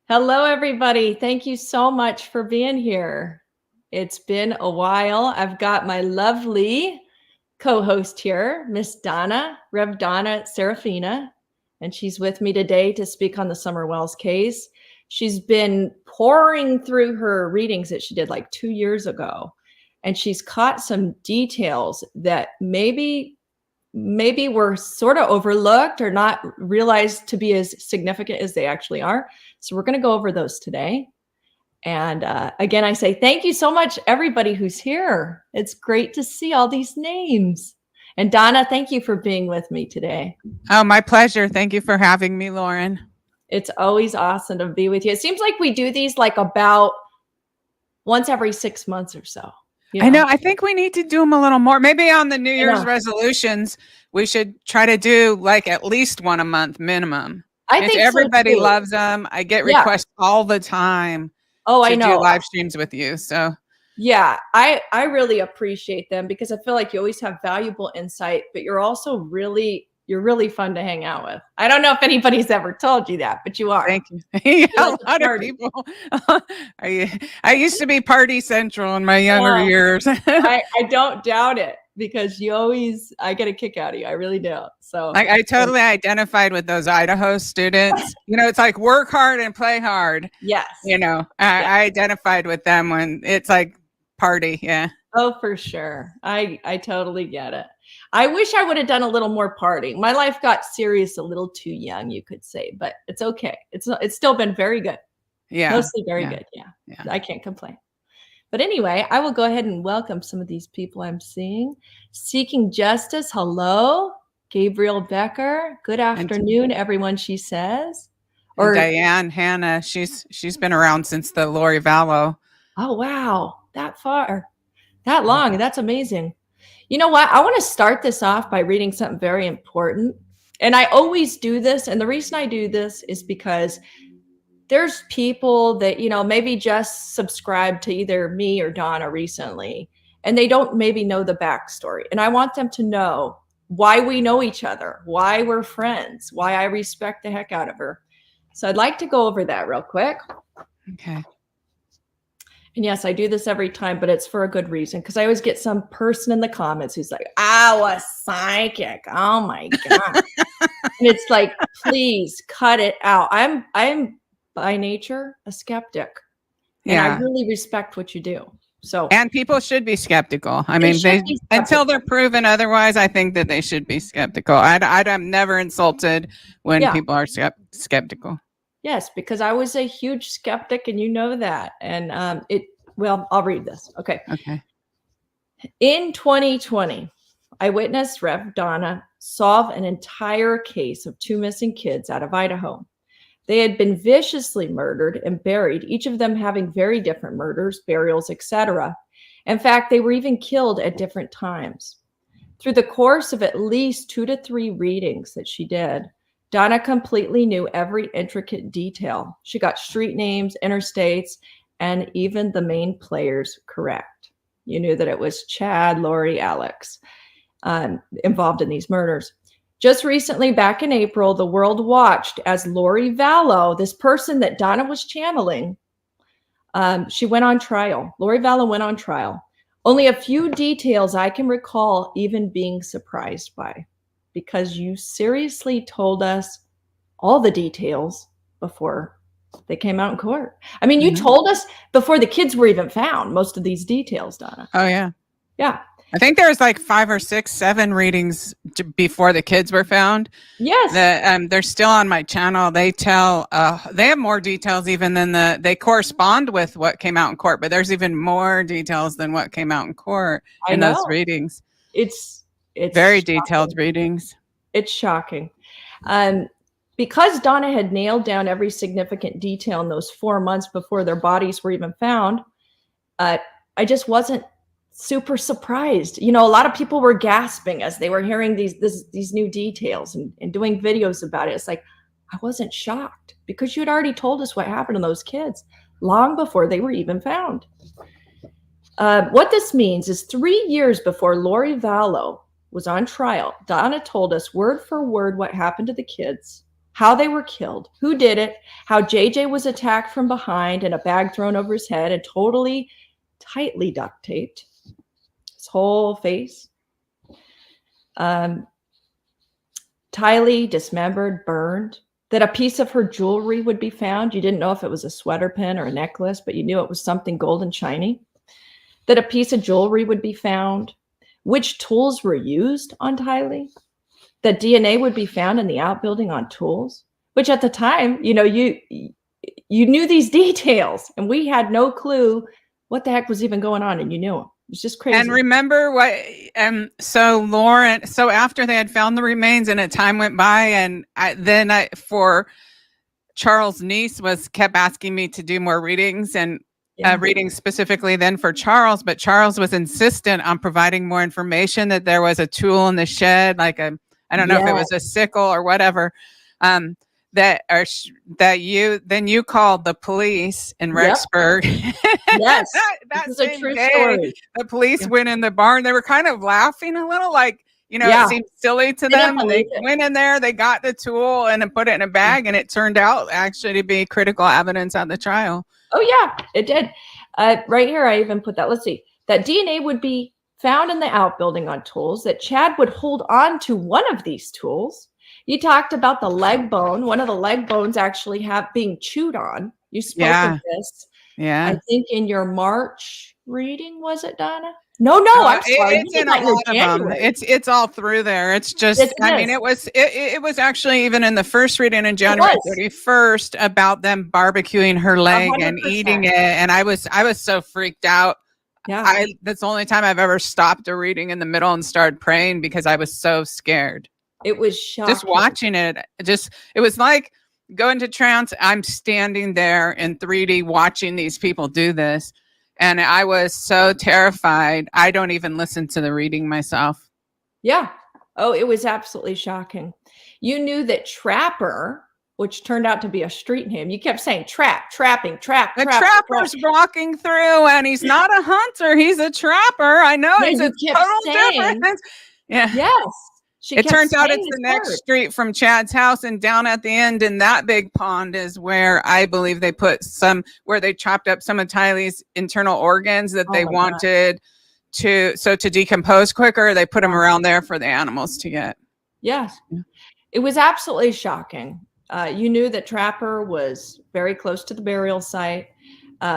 Hello, everybody. Thank you so much for being here. It's been a while. I've got my lovely co-host here, Miss Donna, Rev Donna Seraphina, and she's with me today to speak on the Summer Wells case. She's been pouring through her readings that she did like 2 years ago, and she's caught some details that maybe were sort of overlooked or not realized to be as significant as they actually are. So we're going to go over those today. And again, I say thank you so much, everybody who's here. It's great to see all these names. And Donna, thank you for being with me today. Oh, my pleasure. Thank you for having me, Lauren. It's always awesome to be with you. It seems like we do these like about once every 6 months or so. You know? I know. I think we need to do them a little more. Maybe on the New Year's resolutions, we should try to do like at least one a month minimum. I think everybody loves them. I get requests all the time. I know. Do live streams with you. So yeah, I really appreciate them because I feel like you always have valuable insight, but you're also really fun to hang out with. I don't know if anybody's ever told you that, but you are. Thank you. Yeah, a lot of people. I used to be party central in my younger years. I don't doubt it because I get a kick out of you. I really do. So I totally identified with those Idaho students. It's like work hard and play hard. Yes. I identified with them when it's like party. Yeah. Oh, for sure. I totally get it. I wish I would have done a little more partying. My life got serious a little too young, you could say, but it's okay. It's still been very good. Yeah. Mostly very good. Yeah. I can't complain. But anyway, I will go ahead and welcome some of these people I'm seeing. Seeking Justice. Hello. Gabriel Becker. Good afternoon, everyone, she says. Or Diane Hannah. She's been around since the Lori Vallow. Oh, wow. That far. That long. That's amazing. You know what? I want to start this off by reading something very important. And I always do this. And the reason I do this is because there's people that, maybe just subscribed to either me or Donna recently, and they don't maybe know the backstory. And I want them to know why we know each other, why we're friends, why I respect the heck out of her. So I'd like to go over that real quick. Okay. And yes, I do this every time, but it's for a good reason. Because I always get some person in the comments who's like, a psychic. Oh my God. And it's like, please cut it out. I'm by nature a skeptic. And I really respect what you do. And people should be skeptical. I mean, until they're proven otherwise, I think that they should be skeptical. I'm never insulted when people are skeptical. Yes, because I was a huge skeptic, and you know that. And I'll read this. Okay. In 2020, I witnessed Rev Donna solve an entire case of 2 missing kids out of Idaho. They had been viciously murdered and buried, each of them having very different murders, burials, etc. In fact, they were even killed at different times. Through the course of at least 2 to 3 readings that she did, Donna completely knew every intricate detail. She got street names, interstates, and even the main players correct. You knew that it was Chad, Lori, Alex involved in these murders. Just recently, back in April, the world watched as Lori Vallow, this person that Donna was channeling, she went on trial. Lori Vallow went on trial. Only a few details I can recall even being surprised by, because you seriously told us all the details before they came out in court. I mean, you told us before the kids were even found, most of these details, Donna. Oh, yeah. Yeah. I think there was like 5 or 6, 7 readings before the kids were found. Yes. They're still on my channel. They tell, they have more details even than they correspond with what came out in court, but there's even more details than what came out in court in those readings. It's very detailed readings. It's shocking. Because Donna had nailed down every significant detail in those 4 months before their bodies were even found, I just wasn't super surprised. A lot of people were gasping as they were hearing these new details and doing videos about it. It's like, I wasn't shocked because you had already told us what happened to those kids long before they were even found. What this means is 3 years before Lori Vallow was on trial, Donna told us word for word what happened to the kids how they were killed, who did it, how JJ was attacked from behind and a bag thrown over his head and totally tightly duct taped, his whole face. Tylee dismembered, burned, that a piece of her jewelry would be found. You didn't know if it was a sweater pin or a necklace, but you knew it was something gold and shiny. That a piece of jewelry would be found, which tools were used on Tylee, that DNA would be found in the outbuilding on tools, which at the time, you knew these details and we had no clue what the heck was even going on, and you knew them. It was just crazy. And remember what, so after they had found the remains and a time went by, and for Charles' niece kept asking me to do more readings and reading specifically then for Charles, but Charles was insistent on providing more information, that there was a tool in the shed, like I don't know if it was a sickle or whatever, that you called the police in Rexburg. Yes, that this is same a true day, story. the police went in the barn. They were kind of laughing a little, like, it seemed silly to them. They went in there, they got the tool and then put it in a bag, and it turned out actually to be critical evidence at the trial. Oh yeah, it did. Right here, I even put that. Let's see. That DNA would be found in the outbuilding on tools, that Chad would hold on to one of these tools. You talked about the leg bone. One of the leg bones actually being chewed on. You spoke of this. Yeah. I think in your March reading, was it, Donna? No, I'm sorry. It's in a lot of them. It's all through there. It's just, it was actually even in the first reading in January 31st about them barbecuing her leg 100%. And eating it. And I was so freaked out. Yeah. That's the only time I've ever stopped a reading in the middle and started praying, because I was so scared. It was shocking. Just watching it. It was like going to trance. I'm standing there in 3D watching these people do this. And I was so terrified. I don't even listen to the reading myself. Yeah. Oh, it was absolutely shocking. You knew that Trapper, which turned out to be a street name, you kept saying trapping. The trapper's walking through, and he's not a hunter. He's a trapper. I know. It's a total difference. Yeah. Yes. It turns out it's the next street from Chad's house, and down at the end in that big pond is where I believe they put where they chopped up some of Tylee's internal organs that they wanted to decompose quicker. They put them around there for the animals to get. Yes. Yeah. It was absolutely shocking. You knew that Trapper was very close to the burial site.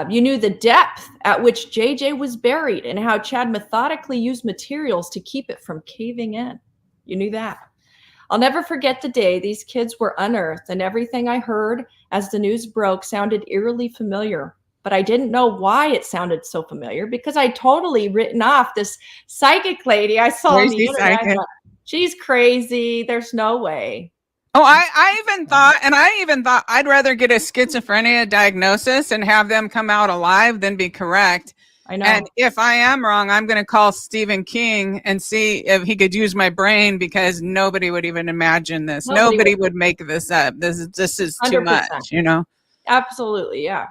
You knew the depth at which JJ was buried and how Chad methodically used materials to keep it from caving in. You knew that. I'll never forget the day these kids were unearthed, and everything I heard as the news broke sounded eerily familiar, but I didn't know why it sounded so familiar, because I totally written off this psychic lady I saw on the internet. I thought, she's crazy. There's no way. Oh, I even thought I'd rather get a schizophrenia diagnosis and have them come out alive than be correct. I know. And if I am wrong, I'm going to call Stephen King and see if he could use my brain, because nobody would even imagine this. Nobody would make this up. This is too 100%. Much, Absolutely, yeah.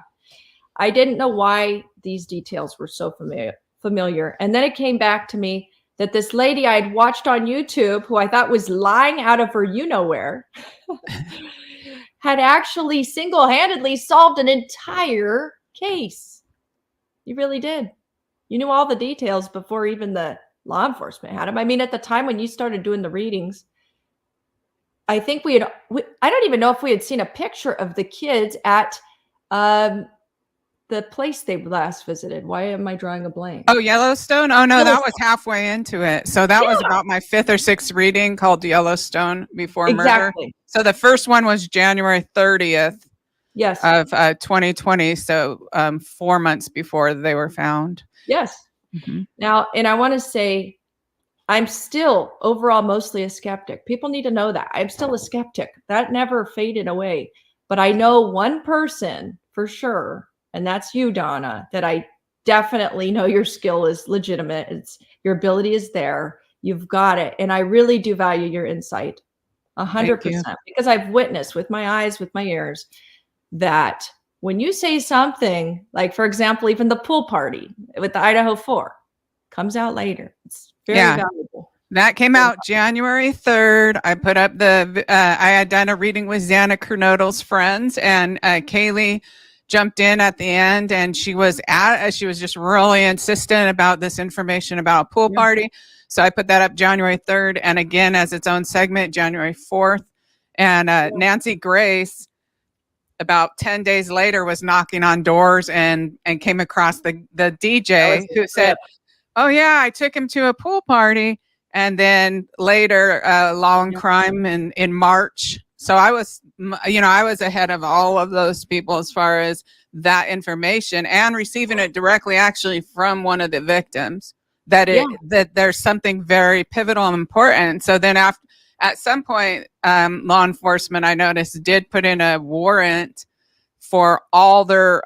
I didn't know why these details were so familiar. And then it came back to me that this lady I'd watched on YouTube, who I thought was lying out of her you-know-where, had actually single-handedly solved an entire case. You really did. You knew all the details before even the law enforcement had them. I mean, at the time when you started doing the readings, I think I don't even know if we had seen a picture of the kids at the place they last visited. Why am I drawing a blank? Oh, Yellowstone? Oh, no, that was halfway into it. So that was about my 5th or 6th reading, called Yellowstone Before Murder. So the first one was January 30th. Yes. Of 2020. So 4 months before they were found. Yes. Mm-hmm. Now, and I want to say, I'm still overall mostly a skeptic. People need to know that. I'm still a skeptic. That never faded away. But I know one person for sure, and that's you, Donna, that I definitely know your skill is legitimate. Your ability is there. You've got it. And I really do value your insight 100%, because I've witnessed with my eyes, with my ears, that when you say something like, for example, even the pool party with the Idaho 4 comes out later. It's very valuable. That came out January 3rd. I put up I had done a reading with Xana Kernodle's friends, and Kaylee jumped in at the end, and she was just really insistent about this information about a pool party. So I put that up January 3rd, and again as its own segment, January 4th. And Nancy Grace, about 10 days later, was knocking on doors and came across the DJ who said, "Oh yeah, I took him to a pool party." And then later, Law and Crime in March. So I was ahead of all of those people as far as that information, and receiving it directly actually from one of the victims, that there's something very pivotal and important. So then at some point, law enforcement, I noticed, did put in a warrant for all their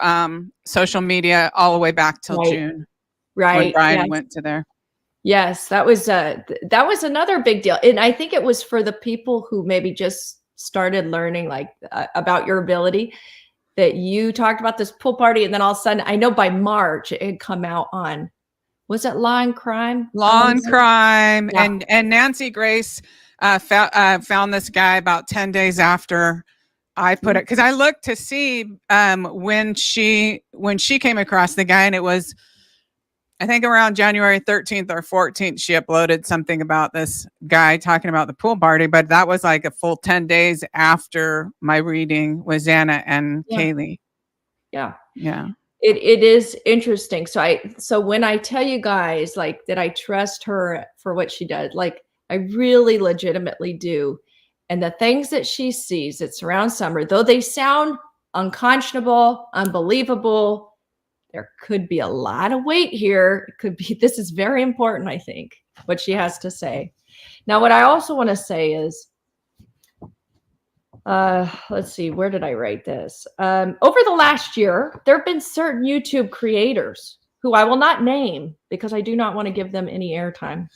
social media all the way back till June. Right. When Brian went to there. Yes, that was another big deal. And I think it was for the people who maybe just started learning about your ability, that you talked about this pool party, and then all of a sudden, I know by March it had come out on, was it Law and Crime? Law and Crime. Yeah. And Nancy Grace found this guy about 10 days after I put it, because I looked to see when she came across the guy, and it was, I think, around January 13th or 14th, she uploaded something about this guy talking about the pool party, but that was like a full 10 days after my reading with Xana and Kaylee. Yeah. Yeah. It is interesting. So when I tell you guys that I trust her for what she does, I really legitimately do. And the things that she sees that surround Summer, though they sound unconscionable, unbelievable, there could be a lot of weight here. It could be, this is very important, I think, what she has to say. Now, what I also want to say is, let's see, where did I write this? Over the last year, there have been certain YouTube creators who I will not name because I do not want to give them any airtime.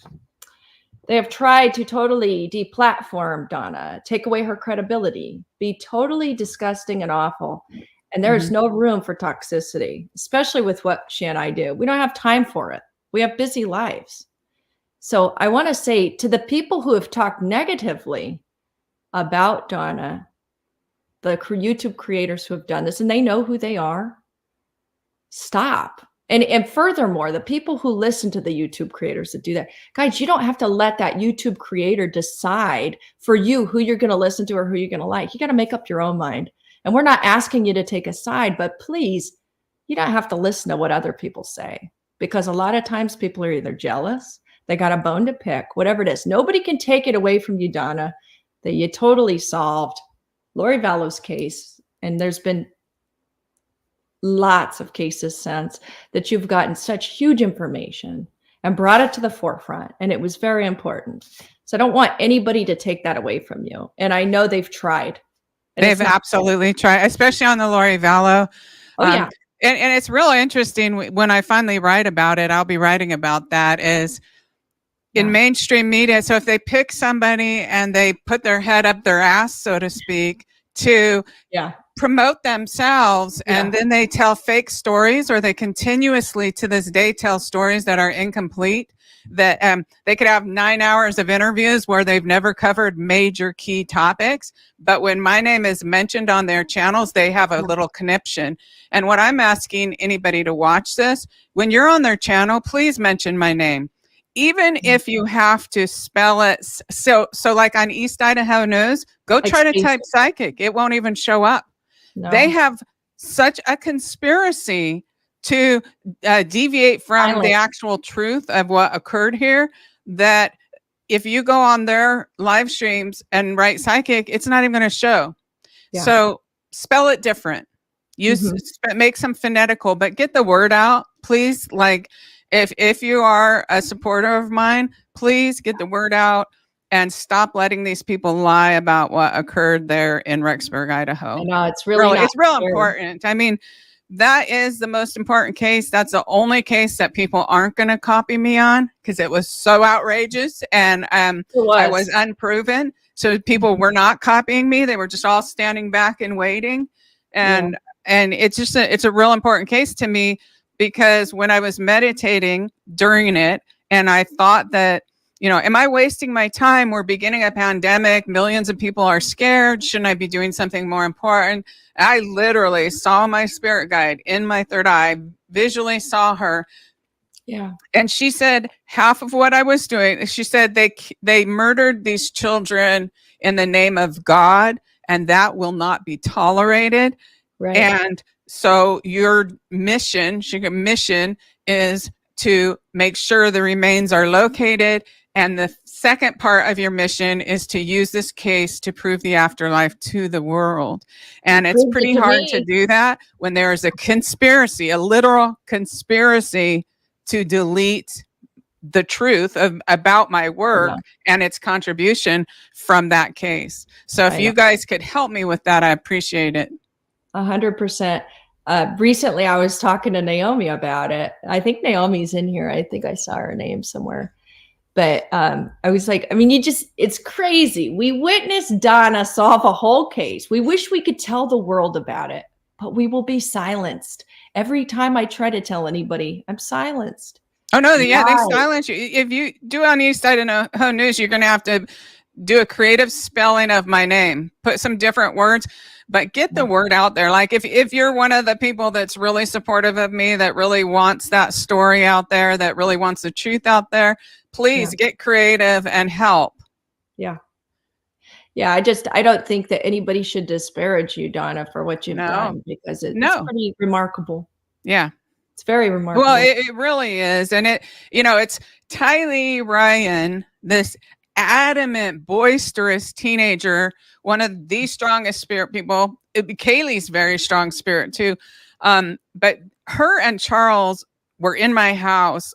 They have tried to totally deplatform Donna, take away her credibility, be totally disgusting and awful. And there's no room for toxicity, especially with what she and I do. We don't have time for it. We have busy lives. So I want to say to the people who have talked negatively about Donna, the YouTube creators who have done this, and they know who they are, stop. And furthermore, the people who listen to the YouTube creators that do that, guys, you don't have to let that YouTube creator decide for you who you're going to listen to or who you're going to like. You got to make up your own mind. And we're not asking you to take a side, but please, you don't have to listen to what other people say, because a lot of times people are either jealous, they got a bone to pick, whatever it is. Nobody can take it away from you, Donna, that you totally solved Lori Vallow's case. And there's been lots of cases since that you've gotten such huge information and brought it to the forefront. And it was very important. So I don't want anybody to take that away from you. And I know they've tried. They've absolutely tried, especially on the Lori Vallow. Oh, yeah. And it's really interesting when I finally write about it, I'll be writing about that is in mainstream media. So if they pick somebody and they put their head up their ass, so to speak, to promote themselves, and then they tell fake stories, or they continuously to this day tell stories that are incomplete, that they could have 9 hours of interviews where they've never covered major key topics, but when my name is mentioned on their channels, they have a little conniption. And what I'm asking anybody to watch this, when you're on their channel, please mention my name, even if you have to spell it. So like on East Idaho News, go try to type psychic. It won't even show up. No. They have such a conspiracy to deviate from the actual truth of what occurred here, that if you go on their live streams and write psychic, it's not even going to show. So spell it different. Use make some phonetical, but get the word out, please. Like if you are a supporter of mine, please get the word out and stop letting these people lie about what occurred there in Rexburg, Idaho. No, it's really it's real important. I mean, that is the most important case. That's the only case that people aren't going to copy me on, because it was so outrageous and I was unproven. So people were not copying me. They were just all standing back and waiting. And it's just it's a real important case to me, because when I was meditating during it, and I thought that am I wasting my time? We're beginning a pandemic. Millions of people are scared. Shouldn't I be doing something more important? I literally saw my spirit guide in my third eye, visually saw her. Yeah. And she said half of what I was doing, she said they murdered these children in the name of God, and that will not be tolerated. Right. And so your mission is to make sure the remains are located. And the second part of your mission is to use this case to prove the afterlife to the world. And it's pretty hard to do that when there is a conspiracy, a literal conspiracy to delete the truth about my work and its contribution from that case. So if you guys could help me with that, I appreciate it. 100%. Recently, I was talking to Naomi about it. I think Naomi's in here. I think I saw her name somewhere. But I was like, I mean, it's crazy. We witnessed Donna solve a whole case. We wish we could tell the world about it, but we will be silenced. Every time I try to tell anybody, I'm silenced. Oh, no, yeah, they silence you. If you do on East Side of No News, you're going to have to do a creative spelling of my name, put some different words, but get the word out there. Like if you're one of the people that's really supportive of me, that really wants that story out there, that really wants the truth out there, please get creative and help. Yeah. Yeah, I don't think that anybody should disparage you, Donna, for what you've done, because it's pretty remarkable. Yeah. It's very remarkable. Well, it really is. And it's Tylee Ryan, this adamant, boisterous teenager, one of the strongest spirit people. Kaylee's very strong spirit too. But her and Charles were in my house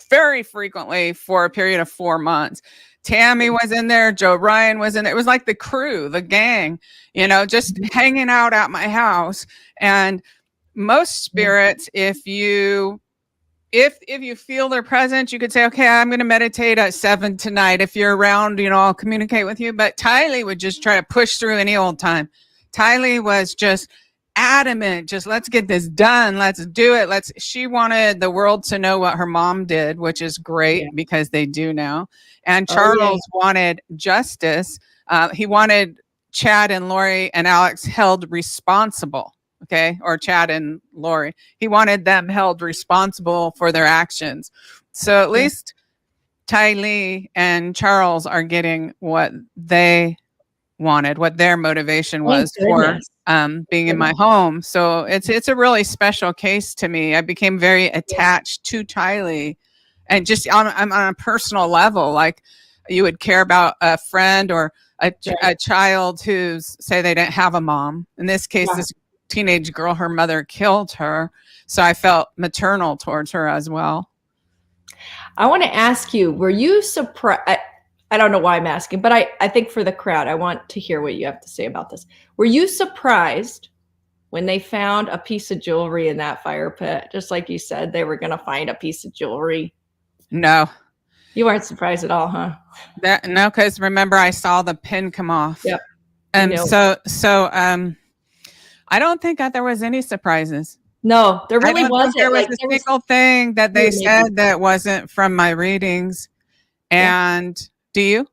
very frequently for a period of 4 months. Tammy was in there. Joe Ryan was in there. It was like the crew, the gang, just hanging out at my house. And most spirits, if you feel their presence, you could say, okay, I'm going to meditate at 7 tonight. If you're around, I'll communicate with you. But Tylee would just try to push through any old time. Tylee was just adamant, just let's get this done. Let's do it. She wanted the world to know what her mom did, which is great because they do now. And Charles wanted justice. He wanted Chad and Lori and Alex held responsible. Okay. Or Chad and Lori. He wanted them held responsible for their actions. So at least Tylee and Charles are getting what they wanted, what their motivation was for being in my home. So it's a really special case to me. I became very attached to Tylee, and just on a personal level, like you would care about a friend or a child who's, say, they didn't have a mom. In this case, this teenage girl, her mother killed her. So I felt maternal towards her as well. I want to ask you, were you surprised? I don't know why I'm asking, but I think for the crowd, I want to hear what you have to say about this. Were you surprised when they found a piece of jewelry in that fire pit? Just like you said, they were going to find a piece of jewelry. No. You weren't surprised at all, huh? No, because remember, I saw the pin come off. Yep. And so I don't think that there was any surprises. No, there really wasn't. There was a single thing that they said that wasn't from my readings. And do you?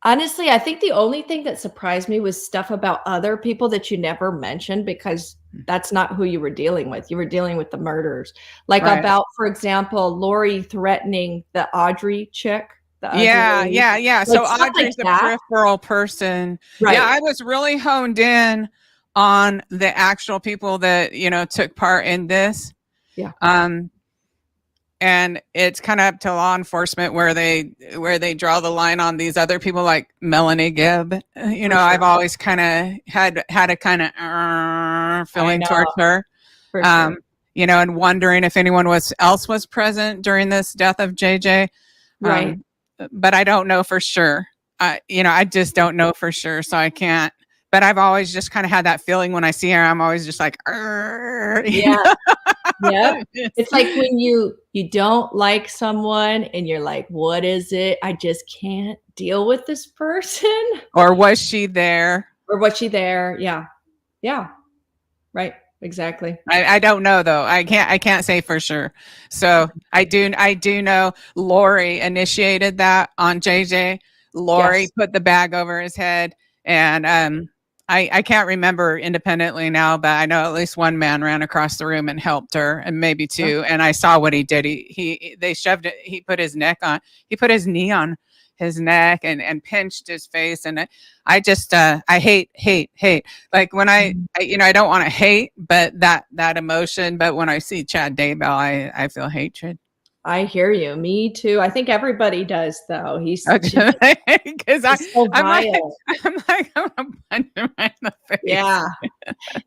Honestly, I think the only thing that surprised me was stuff about other people that you never mentioned, because that's not who you were dealing with. You were dealing with the murders. Like about, for example, Lori threatening the Audrey chick. Yeah. Like, so Audrey's a peripheral person. Right. Yeah, I was really honed in on the actual people that, took part in this. Yeah. And it's kind of up to law enforcement where they draw the line on these other people, like Melanie Gibb. I've always kind of had a kind of feeling towards her. And wondering if anyone else was present during this death of JJ. Right. But I don't know for sure. I just don't know for sure, so I can't. But I've always just kind of had that feeling when I see her. I'm always just like, yeah. Yeah. It's like when you don't like someone and you're like, what is it? I just can't deal with this person. Or was she there? Yeah. Yeah. Right. Exactly. I don't know though. I can't say for sure. So I do know Lori initiated that on JJ. Lori put the bag over his head, and I can't remember independently now, but I know at least one man ran across the room and helped her, and maybe two. And I saw what he did. They shoved it. He put his knee on his neck and pinched his face. And I just I hate. Like when I don't want to hate, but that emotion. But when I see Chad Daybell, I feel hatred. I hear you. Me too. I think everybody does, though. He's because so I'm like, I'm gonna punch him right in the face. Yeah,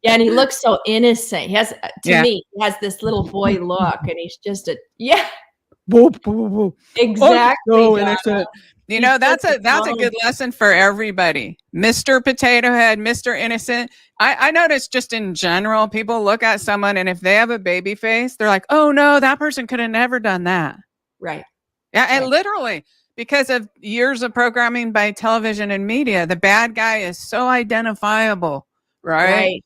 and he looks so innocent. He has, to me, he has this little boy look, and he's just exactly. Oh, so innocent. You know, that's a good lesson for everybody. Mr. Potato Head, Mr. Innocent. I noticed just in general, people look at someone and if they have a baby face, they're like, oh no, that person could have never done that. Right. Yeah. And literally because of years of programming by television and media, the bad guy is so identifiable, right?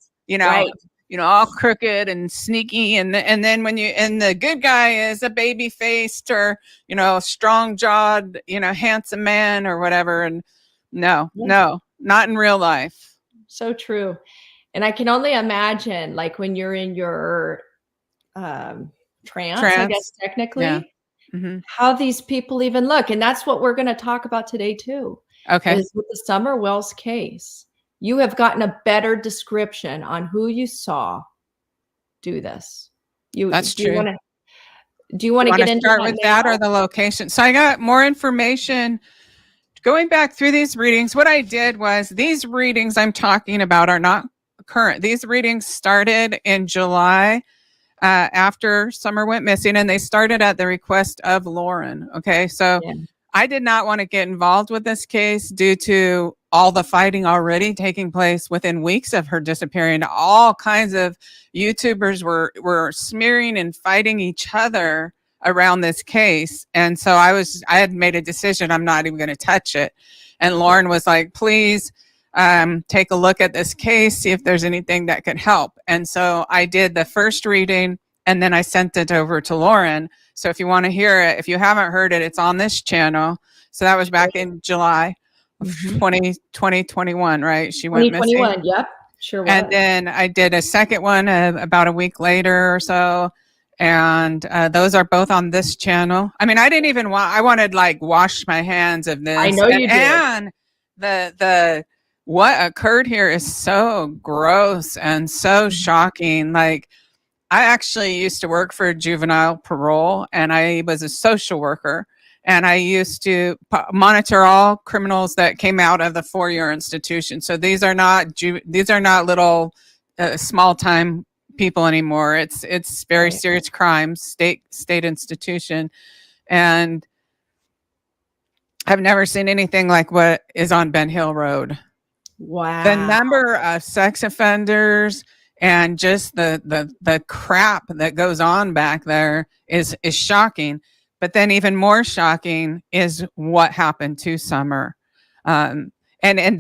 All crooked and sneaky. And then and the good guy is a baby faced or, strong jawed, handsome man or whatever. And no, not in real life. So true. And I can only imagine like when you're in your trance, I guess, technically, how these people even look. And that's what we're going to talk about today too. Okay. Is with the Summer Wells case. You have gotten a better description on who you saw do this. That's true. Do you want to get into start with that or the location? So I got more information going back through these readings. What I did was these readings I'm talking about are not current. These readings started in July after Summer went missing, and they started at the request of Lauren. Okay. So I did not want to get involved with this case due to all the fighting already taking place within weeks of her disappearing. All kinds of YouTubers were smearing and fighting each other around this case. And so I had made a decision. I'm not even going to touch it. And Lauren was like, please take a look at this case, see if there's anything that could help. And so I did the first reading and then I sent it over to Lauren. So if you want to hear it, if you haven't heard it, it's on this channel. So that was back in July of 2021, right? She went missing. 2021, yep. Sure was. And then I did a second one about a week later or so. And those are both on this channel. I mean, I didn't even I wanted like wash my hands of this. I know you did. And the what occurred here is so gross and so shocking. Like I actually used to work for juvenile parole and I was a social worker. And I used to monitor all criminals that came out of the 4-year institution. So these are not little small time people anymore. It's very serious crimes, state institution, and I've never seen anything like what is on Ben Hill Road. Wow, the number of sex offenders and just the crap that goes on back there is shocking. But then even more shocking is what happened to Summer. And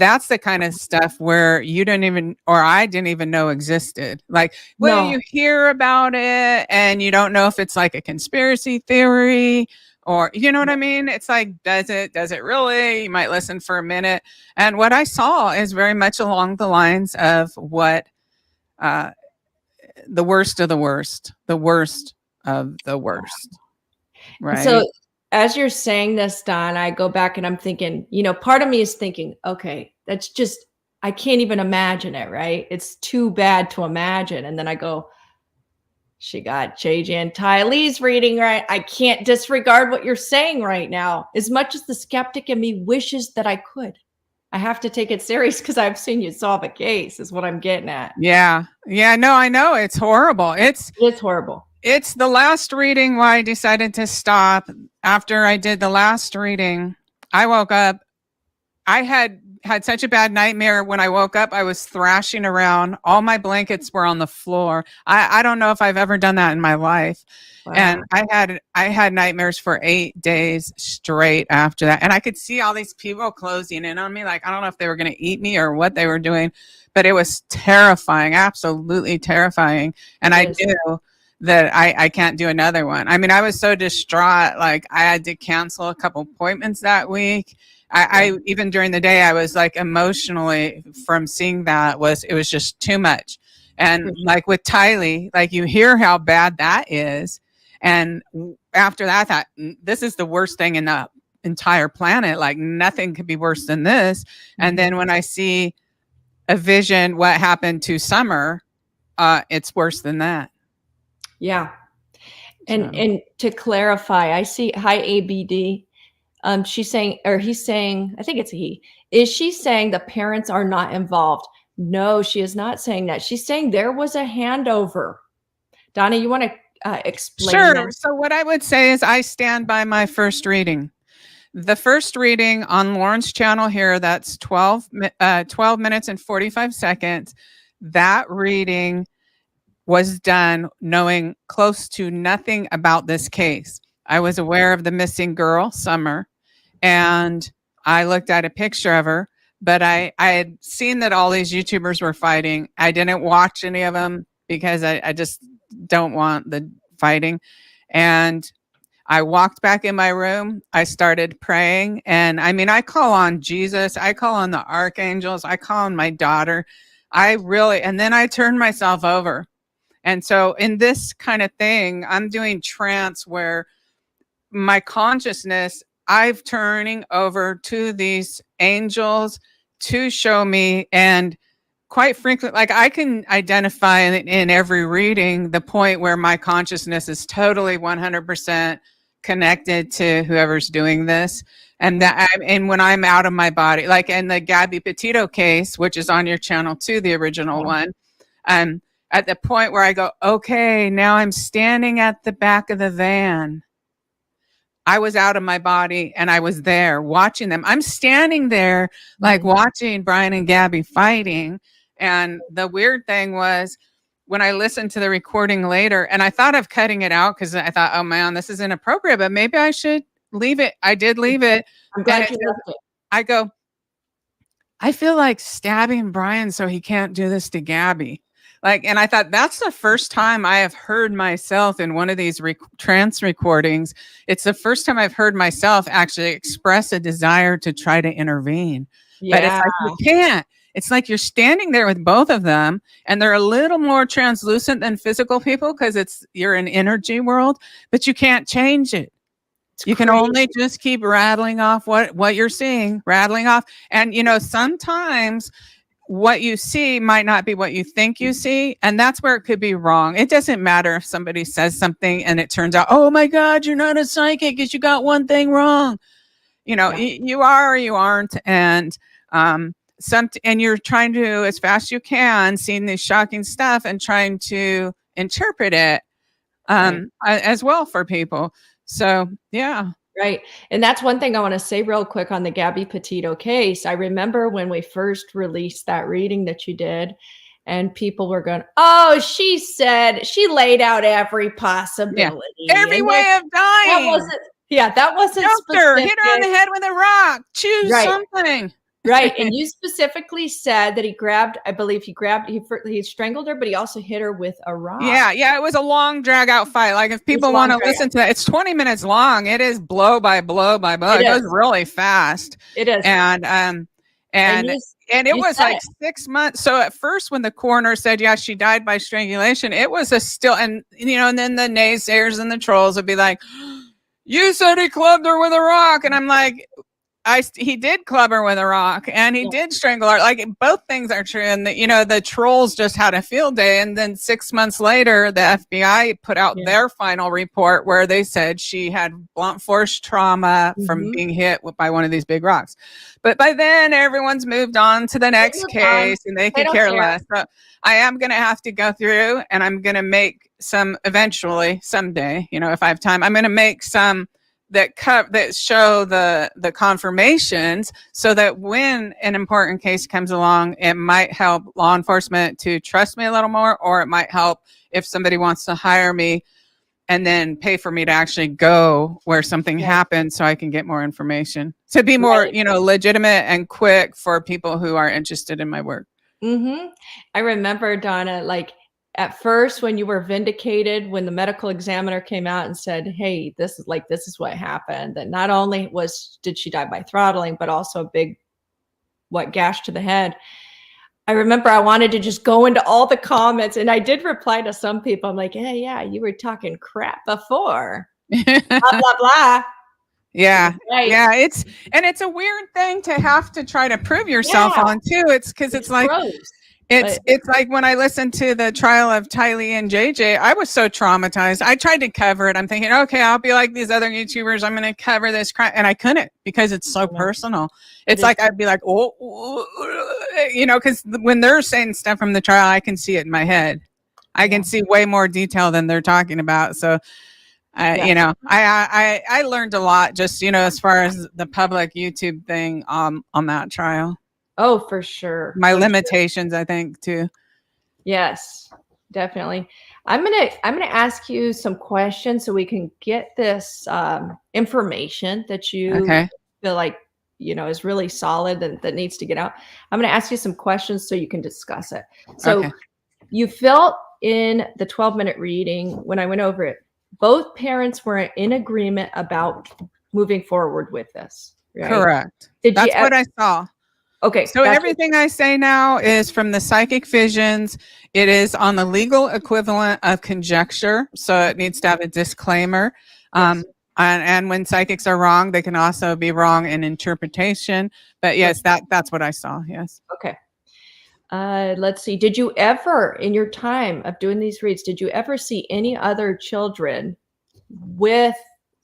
that's the kind of stuff where you didn't even, or I didn't even know existed. Like, well, you hear about it and you don't know if it's like a conspiracy theory or, you know what I mean? It's like, does it really? You might listen for a minute. And what I saw is very much along the lines of what the worst of the worst of the worst. Right. So as you're saying this, Don, I go back and I'm thinking, part of me is thinking, okay, that's just, I can't even imagine it, right? It's too bad to imagine. And then I go, she got JJ and Ty Lee's reading, right? I can't disregard what you're saying right now. As much as the skeptic in me wishes that I could, I have to take it serious because I've seen you solve a case is what I'm getting at. Yeah. No, I know. It's horrible. It's horrible. It's the last reading why I decided to stop. After I did the last reading, I woke up. I had such a bad nightmare. When I woke up, I was thrashing around. All my blankets were on the floor. I don't know if I've ever done that in my life. Wow. And I had nightmares for 8 days straight after that. And I could see all these people closing in on me. Like, I don't know if they were going to eat me or what they were doing, but it was terrifying, absolutely terrifying. And I knew that I can't do another one. I mean, I was so distraught. Like, I had to cancel a couple appointments that week. I even during the day, I was like emotionally from seeing that it was just too much. And like with Tylee, like you hear how bad that is. And after that, I thought, this is the worst thing in the entire planet. Like nothing could be worse than this. And then when I see a vision, what happened to Summer, it's worse than that. Yeah. And to clarify, I see, hi, ABD. She's saying, or he's saying, I think it's a he. Is she saying the parents are not involved? No, she is not saying that. She's saying there was a handover. Donna, you want to explain that? So what I would say is I stand by my first reading. The first reading on Lauren's channel here, that's 12 minutes and 45 seconds. That reading was done knowing close to nothing about this case. I was aware of the missing girl, Summer, and I looked at a picture of her, but I had seen that all these YouTubers were fighting. I didn't watch any of them because I just don't want the fighting. And I walked back in my room. I started praying. And I mean, I call on Jesus. I call on the archangels. I call on my daughter. And then I turned myself over. And so in this kind of thing, I'm doing trance where my consciousness, I'm turning over to these angels to show me. And quite frankly, like I can identify in every reading the point where my consciousness is totally 100% connected to whoever's doing this. And when I'm out of my body, like in the Gabby Petito case, which is on your channel too, the original one, at the point where I go, okay, now I'm standing at the back of the van. I was out of my body and I was there watching them. I'm standing there like watching Brian and Gabby fighting. And the weird thing was when I listened to the recording later, and I thought of cutting it out because I thought, oh man, this is inappropriate, but maybe I should leave it. I did leave it. I'm glad you left it. I go, I feel like stabbing Brian so he can't do this to Gabby. And I thought that's the first time I have heard myself in one of these trance recordings. It's the first time I've heard myself actually express a desire to try to intervene. Yeah. But it's like you can't. It's like you're standing there with both of them, and they're a little more translucent than physical people because you're in energy world, but you can't change it. You can only just keep rattling off what you're seeing, rattling off. And sometimes what you see might not be what you think you see. And that's where it could be wrong. It doesn't matter if somebody says something and it turns out, oh my God, you're not a psychic because you got one thing wrong. You are or you aren't. And, and you're trying to, as fast as you can, seeing this shocking stuff and trying to interpret it, as well for people. So, yeah. Right. And that's one thing I want to say real quick on the Gabby Petito case. I remember when we first released that reading that you did, and people were going, oh, she laid out every possibility. Yeah. Every way of dying. That wasn't specific. Hit her on the head with a rock. Choose something. Right. And you specifically said that he strangled her, but he also hit her with a rock. Yeah. It was a long drag out fight. Like if people want to listen to that, it's 20 minutes long. It is blow by blow by blow. It goes really fast. It is. And it was like 6 months. So at first when the coroner said, yeah, she died by strangulation, it was and then the naysayers and the trolls would be like, you said he clubbed her with a rock. And I'm like, he did club her with a rock and he did strangle her. Like both things are true. And the trolls just had a field day. And then 6 months later, the FBI put out their final report where they said she had blunt force trauma from being hit by one of these big rocks. But by then everyone's moved on to the next case and they could care less. So I am going to have to go through and I'm going to make eventually someday, if I have time, I'm going to make some that show the confirmations, so that when an important case comes along, it might help law enforcement to trust me a little more, or it might help if somebody wants to hire me and then pay for me to actually go where something happened, so I can get more information, to be more, legitimate and quick for people who are interested in my work. I remember, Donna, like at first when you were vindicated, when the medical examiner came out and said, hey, this is what happened, that not only did she die by throttling, but also a big gash to the head. I remember I wanted to just go into all the comments, and I did reply to some people. I'm like, hey, yeah, you were talking crap before. Blah, blah, blah. Yeah. Right. Yeah. It's a weird thing to have to try to prove yourself on too. It's because it's like, gross. It's like when I listened to the trial of Tylee and JJ, I was so traumatized. I tried to cover it. I'm thinking, okay, I'll be like these other YouTubers. I'm going to cover this crime. And I couldn't, because it's so personal. It's like, I'd be like, because when they're saying stuff from the trial, I can see it in my head. I can see way more detail than they're talking about. So, I learned a lot just, as far as the public YouTube thing on that trial. Oh, for sure. My limitations, I think, too. Yes, definitely. I'm gonna ask you some questions so we can get this information that you feel like is really solid and that needs to get out. I'm gonna ask you some questions so you can discuss it. So you felt in the 12-minute reading, when I went over it, both parents were in agreement about moving forward with this, right? Correct. That's what I saw. Okay. So everything I say now is from the psychic visions. It is on the legal equivalent of conjecture. So it needs to have a disclaimer. Yes. And when psychics are wrong, they can also be wrong in interpretation. But yes, that's what I saw. Yes. Okay. Let's see. Did you ever, in your time of doing these reads, did you ever see any other children with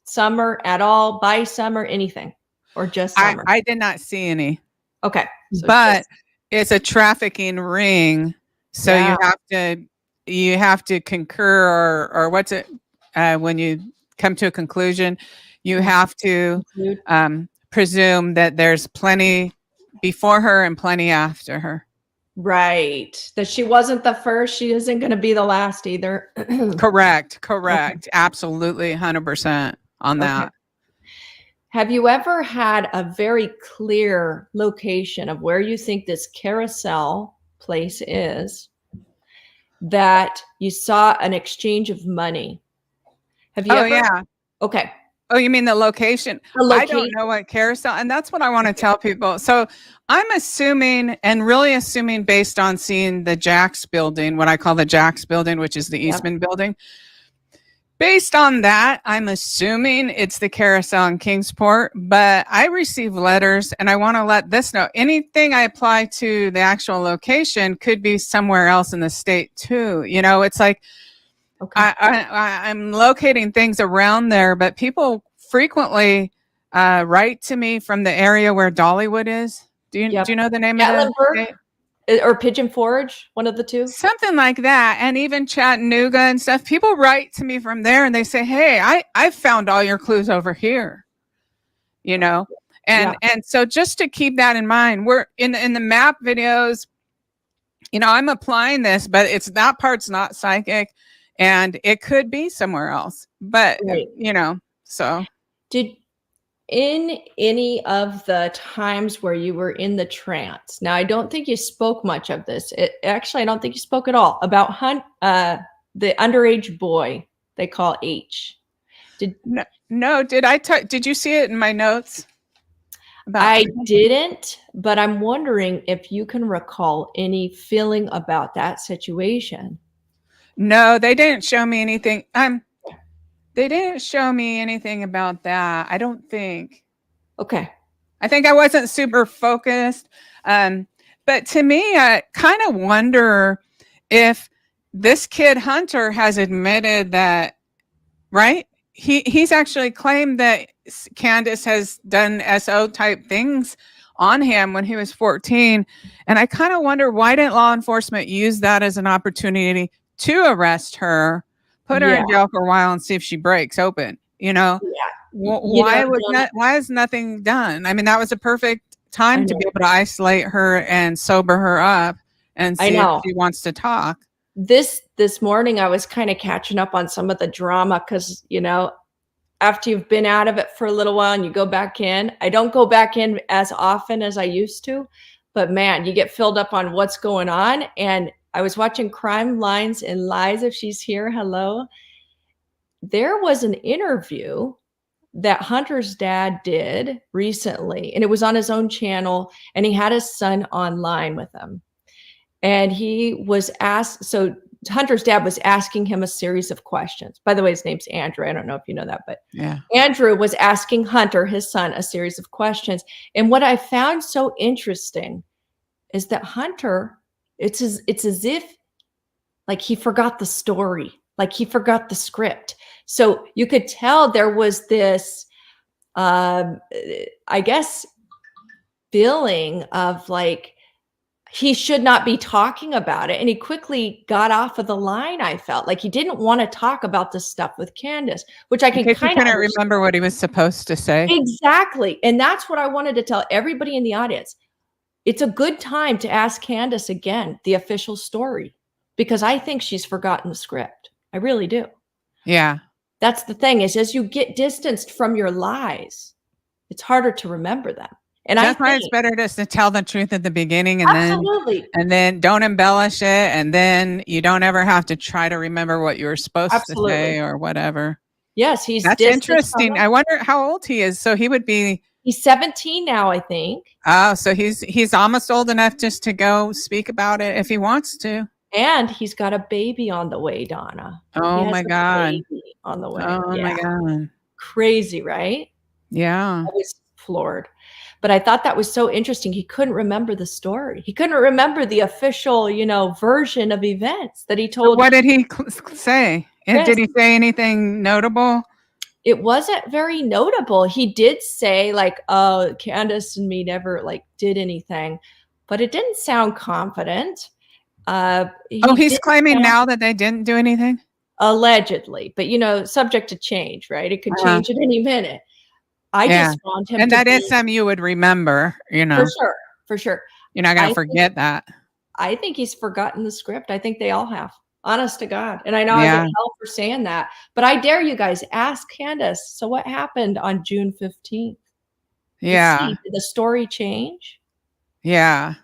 Summer at all, by Summer, anything, or just Summer? I did not see any. Okay. So but it's a trafficking ring. So you have to concur, or what's it, when you come to a conclusion, you have to presume that there's plenty before her and plenty after her. Right. That she wasn't the first. She isn't going to be the last either. Correct. Okay. Absolutely. 100% on that. Have you ever had a very clear location of where you think this carousel place is, that you saw an exchange of money? Have you ever? Yeah. Okay. Oh, you mean the location? I don't know what carousel, and that's what I want to tell people. So I'm assuming, and really assuming based on seeing the Jax building, what I call the Jax building, which is the Eastman building. Based on that, I'm assuming it's the carousel in Kingsport, but I receive letters, and I want to let this know. Anything I apply to the actual location could be somewhere else in the state too. It's like, I'm locating things around there, but people frequently write to me from the area where Dollywood is. Do you know the name of that? Or Pigeon Forge, one of the two? Something like that. And even Chattanooga and stuff. People write to me from there and they say, hey, I found all your clues over here. And so just to keep that in mind, we're in the map videos, I'm applying this, but that part's not psychic. And it could be somewhere else, but so. Did in any of the times where you were in the trance, now I don't think you spoke much of this. Actually, I don't think you spoke at all about the underage boy they call H. No, did you see it in my notes? I didn't, but I'm wondering if you can recall any feeling about that situation. No, they didn't show me anything. They didn't show me anything about that. I don't think. Okay. I think I wasn't super focused. But to me, I kind of wonder if this kid Hunter has admitted that, right? He's actually claimed that Candace has done SO type things on him when he was 14. And I kind of wonder, why didn't law enforcement use that as an opportunity to arrest her, put her in jail for a while and see if she breaks open, why is nothing done? I mean, that was a perfect time to be able to isolate her and sober her up and see if she wants to talk. This morning, I was kind of catching up on some of the drama because, you know, after you've been out of it for a little while and you go back in, I don't go back in as often as I used to, but man, you get filled up on what's going on. And I was watching Crime Lines and Lies, if she's here, hello. There was an interview that Hunter's dad did recently, and it was on his own channel, and he had his son online with him. And he was asked, so Hunter's dad was asking him a series of questions. By the way, his name's Andrew. I don't know if you know that, but yeah. Andrew was asking Hunter, his son, a series of questions. And what I found so interesting is that Hunter, it's as if like he forgot the story, like he forgot the script. So you could tell there was this, I guess, feeling of like, he should not be talking about it. And he quickly got off of the line. I felt like he didn't want to talk about this stuff with Candace, which I can kind of remember what he was supposed to say. Exactly. And that's what I wanted to tell everybody in the audience. It's a good time to ask Candace again, the official story, because I think she's forgotten the script. I really do. Yeah. That's the thing is, as you get distanced from your lies, it's harder to remember them. And that's why it's better just to tell the truth at the beginning and then don't embellish it. And then you don't ever have to try to remember what you were supposed to say or whatever. Yes, that's interesting. I wonder how old he is. So he's 17 now, I think. Oh, so he's almost old enough just to go speak about it if he wants to. And he's got a baby on the way, Donna. Oh my God. On the way. Oh my God. Crazy, right? Yeah. I was floored. But I thought that was so interesting. He couldn't remember the story. He couldn't remember the official, version of events that he told. What did he say? Yes. Did he say anything notable? It wasn't very notable. He did say like, oh, Candace and me never did anything, but it didn't sound confident. He's claiming now that they didn't do anything? Allegedly, but subject to change, right? It could change at any minute. I just want him and that is something you would remember, For sure. You're not going to forget that. I think he's forgotten the script. I think they all have. Honest to God. And I know I get hell for saying that, but I dare you guys ask Candace. So what happened on June 15th? Yeah. Did the story change? Yeah.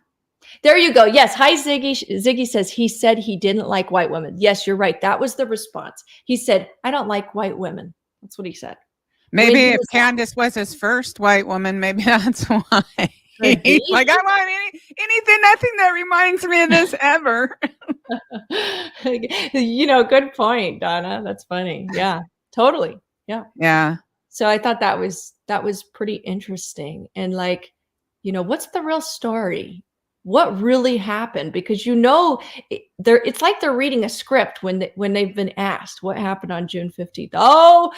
There you go. Yes. Hi, Ziggy. Ziggy says he said he didn't like white women. Yes, you're right. That was the response. He said, I don't like white women. That's what he said. Maybe if Candace was his first white woman, maybe that's why. He's like, I want nothing that reminds me of this ever. Good point, Donna. That's funny. Yeah, totally. Yeah. Yeah. So I thought that was pretty interesting. And what's the real story? What really happened? Because it's like they're reading a script when they've been asked what happened on June 15th. Oh,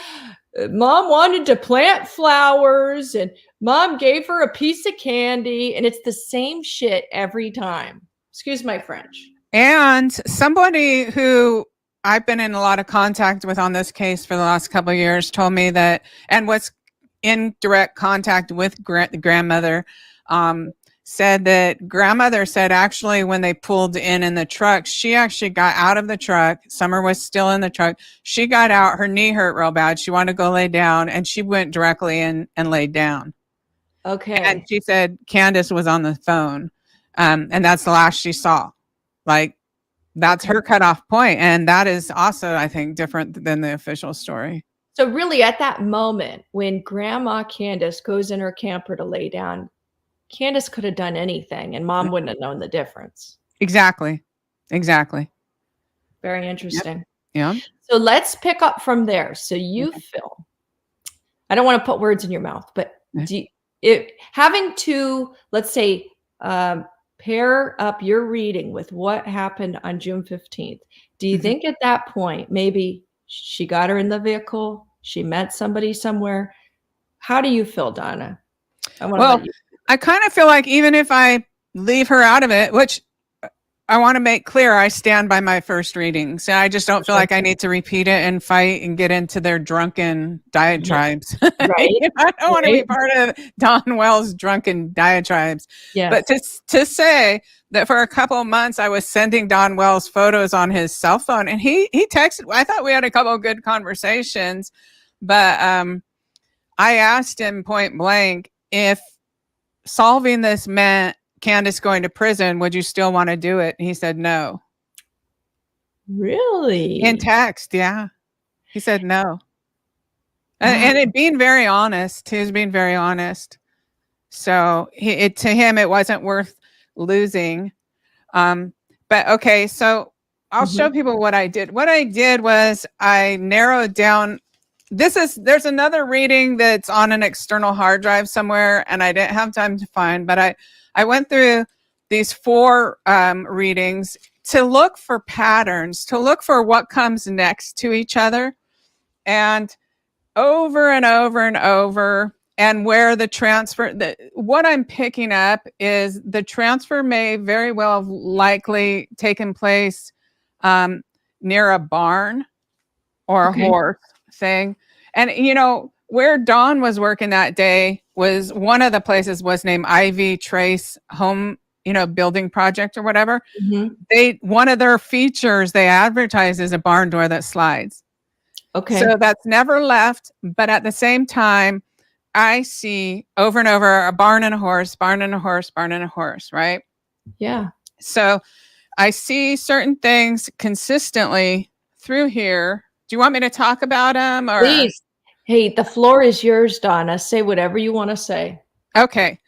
Mom wanted to plant flowers and Mom gave her a piece of candy, and it's the same shit every time. Excuse my French. And somebody who I've been in a lot of contact with on this case for the last couple of years told me that, and was in direct contact with the grandmother, said that grandmother said actually when they pulled in the truck, she actually got out of the truck. Summer was still in the truck. She got out. Her knee hurt real bad. She wanted to go lay down, and she went directly in and laid down. Okay. And she said Candace was on the phone, and that's the last she saw. That's her cutoff point, and that is also, I think, different than the official story. So really, at that moment when Grandma Candace goes in her camper to lay down, Candace could have done anything and Mom wouldn't have known the difference. Exactly. Very interesting. Yeah. So let's pick up from there. So you feel, I don't want to put words in your mouth, but having to, let's say, pair up your reading with what happened on June 15th. Do you think at that point, maybe she got her in the vehicle, she met somebody somewhere? How do you feel, Donna? I kind of feel like even if I leave her out of it, which I want to make clear I stand by my first readings. I just don't feel like I need to repeat it and fight and get into their drunken diatribes. Right. I don't want to be part of Don Wells' drunken diatribes. Yes. But to say that for a couple of months I was sending Don Wells photos on his cell phone, and he texted. I thought we had a couple of good conversations, but I asked him point blank, if solving this meant Candace going to prison, would you still want to do it? And he said no. Really? In text, yeah. He said no. And it being very honest, he was being very honest. So to him, it wasn't worth losing. But okay, so I'll show people what I did. What I did was I narrowed down. There's another reading that's on an external hard drive somewhere, and I didn't have time to find, but I went through these 4 readings to look for patterns, to look for what comes next to each other, and over and over and over, and where the transfer, what I'm picking up is the transfer may very well have likely taken place near a barn or a horse thing. And, you know, where Dawn was working that day was one of the places was named Ivy Trace Home, you know, building project or whatever. One of their features they advertise is a barn door that slides. Okay. So that's never left. But at the same time, I see over and over a barn and a horse, barn and a horse, barn and a horse, right? Yeah. So I see certain things consistently through here. Do you want me to talk about them? Or? Please. Hey, the floor is yours, Donna. Say whatever you want to say. Okay.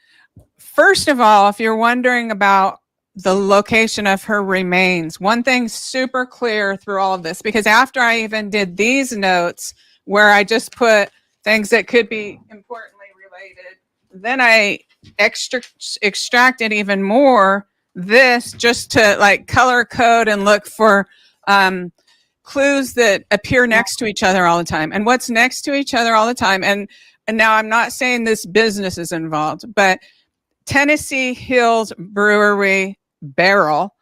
First of all, if you're wondering about the location of her remains, one thing super clear through all of this, because after I even did these notes where I just put things that could be importantly related, then I extracted even more this just to like color code and look for clues that appear next to each other all the time. And what's next to each other all the time, and now I'm not saying this business is involved, but Tennessee Hills Brewery barrel,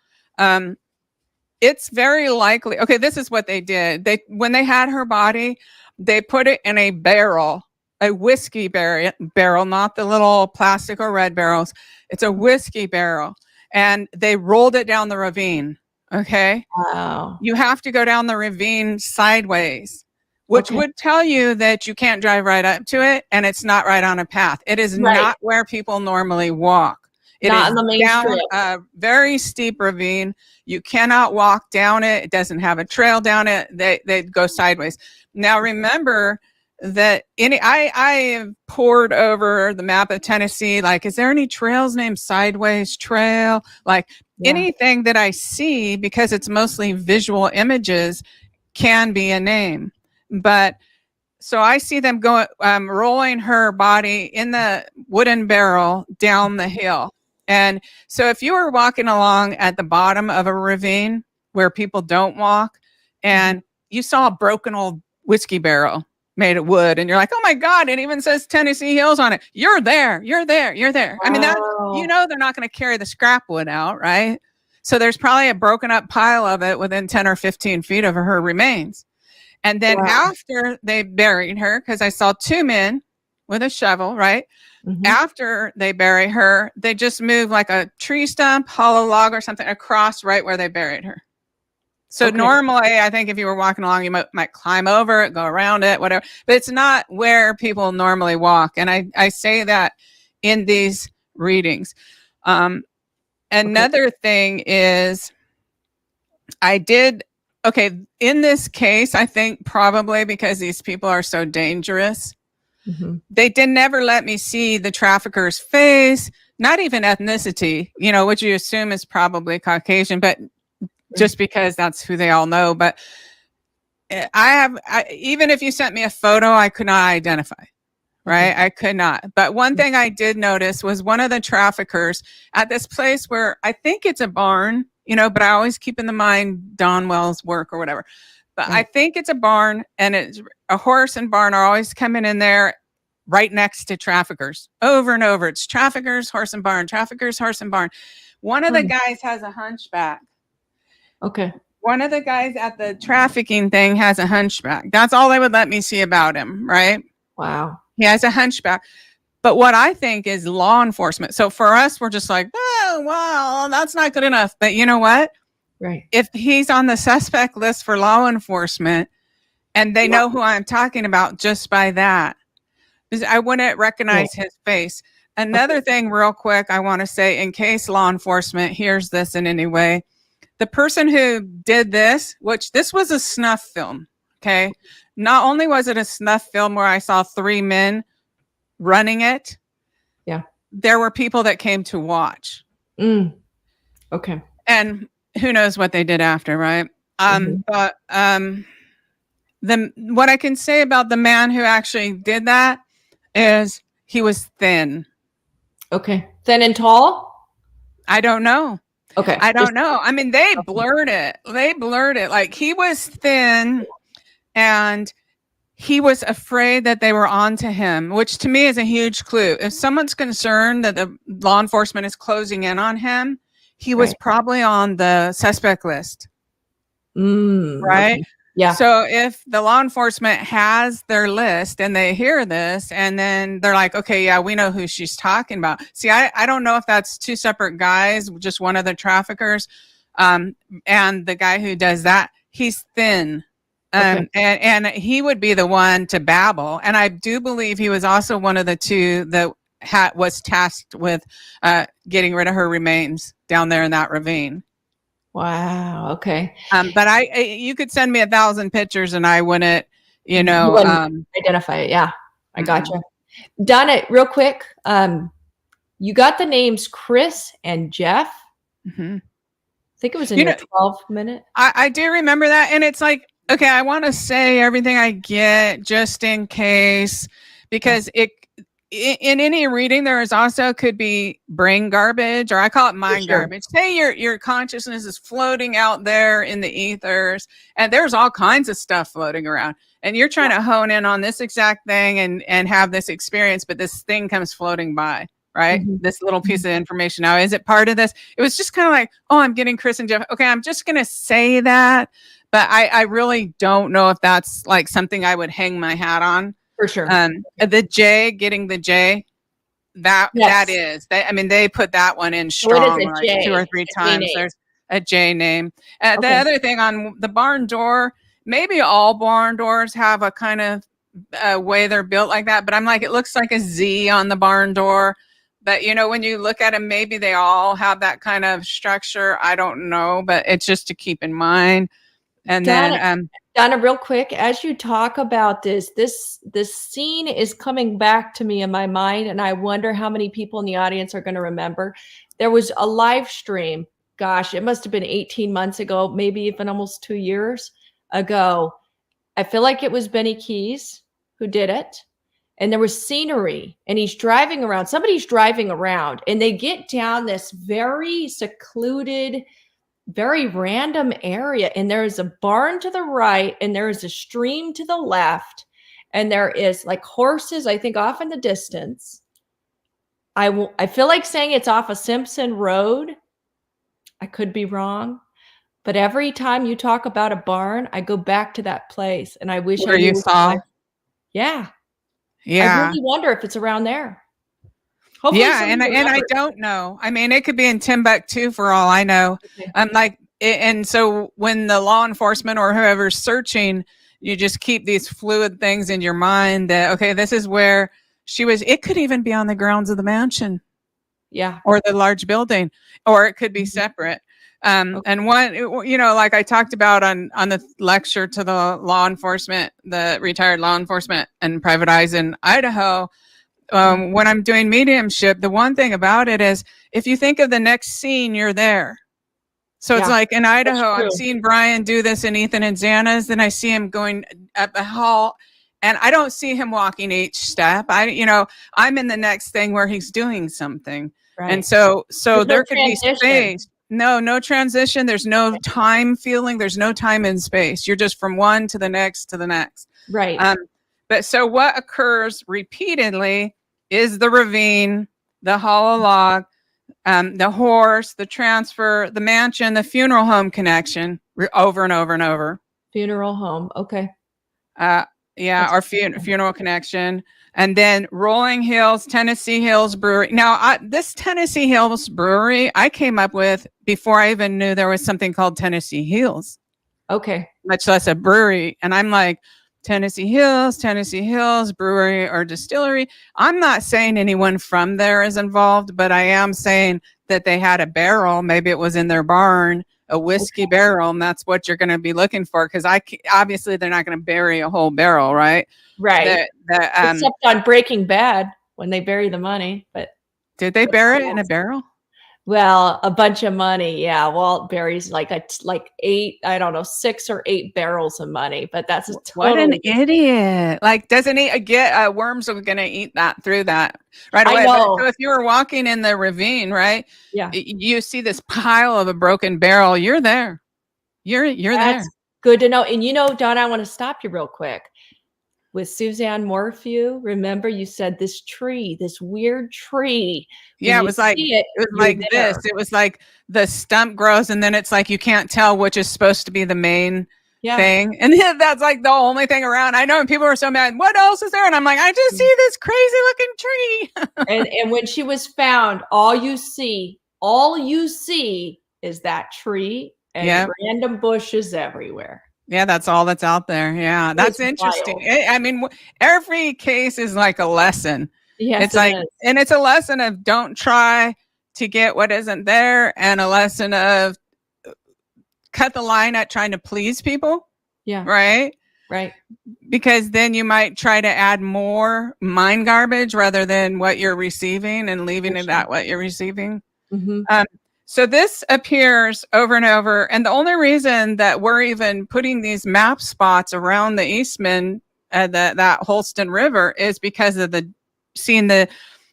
it's very likely, okay, this is what they did. When they had her body, they put it in a barrel, a whiskey barrel, not the little plastic or red barrels. It's a whiskey barrel. And they rolled it down the ravine. Okay. Wow. You have to go down the ravine sideways, which would tell you that you can't drive right up to it, and it's not right on a path. It is not where people normally walk. It is on the main down a very steep ravine. You cannot walk down it. It doesn't have a trail down it. They go sideways. Now remember that I have poured over the map of Tennessee. Like, is there any trails named Sideways Trail? Like anything that I see, because it's mostly visual images, can be a name. But so I see them going, rolling her body in the wooden barrel down the hill. And so if you were walking along at the bottom of a ravine where people don't walk, and you saw a broken old whiskey barrel made of wood, and you're like, oh my God, it even says Tennessee Hills on it. You're there. You're there. You're there. I mean, that, you know, they're not going to carry the scrap wood out, right? So there's probably a broken up pile of it within 10 or 15 feet of her remains. And then after they buried her, because I saw 2 men with a shovel, right? After they bury her, they just move like a tree stump, hollow log or something across right where they buried her. So normally, I think if you were walking along, you might climb over it, go around it, whatever. But it's not where people normally walk. And I say that in these readings. Another thing is in this case, I think probably because these people are so dangerous, they did never let me see the trafficker's face, not even ethnicity, you know, which you assume is probably Caucasian, but just because that's who they all know. But even if you sent me a photo, I could not identify, right? I could not. But one thing I did notice was one of the traffickers at this place where I think it's a barn, you know, but I always keep in the mind Don Wells' work or whatever. But I think it's a barn, and it's a horse and barn are always coming in there. right next to traffickers over and over. It's traffickers, horse and barn, traffickers, horse and barn. One of the guys has a hunchback. Okay. One of the guys at the trafficking thing has a hunchback. That's all they would let me see about him, right? Wow. He has a hunchback. But what I think is law enforcement. So for us, we're just like, oh, well, that's not good enough. But you know what? Right. If he's on the suspect list for law enforcement and they know who I'm talking about just by that, because I wouldn't recognize his face. Another thing real quick, I want to say, in case law enforcement hears this in any way, the person who did this, which this was a snuff film, okay? Not only was it a snuff film where I saw 3 men running it, there were people that came to watch. Okay. And who knows what they did after, right? But what I can say about the man who actually did that is he was thin. Okay. Thin and tall? I don't know. Okay. I don't know. I mean, they blurred it. They blurred it. Like, he was thin and he was afraid that they were onto him, which to me is a huge clue. If someone's concerned that the law enforcement is closing in on him, he was probably on the suspect list. Right? Okay. Yeah. So if the law enforcement has their list and they hear this and then they're like, okay, yeah, we know who she's talking about. See, I don't know if that's 2 separate guys, just one of the traffickers. And the guy who does that, he's thin. And he would be the one to babble. And I do believe he was also one of the 2 that was tasked with getting rid of her remains down there in that ravine. Wow. Okay. But you could send me 1,000 pictures and I wouldn't, identify it. Yeah. I gotcha. Donna, real quick. You got the names Chris and Jeff. I think it was in your 12-minute. I do remember that. And it's like, okay, I want to say everything I get just in case, because in any reading, there is also could be brain garbage, or I call it mind garbage. Say your consciousness is floating out there in the ethers, and there's all kinds of stuff floating around, and you're trying to hone in on this exact thing and have this experience, but this thing comes floating by, right? This little piece of information. Now, is it part of this? It was just kind of like, oh, I'm getting Chris and Jeff. Okay, I'm just going to say that, but I really don't know if that's like something I would hang my hat on. For sure. The J, getting the J, that is. They put that one in strong, like 2 or 3 times. There's a J name. The other thing on the barn door, maybe all barn doors have a kind of way they're built like that, but I'm like, it looks like a Z on the barn door. But, when you look at them, maybe they all have that kind of structure. I don't know, but it's just to keep in mind. And then Donna, real quick, as you talk about this scene is coming back to me in my mind, and I wonder how many people in the audience are going to remember. There was a live stream. Gosh, it must have been 18 months ago, maybe even almost 2 years ago. I feel like it was Benny Keys who did it. And there was scenery, and he's driving around. Somebody's driving around, and they get down this very secluded, very random area, and there is a barn to the right, and there is a stream to the left, and there is like horses, I think, off in the distance. I feel like saying it's off a Simpson Road. I could be wrong, but every time you talk about a barn, I go back to that place, and I wish where you saw. Yeah. I really wonder if it's around there. Hopefully and I don't know. I mean, it could be in Timbuktu for all I know. And so when the law enforcement or whoever's searching, you just keep these fluid things in your mind that, okay, this is where she was. It could even be on the grounds of the mansion. Yeah. Or the large building, or it could be separate. And one, like I talked about on the lecture to the law enforcement, the retired law enforcement and private eyes in Idaho, when I'm doing mediumship, the one thing about it is if you think of the next scene, you're there. So it's like in Idaho, I'm seeing Brian do this in Ethan and Xana's, then I see him going up the hall, and I don't see him walking each step. I'm in the next thing where he's doing something. Right. And so there could be space. No transition. There's no time feeling. There's no time and space. You're just from one to the next to the next. Right. But so what occurs repeatedly is the ravine, the hollow log, the horse, the transfer, the mansion, the funeral home connection, over and over and over. Funeral home. Okay. Yeah, our funeral connection. And then Rolling Hills, Tennessee Hills Brewery. Now, this Tennessee Hills Brewery, I came up with before I even knew there was something called Tennessee Hills. Okay. Much less a brewery. And I'm like, Tennessee Hills Brewery or Distillery. I'm not saying anyone from there is involved, but I am saying that they had a barrel. Maybe it was in their barn, a whiskey barrel, and that's what you're going to be looking for. Because obviously they're not going to bury a whole barrel, right? Right. Except on Breaking Bad when they bury the money. But did they bury it in a barrel? Well, a bunch of money. Yeah. Walt buries like 6 or 8 barrels of money, but that's what an idiot. Like, doesn't he get worms are going to eat that through that right away? I know. So if you were walking in the ravine, right? Yeah. You see this pile of a broken barrel. You're there. You're there. Good to know. And Donna, I want to stop you real quick. With Suzanne Morphew, remember you said this weird tree. Yeah, it was like this. It was like the stump grows, and then it's like you can't tell which is supposed to be the main thing. And that's like the only thing around. I know, and people are so mad. What else is there? And I'm like, I just see this crazy looking tree. and when she was found, all you see is that tree and random bushes everywhere. Yeah, that's all that's out there. Yeah, that's interesting. I mean, every case is like a lesson. Yes, it's like, and it's a lesson of don't try to get what isn't there, and a lesson of cut the line at trying to please people. Yeah. Right. Because then you might try to add more mind garbage rather than what you're receiving and leaving it at what you're receiving. Mm-hmm. So this appears over and over. And the only reason that we're even putting these map spots around the Eastman, that Holston River, is because of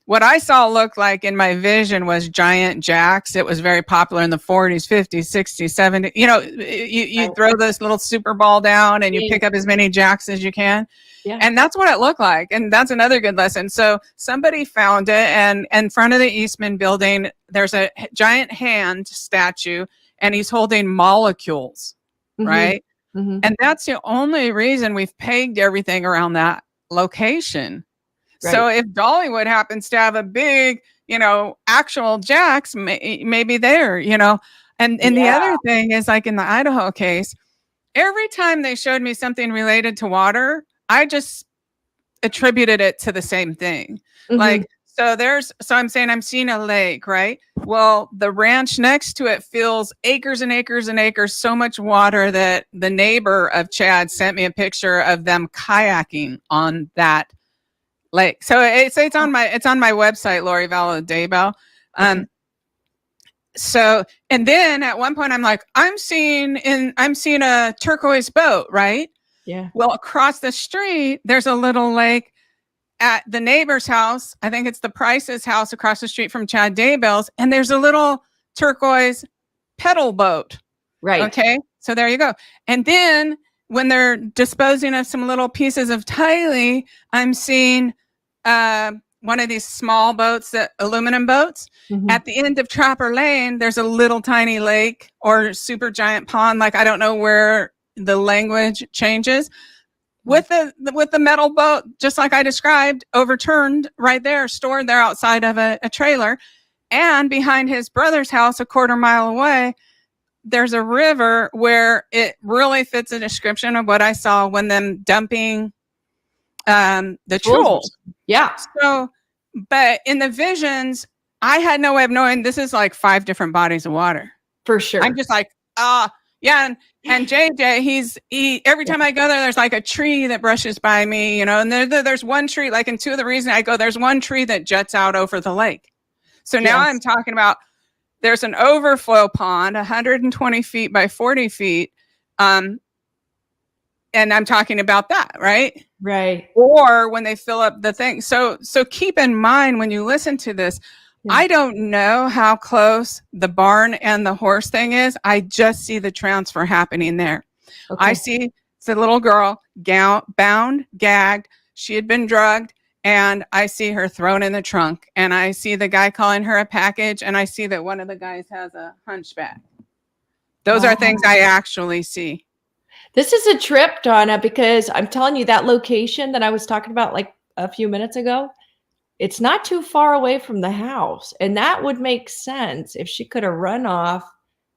what I saw look like in my vision was giant jacks. It was very popular in the 40s, 50s, 60s, 70s. You throw this little super ball down and you pick up as many jacks as you can. Yeah. And that's what it looked like. And that's another good lesson. So somebody found it, and in front of the Eastman building, there's a giant hand statue, and he's holding molecules, right? Mm-hmm. And that's the only reason we've pegged everything around that location. Right. So if Dollywood happens to have a big, actual jacks, maybe there, And the other thing is, like in the Idaho case, every time they showed me something related to water, I just attributed it to the same thing. Mm-hmm. So I'm saying I'm seeing a lake, right? Well, the ranch next to it fills acres and acres and acres, so much water that the neighbor of Chad sent me a picture of them kayaking on that lake. So it's on my website, Lori Vallow Daybell. So, and then at one point I'm like, I'm seeing a turquoise boat, right? Yeah. Well, across the street, there's a little lake at the neighbor's house. I think it's the Price's house across the street from Chad Daybell's. And there's a little turquoise pedal boat. Right. Okay. So there you go. And then when they're disposing of some little pieces of tiling, I'm seeing one of these small boats, aluminum boats. Mm-hmm. At the end of Trapper Lane, there's a little tiny lake or super giant pond. Like, I don't know where the language changes. With the metal boat, just like I described, overturned right there, stored there outside of a trailer. And behind his brother's house, a quarter mile away, there's a river where it really fits a description of what I saw when them dumping the trolls. Yeah. So, but in the visions, I had no way of knowing this is like 5 different bodies of water. For sure. I'm just like, yeah. And JJ, every time I go there, there's like a tree that brushes by me, and there's one tree, like in 2 of the reasons I go, there's one tree that juts out over the lake. So now I'm talking about, there's an overflow pond, 120 feet by 40 feet. And I'm talking about that, right? Right. Or when they fill up the thing. So keep in mind when you listen to this, I don't know how close the barn and the horse thing is. I just see the transfer happening there. Okay. I see the little girl bound, gagged. she had been drugged, and I see her thrown in the trunk, and I see the guy calling her a package, and I see that one of the guys has a hunchback. Those are things I actually see. This is a trip, Donna, because I'm telling you, that location that I was talking about like a few minutes ago, it's not too far away from the house. And that would make sense if she could have run off,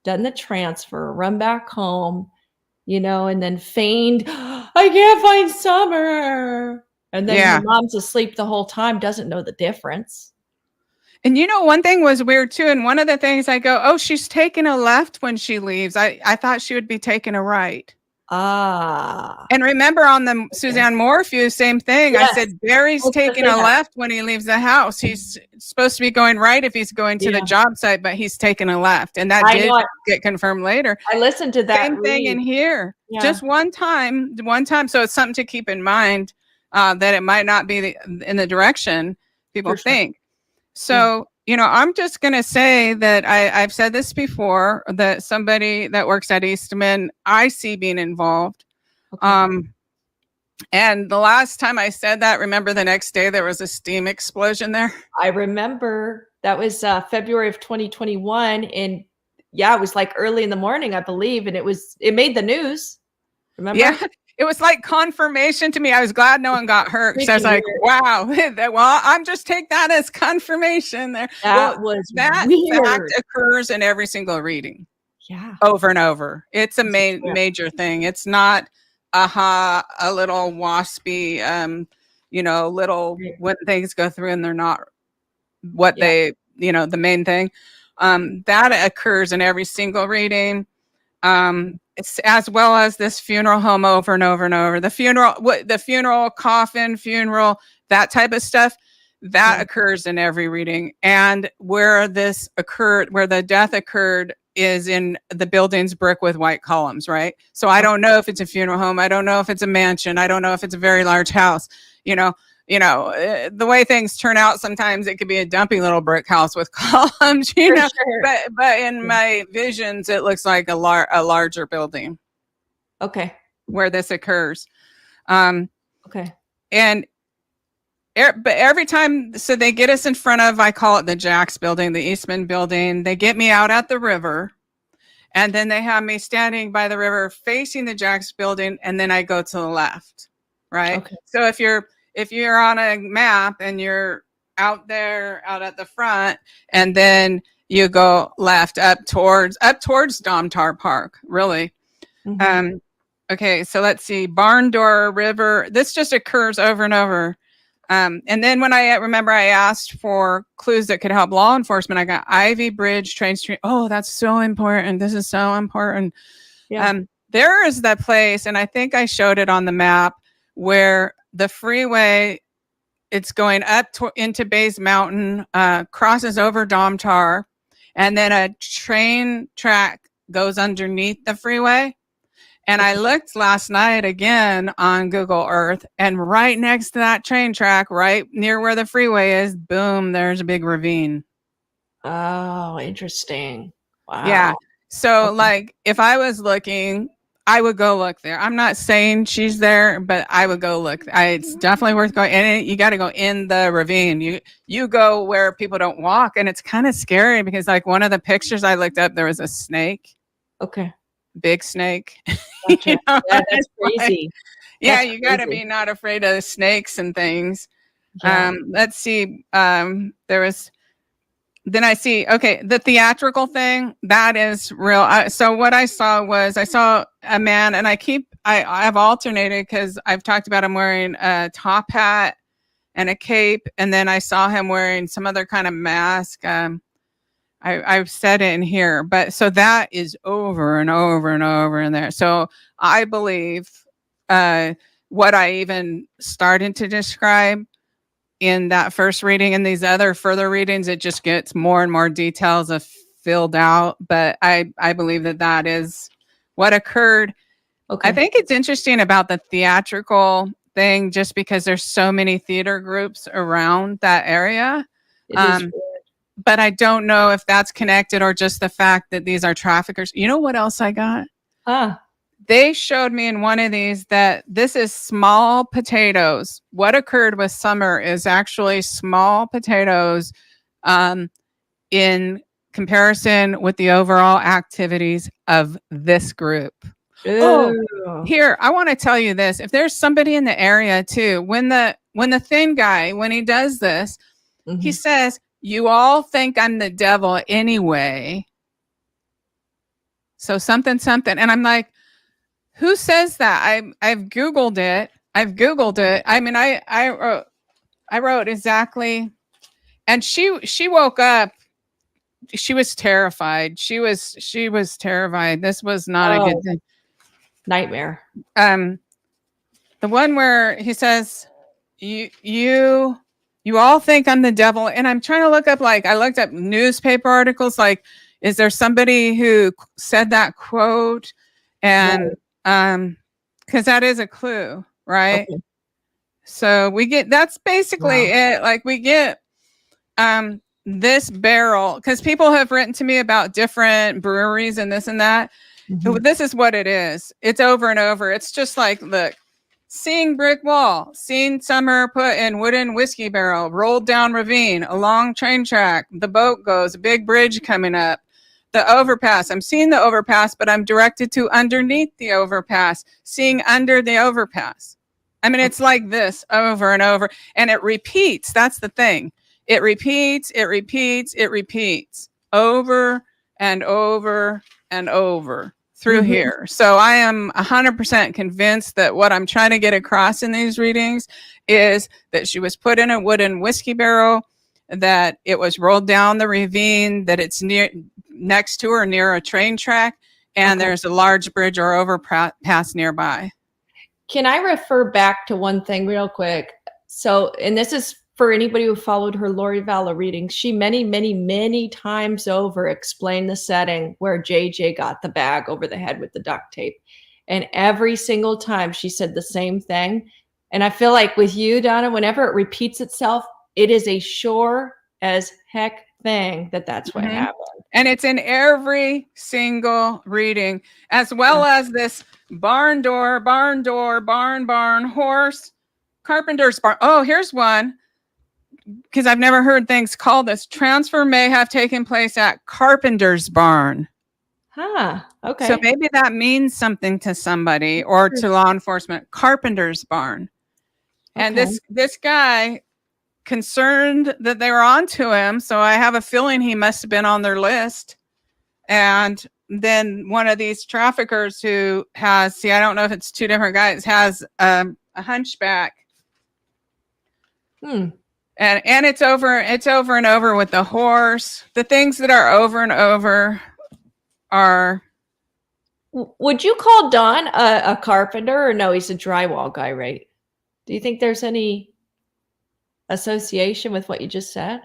done the transfer, run back home, you know, and then feigned, I can't find Summer. And then her mom's asleep the whole time, doesn't know the difference. And you know, one thing was weird too. And one of the things I go, oh, she's taking a left when she leaves. I thought she would be taking a right. And remember on the Suzanne Morphew, same thing. Yes. I said, Barry's taking a left when he leaves the house. He's supposed to be going right if he's going to the job site, but he's taking a left. And that did get confirmed later. I listened to that. Same thing in here. Yeah. Just one time. So it's something to keep in mind that it might not be in the direction people think. So, you know, I'm just going to say that I've said this before, that somebody that works at Eastman, I see being involved. And the last time I said that, remember the next day there was a steam explosion there? I remember. That was February of 2021. And yeah, it was like early in the morning, I believe. And it made the news. Remember? Yeah. It was like confirmation to me. I was glad no one got hurt. So I was like, wow. Well, I'm just take that as confirmation there. That fact occurs in every single reading. Yeah. Over and over. It's a major thing. It's not a little waspy, you know, little when things go through and they're not what they, you know, the main thing. That occurs in every single reading. It's as well as this funeral home over and over and over. The funeral, coffin, funeral, that type of stuff, that occurs in every reading. And where this occurred, where the death occurred, is in the building's brick with white columns, right? So I don't know if it's a funeral home. I don't know if it's a mansion. I don't know if it's a very large house. You know, the way things turn out, sometimes it could be a dumpy little brick house with columns, you know, but in my visions, it looks like a larger building. Okay. Where this occurs. Okay. And but every time, so they get us in front of, I call it the Jacks building, the Eastman building. They get me out at the river, and then they have me standing by the river facing the Jacks building, and then I go to the left, right? Okay. So if you're on a map and you're out there, out at the front, and then you go left up towards Domtar Park, really. Mm-hmm. Okay, so let's see, Barn Door River. This just occurs over and over. And then when I asked for clues that could help law enforcement, I got Ivy Bridge, Train Street. Oh, that's so important. This is so important. Yeah. There is that place, and I think I showed it on the map, where the freeway, it's going up into Bays Mountain, crosses over Domtar, and then a train track goes underneath the freeway. And I looked last night again on Google Earth, and right next to that train track, right near where the freeway is, boom, there's a big ravine. Oh, interesting. Wow. Yeah. So like if I was looking, I would go look there. I'm not saying she's there, but I would go look. It's definitely worth going. And you got to go in the ravine. You go where people don't walk, and it's kind of scary because like one of the pictures I looked up, there was a snake. Okay. Big snake. Gotcha. You know, yeah, that's crazy. Like, you got to be not afraid of snakes and things. Yeah. Let's see. Then I see, okay, the theatrical thing, that is real. So what I saw a man, and I've alternated because I've talked about him wearing a top hat and a cape. And then I saw him wearing some other kind of mask. I've said it in here, but so that is over and over and over in there. So I believe what I even started to describe in that first reading and these other further readings, it just gets more and more details of filled out. But I believe that is what occurred. Okay. I think it's interesting about the theatrical thing, just because there's so many theater groups around that area. But I don't know if that's connected or just the fact that these are traffickers. You know what else I got? they showed me in one of these that this is small potatoes. What occurred with Summer is actually small potatoes in comparison with the overall activities of this group. Ew. Oh, here, I want to tell you this. If there's somebody in the area too, when the thin guy, when he does this, he says, "You all think I'm the devil anyway." So something. And I'm like, who says that? I've Googled it. I mean, I wrote exactly. And she woke up. She was terrified. She was terrified. This was not a good thing. Nightmare. The one where he says, you all think I'm the devil. And I'm trying to look up, like, I looked up newspaper articles, like, is there somebody who said that quote? And because that is a clue, right? Okay. So we get, that's basically it. Like, we get this barrel, because people have written to me about different breweries and this and that. This is what it is. It's over and over. It's just like, look, seeing brick wall, seen Summer put in wooden whiskey barrel, rolled down ravine, a long train track, the boat goes, a big bridge coming up, the overpass. I'm seeing the overpass, but I'm directed to underneath the overpass, seeing under the overpass. I mean, it's like this over and over, and it repeats. That's the thing. It repeats over and over and over through here. So I am 100% convinced that what I'm trying to get across in these readings is that she was put in a wooden whiskey barrel, that it was rolled down the ravine, that it's next to or near a train track, and there's a large bridge or overpass nearby. Can I refer back to one thing real quick? So, and this is for anybody who followed her Lori Vallow readings, she many times over explained the setting where JJ got the bag over the head with the duct tape. And every single time she said the same thing. And I feel like with you, Donna, whenever it repeats itself, it is a sure as heck thing that's what happened. And it's in every single reading, as well as this barn door, barn, horse, carpenter's barn. Oh, here's one. Because I've never heard things called this. Transfer may have taken place at Carpenter's Barn. Okay. So maybe that means something to somebody or to law enforcement. Carpenter's Barn. And this guy, concerned that they were onto him, so I have a feeling he must have been on their list. And then one of these traffickers who has, I don't know if it's two different guys, has a hunchback. And it's over and over with the horse. The things that are over and over are. Would you call Don a carpenter, or no? He's a drywall guy, right? Do you think there's any association with what you just said,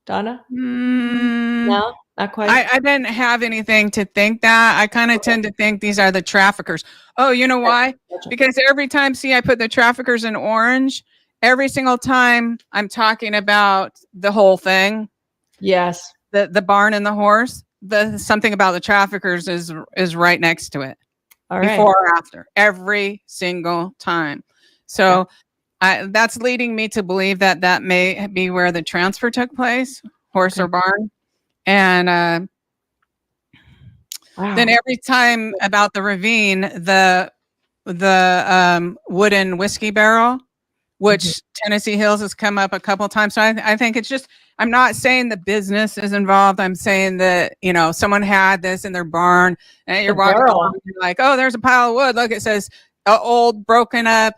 Donna? No, not quite. I didn't have anything to think that. I kind of tend to think these are the traffickers. Oh, you know why? Because every time, I put the traffickers in orange. Every single time I'm talking about the whole thing. Yes. The barn and the horse, something about the traffickers is right next to it. All right. Before or after, every single time. So that's leading me to believe that may be where the transfer took place, horse or barn. And then every time about the ravine, the wooden whiskey barrel, which Tennessee Hills has come up a couple of times. So I think it's just, I'm not saying the business is involved. I'm saying that, someone had this in their barn, and you're walking along, you're like, oh, there's a pile of wood. Look, it says an old broken up,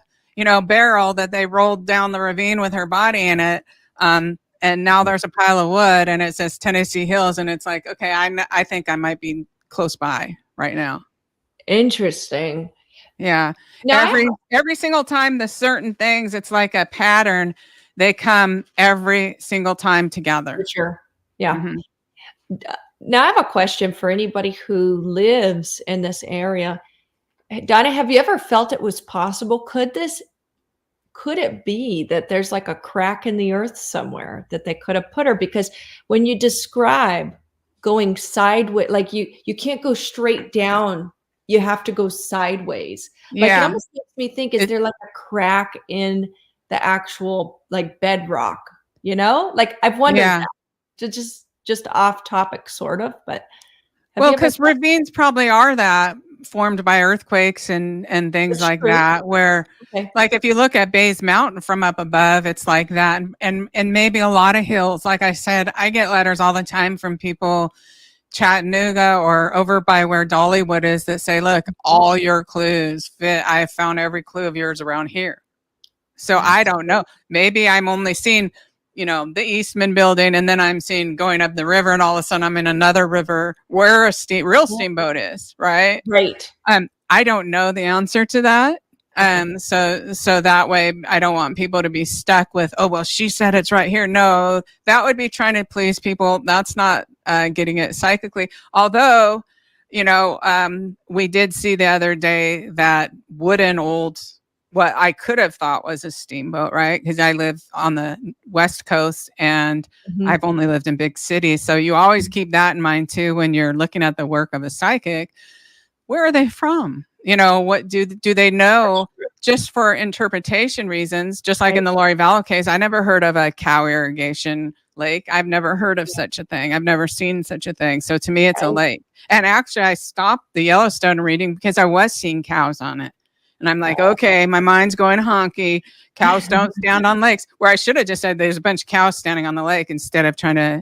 barrel that they rolled down the ravine with her body in it. And now there's a pile of wood, and it says Tennessee Hills. And it's like, okay, I think I might be close by right now. Interesting. Yeah. Now, every single time the certain things, it's like a pattern. They come every single time together. For sure. Yeah. Now I have a question for anybody who lives in this area. Donna, have you ever felt it was possible? Could it be that there's like a crack in the earth somewhere that they could have put her? Because when you describe going sideways, like you can't go straight down you have to go sideways. Like it almost makes me think, is there like a crack in the actual like bedrock? You know, like I've wondered that. Just off topic, sort of, but well, because ravines probably are that formed by earthquakes and things like that, where like if you look at Bays Mountain from up above, it's like that, and maybe a lot of hills. Like I said, I get letters all the time from people Chattanooga or over by where Dollywood is that say, look, all your clues fit. I found every clue of yours around here. So I don't know. Maybe I'm only seeing, you know, the Eastman building, and then I'm seeing going up the river, and all of a sudden I'm in another river where a real steamboat is, right? Right. I don't know the answer to that. So that way I don't want people to be stuck with, oh, well, she said it's right here. No, that would be trying to please people. That's not getting it psychically. Although, you know, we did see the other day that wooden old, what I could have thought was a steamboat, right? Because I live on the West Coast and I've only lived in big cities. So you always keep that in mind too when you're looking at the work of a psychic. Where are they from? You know, what do they know? Just for interpretation reasons, just like in the Lori Vallow case, I never heard of a cow irrigation lake. I've never heard of such a thing. I've never seen such a thing. So to me, it's a lake. And actually, I stopped the Yellowstone reading because I was seeing cows on it. And I'm like, okay, my mind's going honky. Cows don't stand on lakes. Where I should have just said there's a bunch of cows standing on the lake instead of trying to,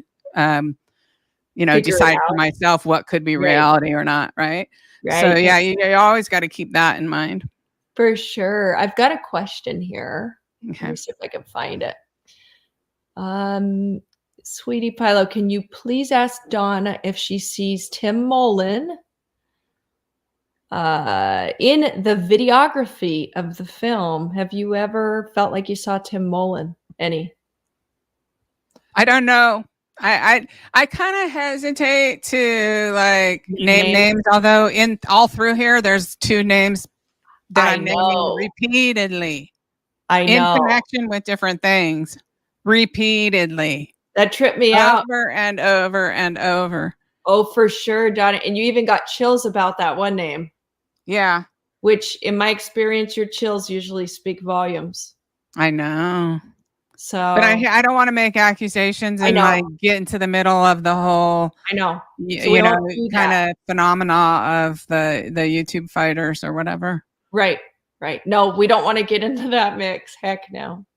you know, decide for myself what could be reality or not, right? So yeah, you always got to keep that in mind. For sure. I've got a question here. Okay. Let me see if I can find it. Sweetie Pielo, can you please ask Donna if she sees Tim Mullen in the videography of the film? Have you ever felt like you saw Tim Mullen? Any? I don't know. I kind of hesitate to like name names, although in all through here there's two names that I'm naming repeatedly. I know. In connection with different things. Repeatedly. That tripped me out. Over and over and over. Oh, for sure, Donna. And you even got chills about that one name. Yeah. Which in my experience, your chills usually speak volumes. I know. So, but I don't want to make accusations and like get into the middle of the whole, I know, you know, kind of phenomena of the YouTube fighters or whatever. Right. No, we don't want to get into that mix. Heck no.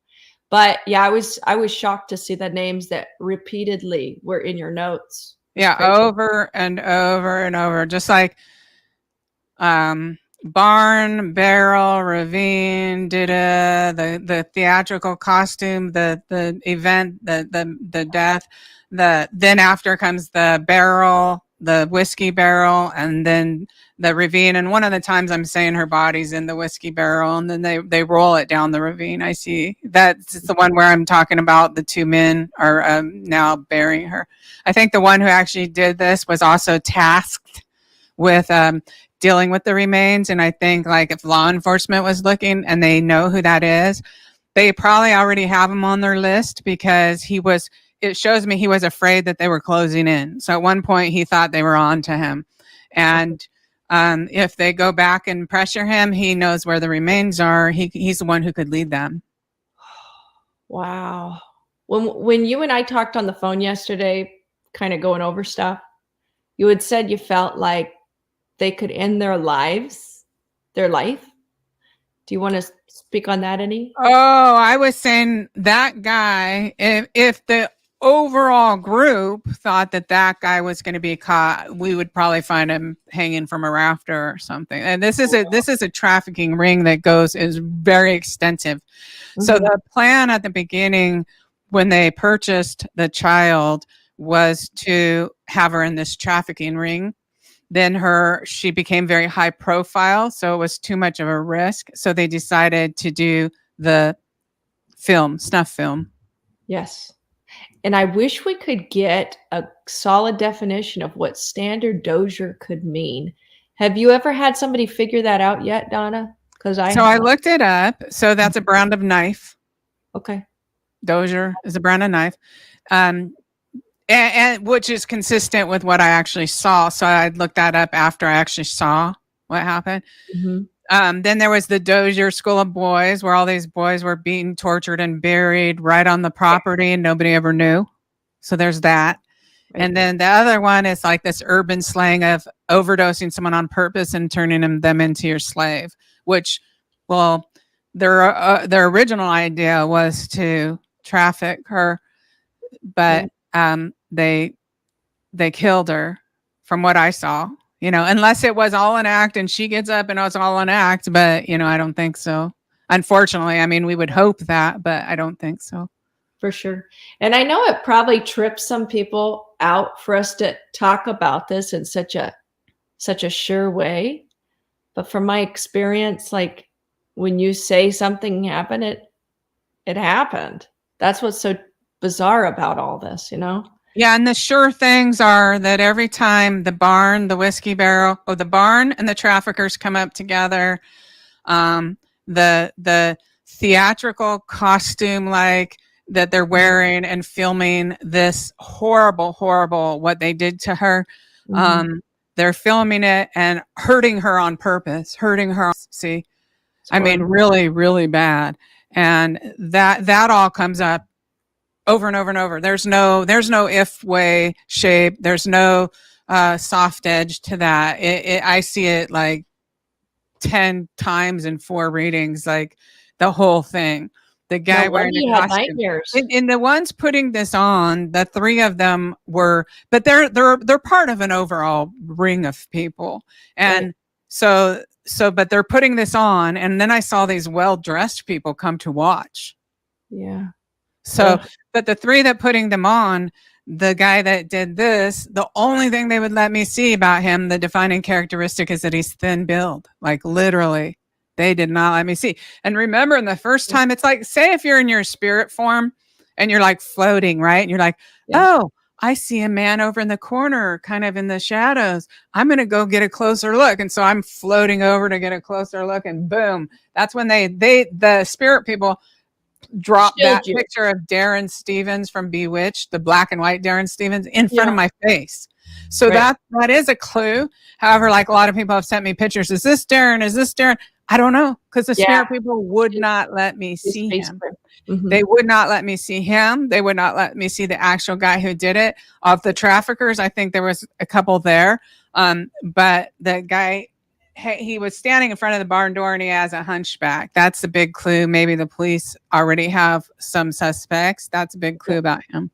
But yeah, I was shocked to see the names that repeatedly were in your notes. Yeah, over and over and over, just like barn, barrel, ravine, the theatrical costume, the event, the death, then after comes the barrel, the whiskey barrel, and then the ravine. And one of the times I'm saying her body's in the whiskey barrel, and then they roll it down the ravine. I see that's the one where I'm talking about the two men are now burying her. I think the one who actually did this was also tasked with dealing with the remains. And I think like if law enforcement was looking and they know who that is, they probably already have him on their list because it shows me he was afraid that they were closing in. So at one point he thought they were on to him. And if they go back and pressure him, he knows where the remains are. He's the one who could lead them. Wow. When you and I talked on the phone yesterday, kind of going over stuff, you had said you felt like they could end their life. Do you want to speak on that any? Oh, I was saying that guy, if the overall group thought that guy was going to be caught, we would probably find him hanging from a rafter or something. And this is a trafficking ring that is very extensive. Mm-hmm. So the plan at the beginning when they purchased the child was to have her in this trafficking ring. Then she became very high profile, so it was too much of a risk. So they decided to do the snuff film. Yes. And I wish we could get a solid definition of what standard dozier could mean. Have you ever had somebody figure that out yet, Donna? I looked it up. So that's a brand of knife. Okay. Dozier is a brand of knife. And which is consistent with what I actually saw. So I looked that up after I actually saw what happened. Then there was the Dozier School of Boys, where all these boys were beaten, tortured, and buried right on the property, and nobody ever knew. So there's that. Right. And then the other one is like this urban slang of overdosing someone on purpose and turning them into your slave, which, well, their original idea was to traffic her, but they killed her, from what I saw. You know, unless it was all an act and she gets up and it's all an act, but you know, I don't think so. Unfortunately, I mean, we would hope that, but I don't think so. For sure. And I know it probably trips some people out for us to talk about this in such a sure way. But from my experience, like when you say something happened, it happened. That's what's so bizarre about all this, you know? Yeah, and the sure things are that every time the barn, the whiskey barrel, or the barn and the traffickers come up together, the theatrical costume like that they're wearing and filming this horrible, what they did to her. They're filming it and hurting her on purpose, hurting her. See, I mean, really, really bad. And that all comes up over and over and over. There's no if, way, shape. There's no soft edge to that. I see it like 10 times in 4 readings, like the whole thing. The guy wearing the costume. Nightmares. And the ones putting this on, the 3 of them were, but they're part of an overall ring of people. And so, but they're putting this on, and then I saw these well-dressed people come to watch. Yeah. So, but the 3 that putting them on, the guy that did this, the only thing they would let me see about him, the defining characteristic, is that he's thin build. Like literally, they did not let me see. And remember, in the first time, it's like, say if you're in your spirit form and you're like floating, right? And you're like, oh, I see a man over in the corner, kind of in the shadows. I'm going to go get a closer look. And so I'm floating over to get a closer look, and boom. That's when the spirit people drop that picture of Darren Stevens from Bewitched, the black and white Darren Stevens, in front of my face. So that is a clue. However, like a lot of people have sent me pictures. Is this Darren? Is this Darren? I don't know, because the spirit people would not let me see him. They would not let me see him. They would not let me see the actual guy who did it. Of the traffickers, I think there was a couple there. But the guy, he was standing in front of the barn door and he has a hunchback. That's a big clue. Maybe the police already have some suspects. That's a big clue about him.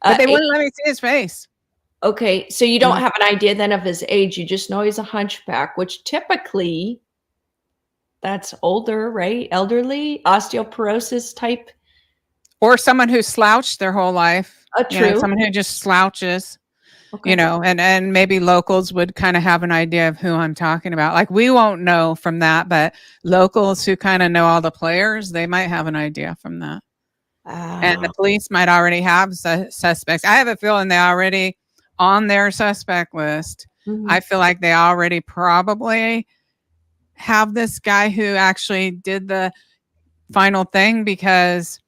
But they wouldn't let me see his face. Okay. So you don't have an idea then of his age. You just know he's a hunchback, which typically that's older, right? Elderly, osteoporosis type. Or someone who slouched their whole life. True. You know, someone who just slouches. Okay. You know, and maybe locals would kind of have an idea of who I'm talking about. Like we won't know from that, but locals who kind of know all the players, they might have an idea from that. And the police might already have suspects. I have a feeling they already on their suspect list. I feel like they already probably have this guy who actually did the final thing, because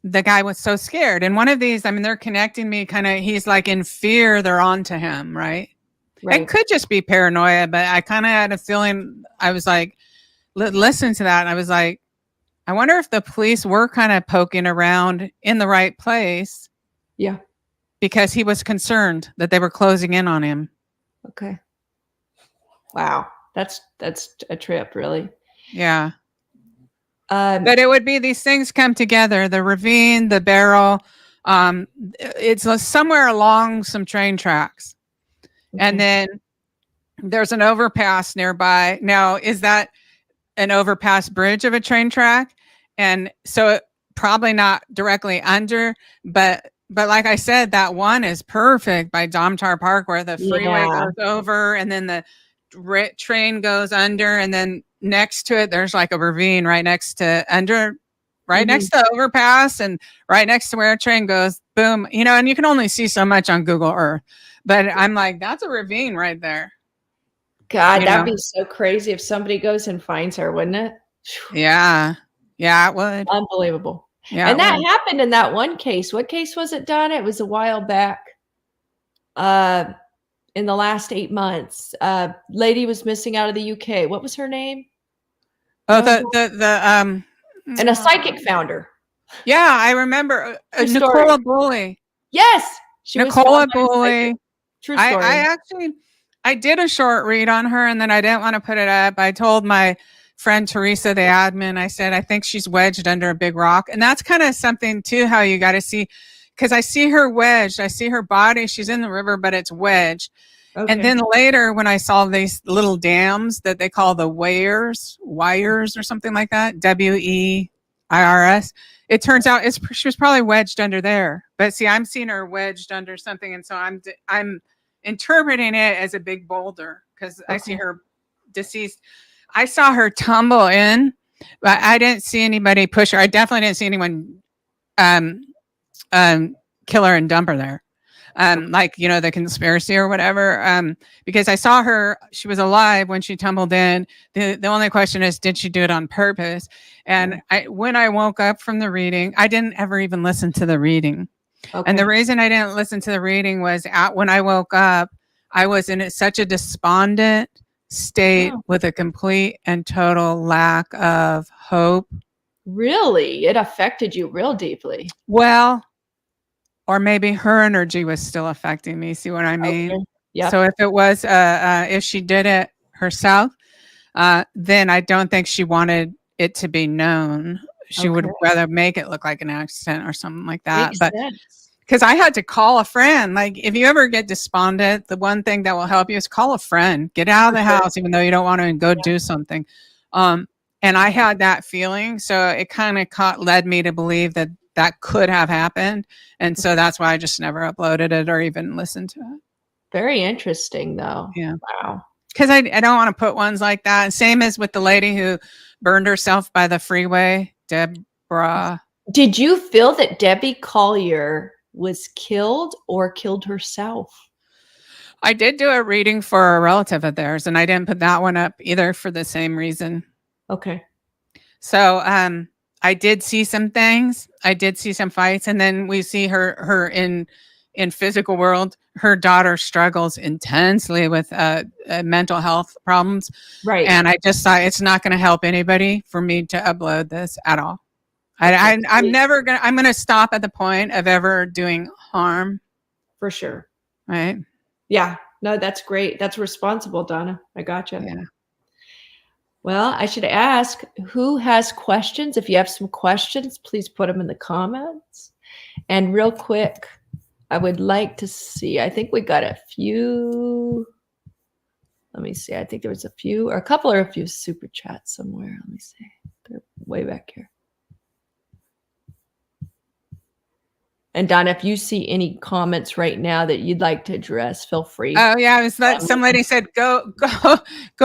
the guy was so scared. And one of these, I mean, they're connecting me kind of, he's like in fear, they're on to him, right? It could just be paranoia, but I kind of had a feeling, I was like, listen to that. And I was like, I wonder if the police were kind of poking around in the right place. Yeah. Because he was concerned that they were closing in on him. Okay. Wow. That's a trip, really. Yeah. But it would be these things come together, the ravine, the barrel. It's somewhere along some train tracks. Okay. And then there's an overpass nearby. Now, is that an overpass bridge of a train track? And so it probably not directly under, but like I said, that one is perfect by Domtar Park, where the freeway goes over and then the train goes under, and then next to it there's like a ravine right next to next to overpass, and right next to where a train goes, boom, you know. And you can only see so much on Google Earth, but I'm like, that's a ravine right there. God, that'd be so crazy if somebody goes and finds her, wouldn't it? Yeah it would. Unbelievable. And that happened in that one case. What case was it, Donna? It was a while back. in the last 8 months. Lady was missing out of the UK. What was her name? Oh, the and a psychic found her. Yeah, I remember Nicola Bully. Yes, she Nicola Bully. True story. I did a short read on her, and then I didn't want to put it up. I told my friend Teresa, the admin, I said, I think she's wedged under a big rock. And that's kind of something too, how you got to see, because I see her wedged. I see her body. She's in the river, but it's wedged. Okay. And then later when I saw these little dams that they call the wires or something like that, WEIRS, it turns out she was probably wedged under there. But see, I'm seeing her wedged under something. And so I'm interpreting it as a big boulder because I see her deceased. I saw her tumble in, but I didn't see anybody push her. I definitely didn't see anyone kill her and dump her there. Like, the conspiracy or whatever, because I saw her, she was alive when she tumbled in. The only question is, did she do it on purpose? And when I woke up from the reading, I didn't ever even listen to the reading. Okay. And the reason I didn't listen to the reading was when I woke up, I was in such a despondent state with a complete and total lack of hope. Really? It affected you real deeply. Well, or maybe her energy was still affecting me. See what I mean? Okay. Yeah. So if it was, if she did it herself, then I don't think she wanted it to be known. She would rather make it look like an accident or something like that. Makes sense. Because I had to call a friend. Like, if you ever get despondent, the one thing that will help you is call a friend. Get out of the house, even though you don't want to, and go do something. And I had that feeling. So it kind of led me to believe that could have happened. And so that's why I just never uploaded it or even listened to it. Very interesting, though. Yeah. Wow. Because I don't want to put ones like that. And same as with the lady who burned herself by the freeway, Deborah. Did you feel that Debbie Collier was killed or killed herself? I did do a reading for a relative of theirs, and I didn't put that one up either for the same reason. Okay. So I did see some things. I did see some fights, and then we see her in physical world. Her daughter struggles intensely with mental health problems. Right. And I just thought it's not going to help anybody for me to upload this at all. I'm going to stop at the point of ever doing harm. For sure. Right. Yeah. No, that's great. That's responsible, Donna. I gotcha. Yeah. Well, I should ask, who has questions? If you have some questions, please put them in the comments. And real quick, I would like to see, I think we got a few, let me see. I think there was a few super chats somewhere. Let me see. They're way back here. And Donna, if you see any comments right now that you'd like to address, feel free. Oh yeah, it was that some lady said go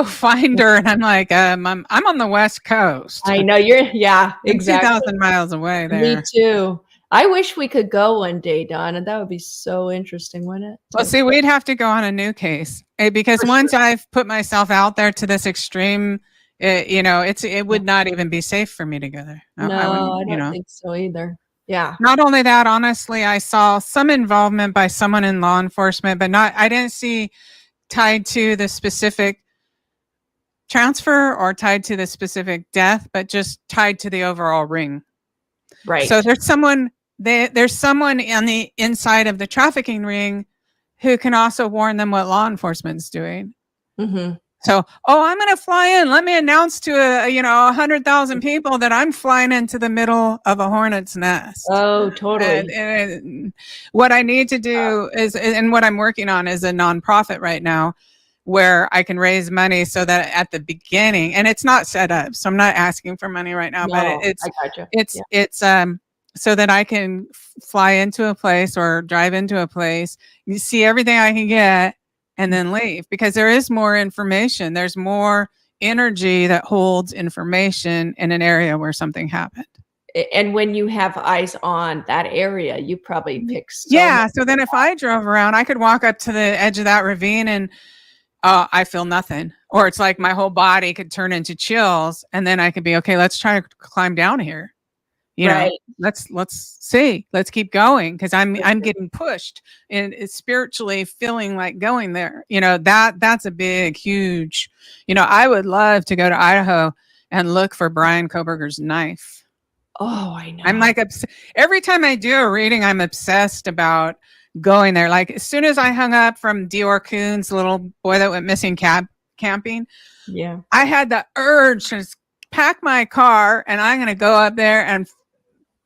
find her, and I'm like, I'm on the West Coast. I know exactly. 2,000 miles away there. Me too. I wish we could go one day, Donna. That would be so interesting, wouldn't it? Well, see, we'd have to go on a new case because once I've put myself out there to this extreme, it would not even be safe for me to go there. No, I don't think so either. Yeah. Not only that, honestly, I saw some involvement by someone in law enforcement, but I didn't see tied to the specific transfer or tied to the specific death, but just tied to the overall ring. Right. So there's someone on the inside of the trafficking ring who can also warn them what law enforcement's doing. Mm-hmm. So, I'm going to fly in. Let me announce to 100,000 people that I'm flying into the middle of a hornet's nest. Oh, totally. And what I need to do is, and what I'm working on is a nonprofit right now where I can raise money so that at the beginning, and it's not set up, so I'm not asking for money right now, but it's so that I can fly into a place or drive into a place, you see everything I can get, and then leave, because there is more information. There's more energy that holds information in an area where something happened. And when you have eyes on that area, you probably pick. So then if I drove around, I could walk up to the edge of that ravine and I feel nothing. Or it's like my whole body could turn into chills, and then I could be, okay, let's try to climb down here. you know, let's see, let's keep going. Cause I'm getting pushed and it's spiritually feeling like going there. You know, that's a big, huge, you know, I would love to go to Idaho and look for Brian Koberger's knife. Oh, I know. I'm like, every time I do a reading, I'm obsessed about going there. Like as soon as I hung up from Dior Coon's little boy that went missing camping. Yeah. I had the urge to just pack my car and I'm going to go up there and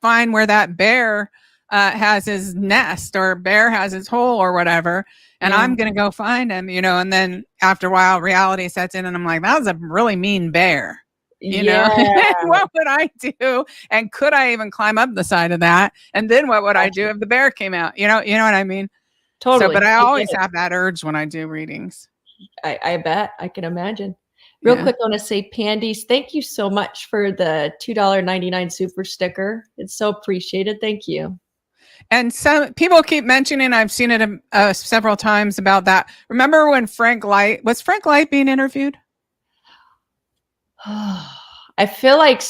find where that bear has his nest or bear has his hole or whatever. And I'm going to go find him, you know, and then after a while reality sets in and I'm like, that was a really mean bear. You know, what would I do? And could I even climb up the side of that? And then what would I do if the bear came out? You know what I mean? Totally. So, but I always have that urge when I do readings. I bet. I can imagine. Real quick, I want to say, Pandies, thank you so much for the $2.99 super sticker. It's so appreciated. Thank you. And some people keep mentioning, I've seen it several times about that. Remember when Frank Light being interviewed? I feel like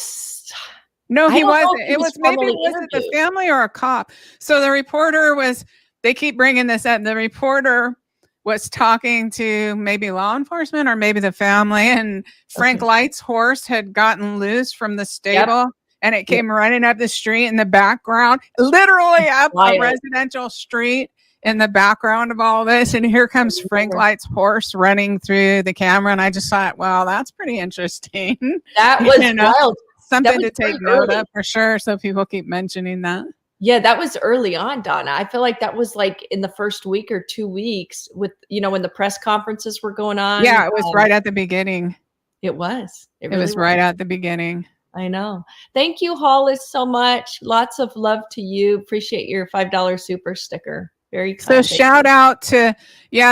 no, he wasn't. It was the family or a cop. So the reporter they keep bringing this up. The reporter was talking to maybe law enforcement or maybe the family, and Frank Light's horse had gotten loose from the stable and it came running up the street in the background, literally up a residential street in the background of all this. And here comes Frank Light's horse running through the camera. And I just thought, wow, that's pretty interesting. That was wild. Something to take note of for sure. So people keep mentioning that. Yeah, that was early on, Donna. I feel like that was like in the first week or 2 weeks with, you know, when the press conferences were going on. Yeah, it was right at the beginning. It was. It really was right at the beginning. I know. Thank you, Hollis, so much. Lots of love to you. Appreciate your $5 super sticker. Very kind. So shout out to,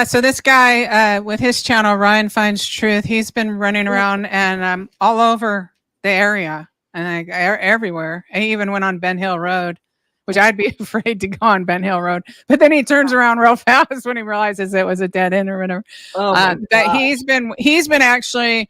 so this guy with his channel, Ryan Finds Truth, he's been running around and all over the area and everywhere. And he even went on Ben Hill Road, which I'd be afraid to go on Ben Hill Road. But then he turns around real fast when he realizes it was a dead end or whatever. But he's been actually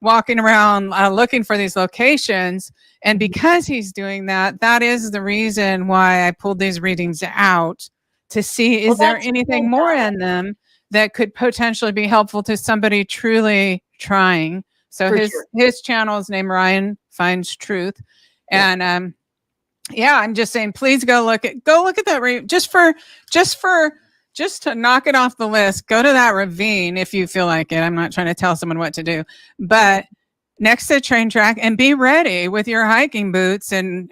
walking around looking for these locations. And because he's doing that, that is the reason why I pulled these readings out to see, is there anything more in them that could potentially be helpful to somebody truly trying? So his channel is named Ryan Finds Truth. And I'm just saying, please go look at that. Just to knock it off the list, go to that ravine if you feel like it. I'm not trying to tell someone what to do, but next to the train track, and be ready with your hiking boots and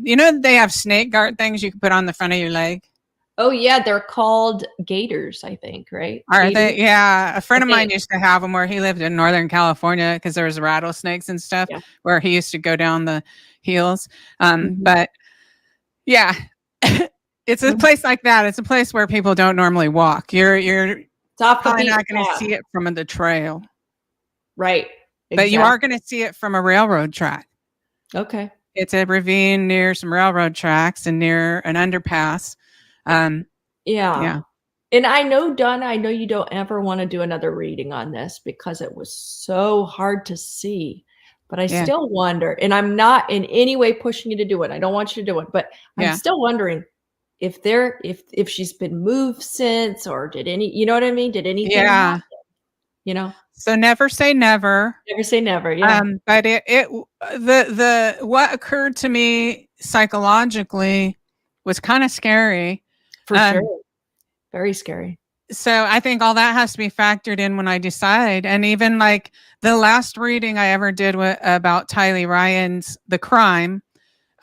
you know, they have snake guard things you can put on the front of your leg. Oh yeah, they're called gaiters, I think, right? Are they? Yeah, a friend of mine used to have them where he lived in Northern California because there was rattlesnakes and stuff where he used to go down the hills. But yeah, it's a place like that. It's a place where people don't normally walk. You're probably not going to see it from the trail, right? Exactly. But you are going to see it from a railroad track. Okay, it's a ravine near some railroad tracks and near an underpass. Yeah. And I know, Donna, I know you don't ever want to do another reading on this because it was so hard to see, but I still wonder, and I'm not in any way pushing you to do it. I don't want you to do it, but I'm still wondering if she's been moved since, or did you know what I mean? Did anything happen? You know? So never say never. Never say never. Yeah. But the what occurred to me psychologically was kind of scary. For sure. Very scary. So I think all that has to be factored in when I decide. And even like the last reading I ever did about Tylee Ryan's The Crime,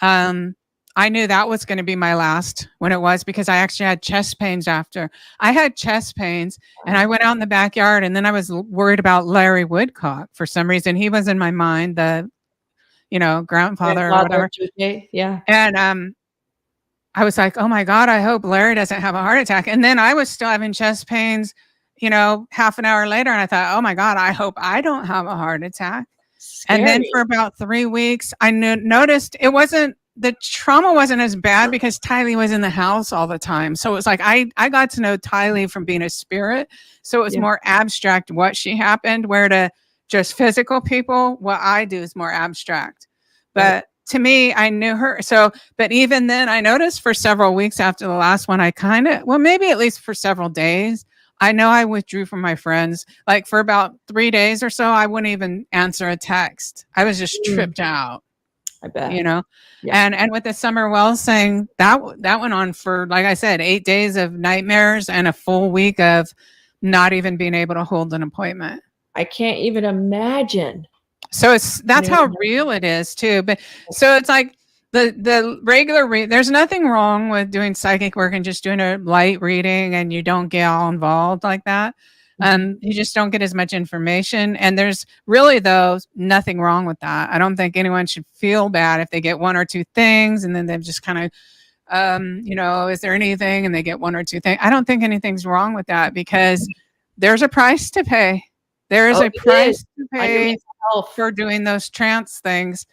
I knew that was going to be my last when it was, because I actually had chest pains after. I had chest pains and I went out in the backyard, and then I was worried about Larry Woodcock for some reason. He was in my mind, the, grandfather or whatever. Yeah. And, I was like, oh my God, I hope Larry doesn't have a heart attack. And then I was still having chest pains, half an hour later. And I thought, oh my God, I hope I don't have a heart attack. Scary. And then for about 3 weeks, I noticed the trauma wasn't as bad because Tylee was in the house all the time. So it was like, I got to know Tylee from being a spirit. So it was more abstract what she happened, where to just physical people, what I do is more abstract. But to me, I knew her. So, but even then I noticed for several weeks after the last one, I kind of, well, maybe at least for several days, I know I withdrew from my friends. Like for about 3 days or so, I wouldn't even answer a text. I was just tripped out. I bet. You know, and with the Summer Wells thing, that went on for, like I said, 8 days of nightmares and a full week of not even being able to hold an appointment. I can't even imagine. So that's how real it is too. But so it's like the regular there's nothing wrong with doing psychic work and just doing a light reading, and you don't get all involved like that. You just don't get as much information. And there's really, though, nothing wrong with that. I don't think anyone should feel bad if they get one or two things and then they've just kind of, you know, is there anything? And they get one or two things. I don't think anything's wrong with that, because there's a price to pay. There is a price to pay for doing those trance things.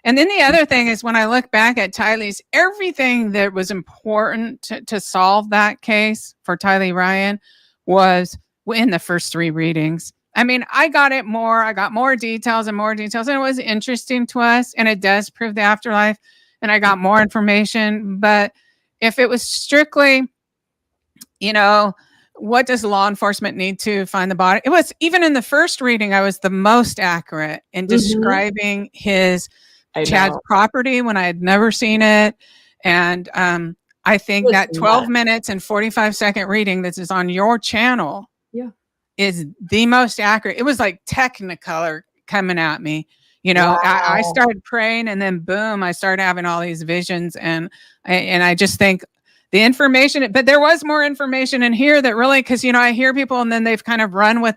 And then the other thing is, when I look back at Tylee's, everything that was important to solve that case for Tylee Ryan was in the first 3 readings. I mean, I got more details, and it was interesting to us, and it does prove the afterlife, and I got more information. But if it was strictly, you know, what does law enforcement need to find the body? It was, even in the first reading, I was the most accurate in describing Chad's property when I had never seen it. And I think that 12 minutes and 45-second reading that is on your channel is the most accurate. It was like Technicolor coming at me. You know, I started praying, and then boom, I started having all these visions. And I just think the information, but there was more information in here that really, because, you know, I hear people and then they've kind of run with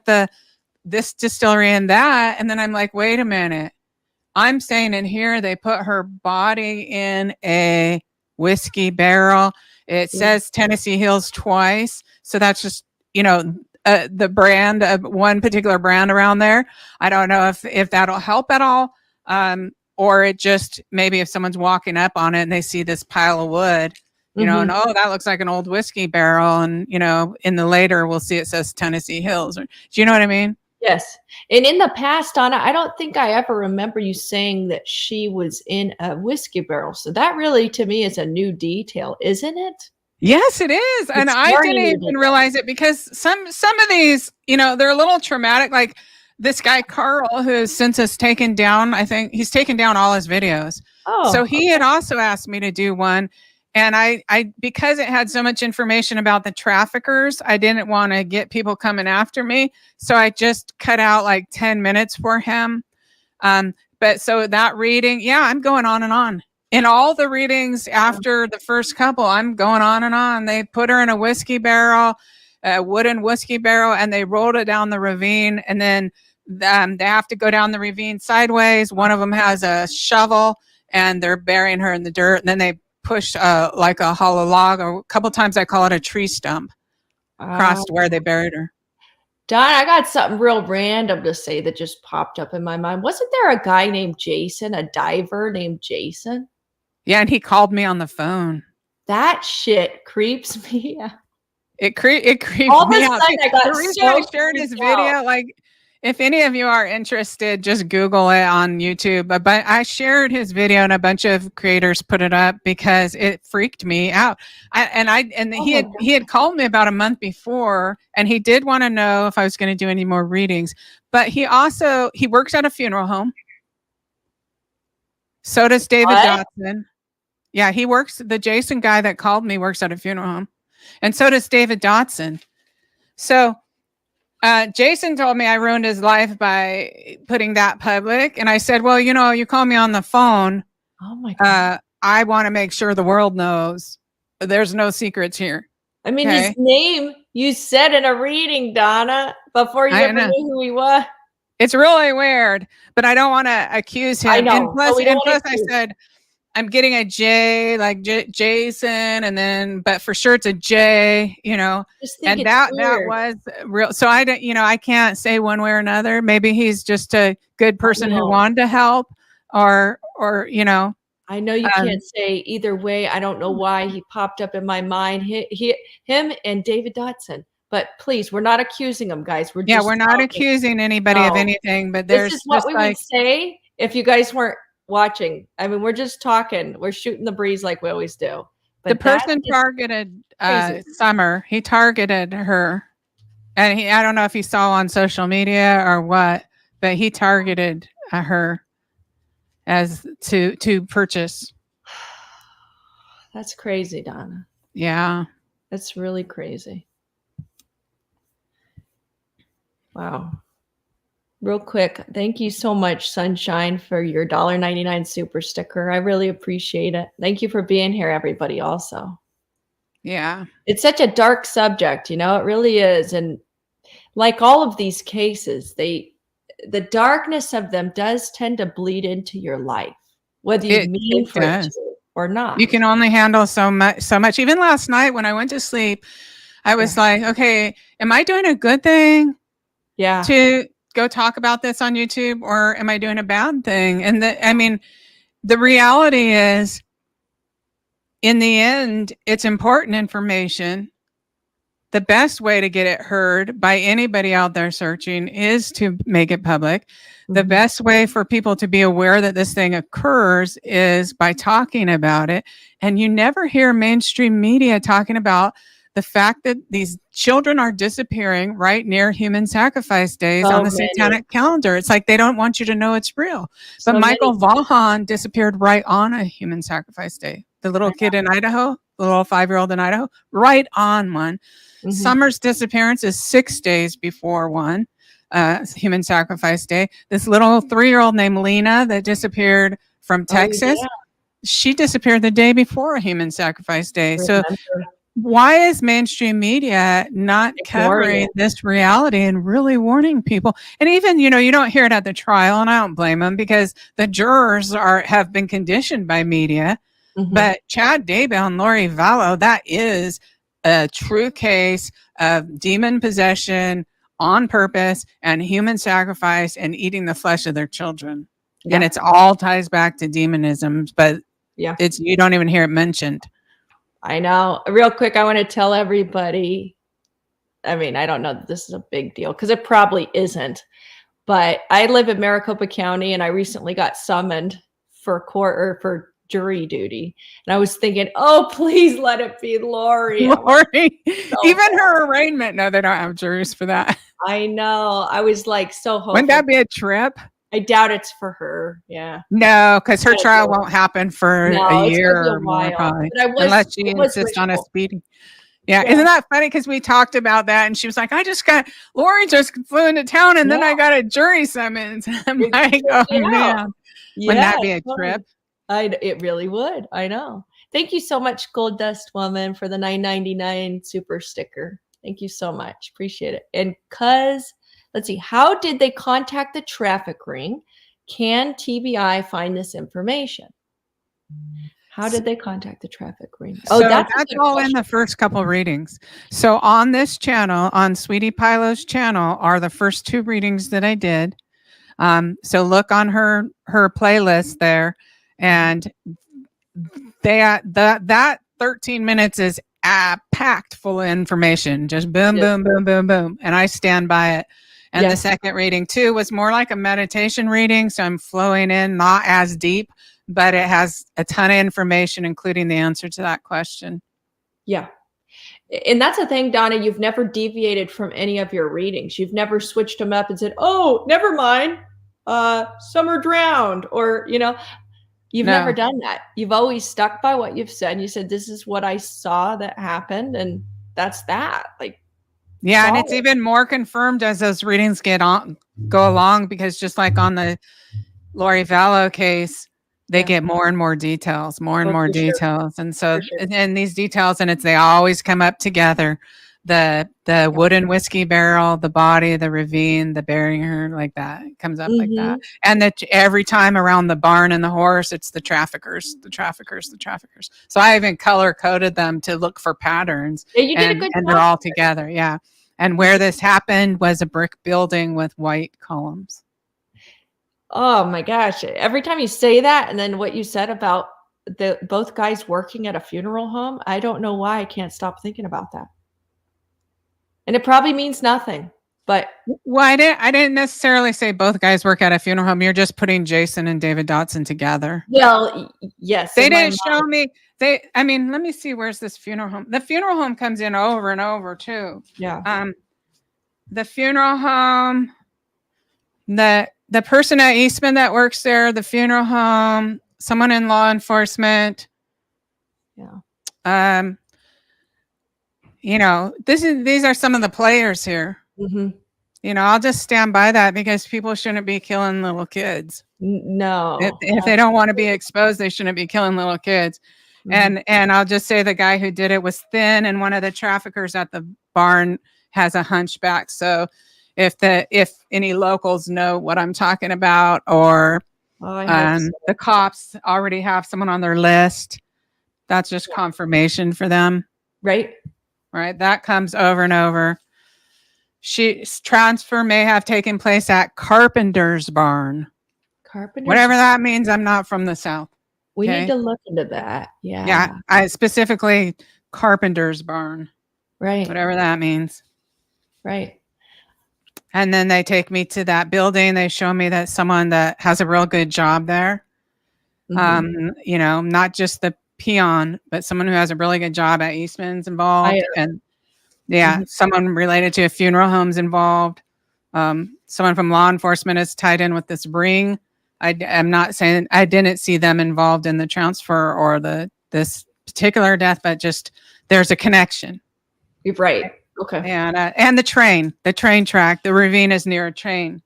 this distillery and that. And then I'm like, wait a minute. I'm saying in here, they put her body in a whiskey barrel. It says Tennessee Hills twice. So that's just, you know, the brand of one particular brand around there. I don't know if that'll help at all. Or it just, maybe if someone's walking up on it and they see this pile of wood, you know, and oh, that looks like an old whiskey barrel. And, you know, in the later, we'll see it says Tennessee Hills. Do you know what I mean? Yes. And in the past, Donna, I don't think I ever remember you saying that she was in a whiskey barrel. So that really, to me, is a new detail, isn't it? Yes, it is. And I didn't even realize it, because some of these, you know, they're a little traumatic. Like this guy, Carl, who's since has taken down, I think he's taken down all his videos. Oh, so he had also asked me to do one. And I, because it had so much information about the traffickers, I didn't want to get people coming after me. So I just cut out like 10 minutes for him. But so that reading, I'm going on and on. In all the readings after the first couple, I'm going on and on. They put her in a whiskey barrel, a wooden whiskey barrel, and they rolled it down the ravine. And then they have to go down the ravine sideways. One of them has a shovel, and they're burying her in the dirt. And then they push like a hollow log, or a couple times I call it a tree stump, across where they buried her. Don, I got something real random to say that just popped up in my mind. Wasn't there a guy named Jason, a diver named Jason? Yeah, and he called me on the phone. That shit creeps me out. It creeps me out. The reason I shared his video, like, if any of you are interested, just Google it on YouTube. But I shared his video, and a bunch of creators put it up because it freaked me out. He had called me about a month before, and he did want to know if I was going to do any more readings. But he works at a funeral home. So does David Dotson. Yeah, he works. The Jason guy that called me works at a funeral home, and so does David Dotson. So. Jason told me I ruined his life by putting that public. And I said, well, you know, you call me on the phone. Oh my God. I want to make sure the world knows there's no secrets here. I mean, his name you said in a reading, Donna, before you ever knew who he was. It's really weird, but I don't want to accuse him. I know. And plus I said, I'm getting a J, like Jason, and then, but for sure it's a J, you know, and that was real. So I can't say one way or another. Maybe he's just a good person who wanted to help, or, you know. I know you can't say either way. I don't know why he popped up in my mind. Him and David Dotson. But please, we're not accusing them, guys. We're not accusing anybody of anything. But this is what we would say if you guys weren't watching. I mean, we're just talking. We're shooting the breeze like we always do. But the person targeted Summer. He targeted her. And I don't know if he saw on social media or what, but he targeted her as to purchase. That's crazy, Donna. Yeah. That's really crazy. Wow. Real quick, thank you so much, Sunshine, for your $1.99 super sticker. I really appreciate it. Thank you for being here, everybody, also. Yeah. It's such a dark subject, you know, it really is. And like all of these cases, the darkness of them does tend to bleed into your life, whether you mean for it to or not. You can only handle so much. Even last night when I went to sleep, I was like, okay, am I doing a good thing? Yeah. To go talk about this on YouTube, or am I doing a bad thing? And the reality is, in the end, it's important information. The best way to get it heard by anybody out there searching is to make it public. The best way for people to be aware that this thing occurs is by talking about it. And you never hear mainstream media talking about the fact that these children are disappearing right near human sacrifice days on the satanic calendar. It's like they don't want you to know it's real. But Michael Vaughan disappeared right on a human sacrifice day. The little kid in Idaho, the little 5-year-old in Idaho, right on one. Summer's disappearance is 6 days before one, human sacrifice day. This little 3-year-old named Lena that disappeared from Texas, she disappeared the day before a human sacrifice day. So why is mainstream media not covering this reality and really warning people? And even, you know, you don't hear it at the trial, and I don't blame them because the jurors have been conditioned by media. But Chad Daybell and Lori Vallow, that is a true case of demon possession on purpose and human sacrifice and eating the flesh of their children. And it's all ties back to demonism, but you don't even hear it mentioned. I know. Real quick, I want to tell everybody, I mean, I don't know that this is a big deal because it probably isn't, but I live in Maricopa County and I recently got summoned for court or for jury duty. And I was thinking, oh, please let it be Lori. Lori. Even her arraignment. No, they don't have juries for that. I know. I was like so hopeful. Wouldn't that be a trip? I doubt it's for her. Yeah. No, because her trial won't happen for a year or more, probably, unless she insists on a speeding. Yeah. Isn't that funny? Because we talked about that and she was like, Lori just flew into town and then I got a jury summons. I'm like, oh man. Wouldn't that be a trip? It really would. I know. Thank you so much, Gold Dust Woman, for the $9.99 super sticker. Thank you so much. Appreciate it. And let's see, how did they contact the traffic ring? Can TBI find this information? How did they contact the traffic ring? Oh, so that's all in the first couple readings. So on this channel, on Sweetie Pielo's channel, are the first 2 readings that I did. So look on her playlist there, and that 13 minutes is packed full of information. Just boom, boom, boom, boom, boom, and I stand by it. And the second reading too was more like a meditation reading. So I'm flowing in, not as deep, but it has a ton of information, including the answer to that question. Yeah. And that's the thing, Donna, you've never deviated from any of your readings. You've never switched them up and said, oh, never mind. Summer drowned, or, you know, you've never done that. You've always stuck by what you've said. You said, this is what I saw that happened. And that's that. Like, yeah, and it's even more confirmed as those readings go along, because just like on the Lori Vallow case, they get more and more details, more details. And so, and these details, and they always come up together. The wooden whiskey barrel, the body, the ravine, the burying her, like that. It comes up like that. And that every time around the barn and the horse, it's the traffickers. So I even color coded them to look for patterns. Yeah, you did a good job. And they're all together. Yeah. And where this happened was a brick building with white columns. Oh my gosh. Every time you say that, and then what you said about both guys working at a funeral home, I don't know why I can't stop thinking about that. And it probably means nothing. But well, I didn't necessarily say both guys work at a funeral home. You're just putting Jason and David Dotson together. Well, yes. They didn't show me. I mean, let me see. Where's this funeral home? The funeral home comes in over and over too. Yeah. The funeral home, the person at Eastman that works there, the funeral home, someone in law enforcement. Yeah. You know, these are some of the players here. Mm-hmm. You know, I'll just stand by that because people shouldn't be killing little kids. No. If they don't want to be exposed, they shouldn't be killing little kids. Mm-hmm. And I'll just say the guy who did it was thin, and one of the traffickers at the barn has a hunchback. So if any locals know what I'm talking about, or the cops already have someone on their list, that's just confirmation for them. Right. That comes over and over. Transfer may have taken place at Carpenter's barn. Whatever that means. I'm not from the South. We need to look into that. Yeah. Yeah. I specifically Carpenter's barn. Right. Whatever that means. Right. And then they take me to that building. They show me that someone that has a real good job there. Mm-hmm. You know, not just the peon, but someone who has a really good job at Eastman's involved. And someone related to a funeral home's involved. Someone from law enforcement is tied in with this ring. I'm not saying I didn't see them involved in the transfer or this particular death, but just there's a connection. You're right. Okay. And the train track, the ravine is near a train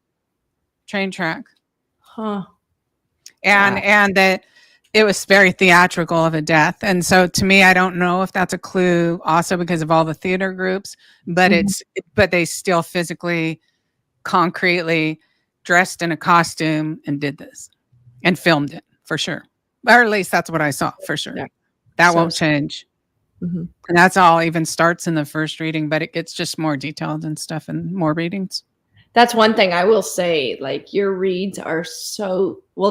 track. Huh. And that it was very theatrical of a death. And so to me, I don't know if that's a clue also because of all the theater groups, but but they still physically, concretely dressed in a costume and did this and filmed it for sure. Or at least that's what I saw for sure. Yeah. That won't change. Mm-hmm. And that's all even starts in the first reading, but it gets just more detailed and stuff and more readings. That's one thing I will say, like your reads are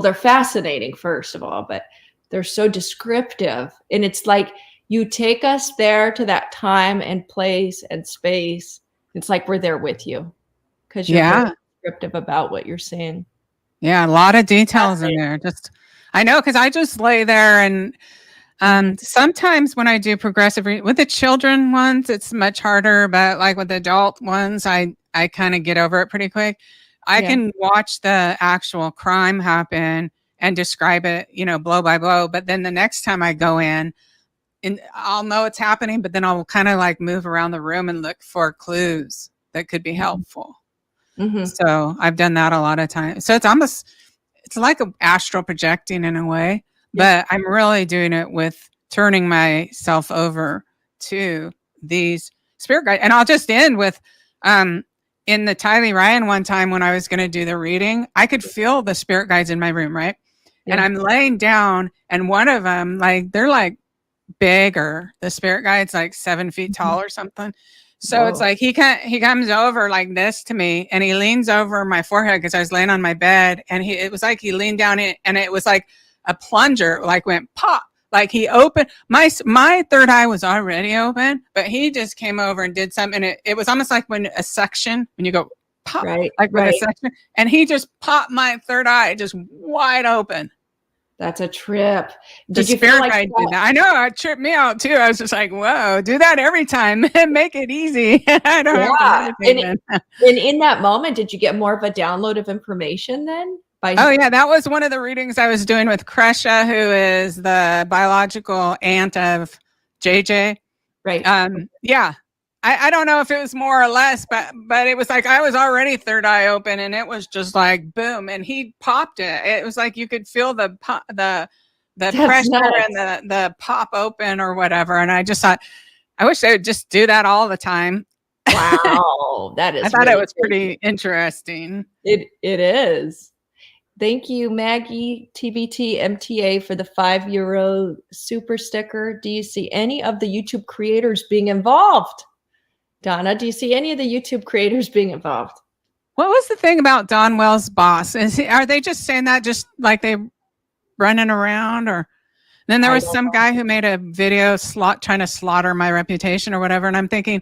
they're fascinating, first of all, but they're so descriptive. And it's like you take us there to that time and place and space. It's like we're there with you because you're very descriptive about what you're seeing. Yeah, a lot of details in there. I know, because I just lay there and sometimes when I do progressive with the children ones, it's much harder, but like with the adult ones, I kind of get over it pretty quick. I can watch the actual crime happen and describe it, you know, blow by blow. But then the next time I go in, and I'll know it's happening, but then I'll kind of like move around the room and look for clues that could be helpful. Mm-hmm. So I've done that a lot of times. So it's like an astral projecting in a way, but I'm really doing it with turning myself over to these spirit guides. And I'll just end with, in the Tylee Ryan one time when I was going to do the reading, I could feel the spirit guides in my room, right? Yeah. And I'm laying down, and one of them, like, they're like bigger. The spirit guide's like 7 feet tall or something. So It's like he comes over like this to me, and he leans over my forehead because I was laying on my bed, and it was like he leaned down in, and it was like a plunger, like went pop. Like he opened my third eye was already open, but he just came over and did something. And it was almost like when a suction, when you go pop, a suction, and he just popped my third eye just wide open. That's a trip. Did you feel like I did that? I know, it tripped me out too. I was just like, whoa, do that every time and make it easy. I don't have to do anything. And in that moment, did you get more of a download of information then? That was one of the readings I was doing with Kresha, who is the biological aunt of JJ. Right. I don't know if it was more or less, but it was like I was already third eye open, and it was just like boom, and he popped it. It was like you could feel the pressure and the pop open or whatever. And I just thought, I wish they would just do that all the time. Wow, that is. I thought it was pretty interesting. It is. Thank you, Maggie TBT MTA, for the €5 super sticker. Do you see any of the YouTube creators being involved? Donna, do you see any of the YouTube creators being involved? What was the thing about Don Wells' boss? Are they just saying that just like they running around? Or then there was some guy who made a video trying to slaughter my reputation or whatever. And I'm thinking,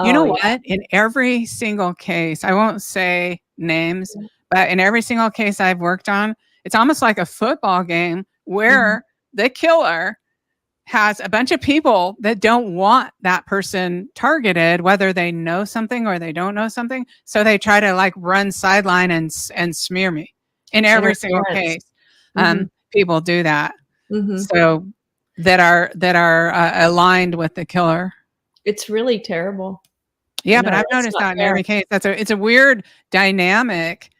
You know what? In every single case, I won't say names, but in every single case I've worked on, it's almost like a football game where the killer has a bunch of people that don't want that person targeted, whether they know something or they don't know something. So they try to like run sideline and smear me in every single case. People do that. So that are aligned with the killer. It's really terrible. Yeah, but I've noticed that in every case. It's a weird dynamic.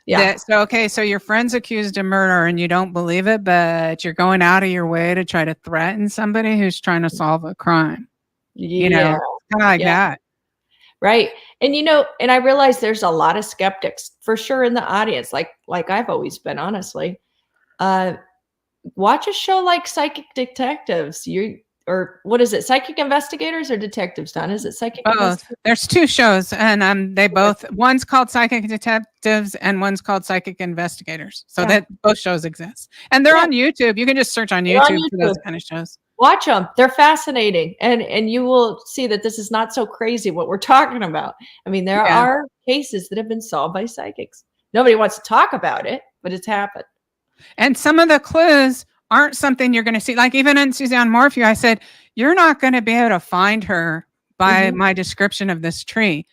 Yeah. So your friend's accused of murder and you don't believe it, but you're going out of your way to try to threaten somebody who's trying to solve a crime. You know, kind of like that. Right. And and I realize there's a lot of skeptics for sure in the audience, like I've always been, honestly. Watch a show like Psychic Detectives. Or what is it? Psychic Investigators or Detectives, Donna? Is it Psychic Investigators? There's two shows, and they both, one's called Psychic Detectives and one's called Psychic Investigators. So that both shows exist. And they're on YouTube. You can just search on YouTube for those kind of shows. Watch them. They're fascinating. And you will see that this is not so crazy what we're talking about. I mean, there are cases that have been solved by psychics. Nobody wants to talk about it, but it's happened. And some of the clues aren't something you're going to see. Like even in Suzanne Morphew, I said, you're not going to be able to find her by my description of this tree.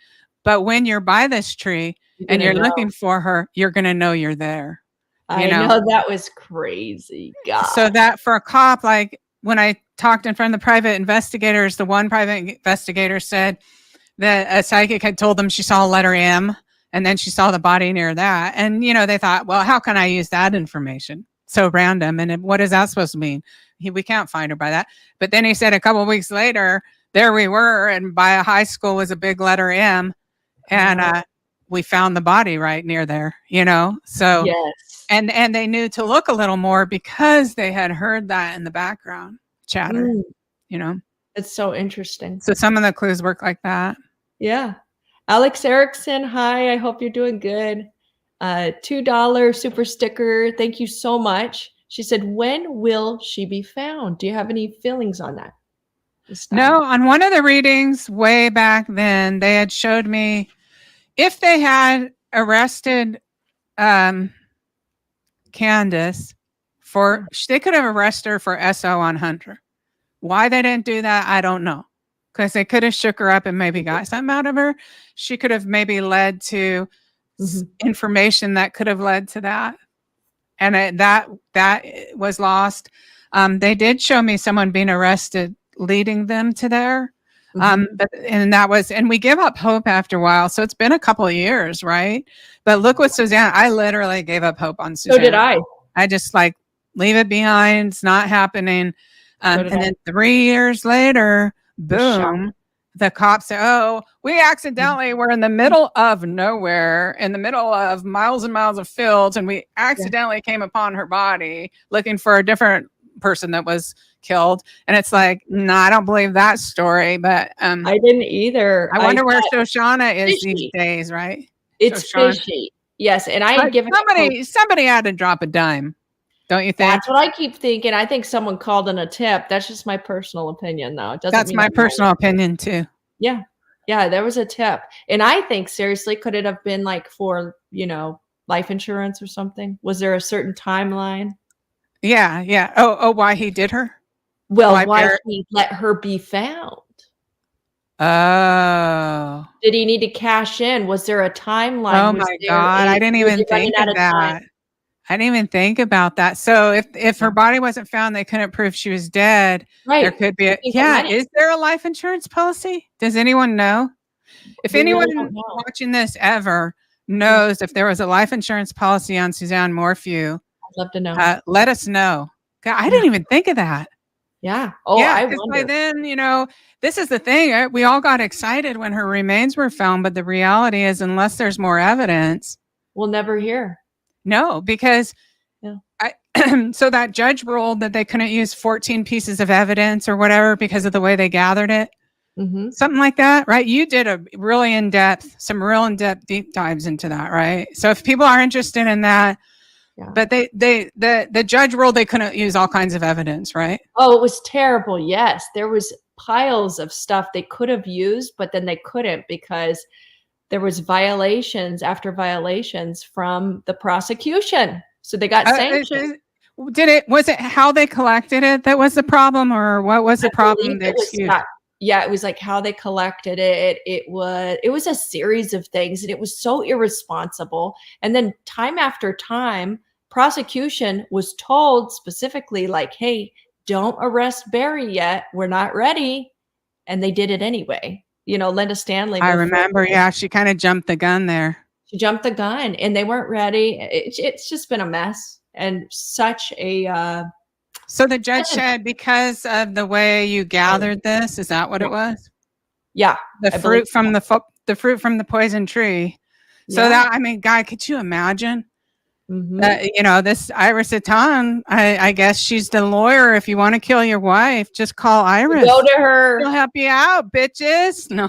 But when you're by this tree and you're looking for her, you're going to know you're there. I know that was crazy. God. So that for a cop, like when I talked in front of the private investigators, the one private investigator said that a psychic had told them she saw a letter M and then she saw the body near that. And, they thought, well, how can I use that information? So random. And what is that supposed to mean? We can't find her by that. But then he said a couple of weeks later, there we were. And by a high school was a big letter M. And we found the body right near there, So, yes. And they knew to look a little more because they had heard that in the background chatter, It's so interesting. So some of the clues work like that. Yeah. Alex Erickson, hi. I hope you're doing good. $2 super sticker. Thank you so much. She said, when will she be found? Do you have any feelings on that? No, on one of the readings way back then, they had showed me if they had arrested Candace they could have arrested her for SO on Hunter. Why they didn't do that, I don't know. Because they could have shook her up and maybe got something out of her. She could have maybe led to information that could have led to that. And that was lost. They did show me someone being arrested leading them to there. And we give up hope after a while. So it's been a couple of years, right? But look with Suzanne, I literally gave up hope on Suzanne. So did I. I just leave it behind. It's not happening. And then 3 years later, boom, the cops say, oh, we accidentally were in the middle of nowhere, in the middle of miles and miles of fields, and we accidentally came upon her body looking for a different person that was killed. And it's like, no, I don't believe that story. But I didn't either. I wonder where Shoshana is these days, right? It's fishy. Yes. And I had given somebody had to drop a dime. Don't you think? That's what I keep thinking. I think someone called in a tip. That's just my personal opinion, though. That's my personal opinion, too. Yeah. Yeah, there was a tip. And I think, seriously, could it have been like for, life insurance or something? Was there a certain timeline? Yeah, yeah. Oh, why he did her? Well, why he let her be found? Oh. Did he need to cash in? Was there a timeline? Oh, my God. I didn't even think of that. I didn't even think about that. So if her body wasn't found, they couldn't prove she was dead. Right. There could be is there a life insurance policy? Does anyone know? If anyone watching this ever knows if there was a life insurance policy on Suzanne Morphew, I'd love to know. Let us know. God, I didn't even think of that. Yeah. Oh, yeah, I wonder. By then, this is the thing. We all got excited when her remains were found, but the reality is, unless there's more evidence, we'll never hear. No, because so that judge ruled that they couldn't use 14 pieces of evidence or whatever because of the way they gathered it. Something like that, right? You did some real in-depth deep dives into that, right? So if people are interested in that, but the judge ruled they couldn't use all kinds of evidence, right? Oh, it was terrible. Yes, there was piles of stuff they could have used, but then they couldn't because there was violations after violations from the prosecution. So they got sanctioned. Was it how they collected it that was the problem, or what was the problem? The excuse? Yeah, it was like how they collected it. It was a series of things, and it was so irresponsible. And then time after time, prosecution was told specifically, like, hey, don't arrest Barry yet. We're not ready. And they did it anyway. You know, Linda Stanley. I remember. Yeah, she kind of jumped the gun there. She jumped the gun, and they weren't ready. It's just been a mess, and such a. So the judge said because of the way you gathered this, is that what it was? Yeah, the fruit from the poison tree. So that, I mean, God, could you imagine? You know, this Iris Atan, I guess she's the lawyer. If you want to kill your wife, just call Iris. Go to her. She'll help you out, bitches. No.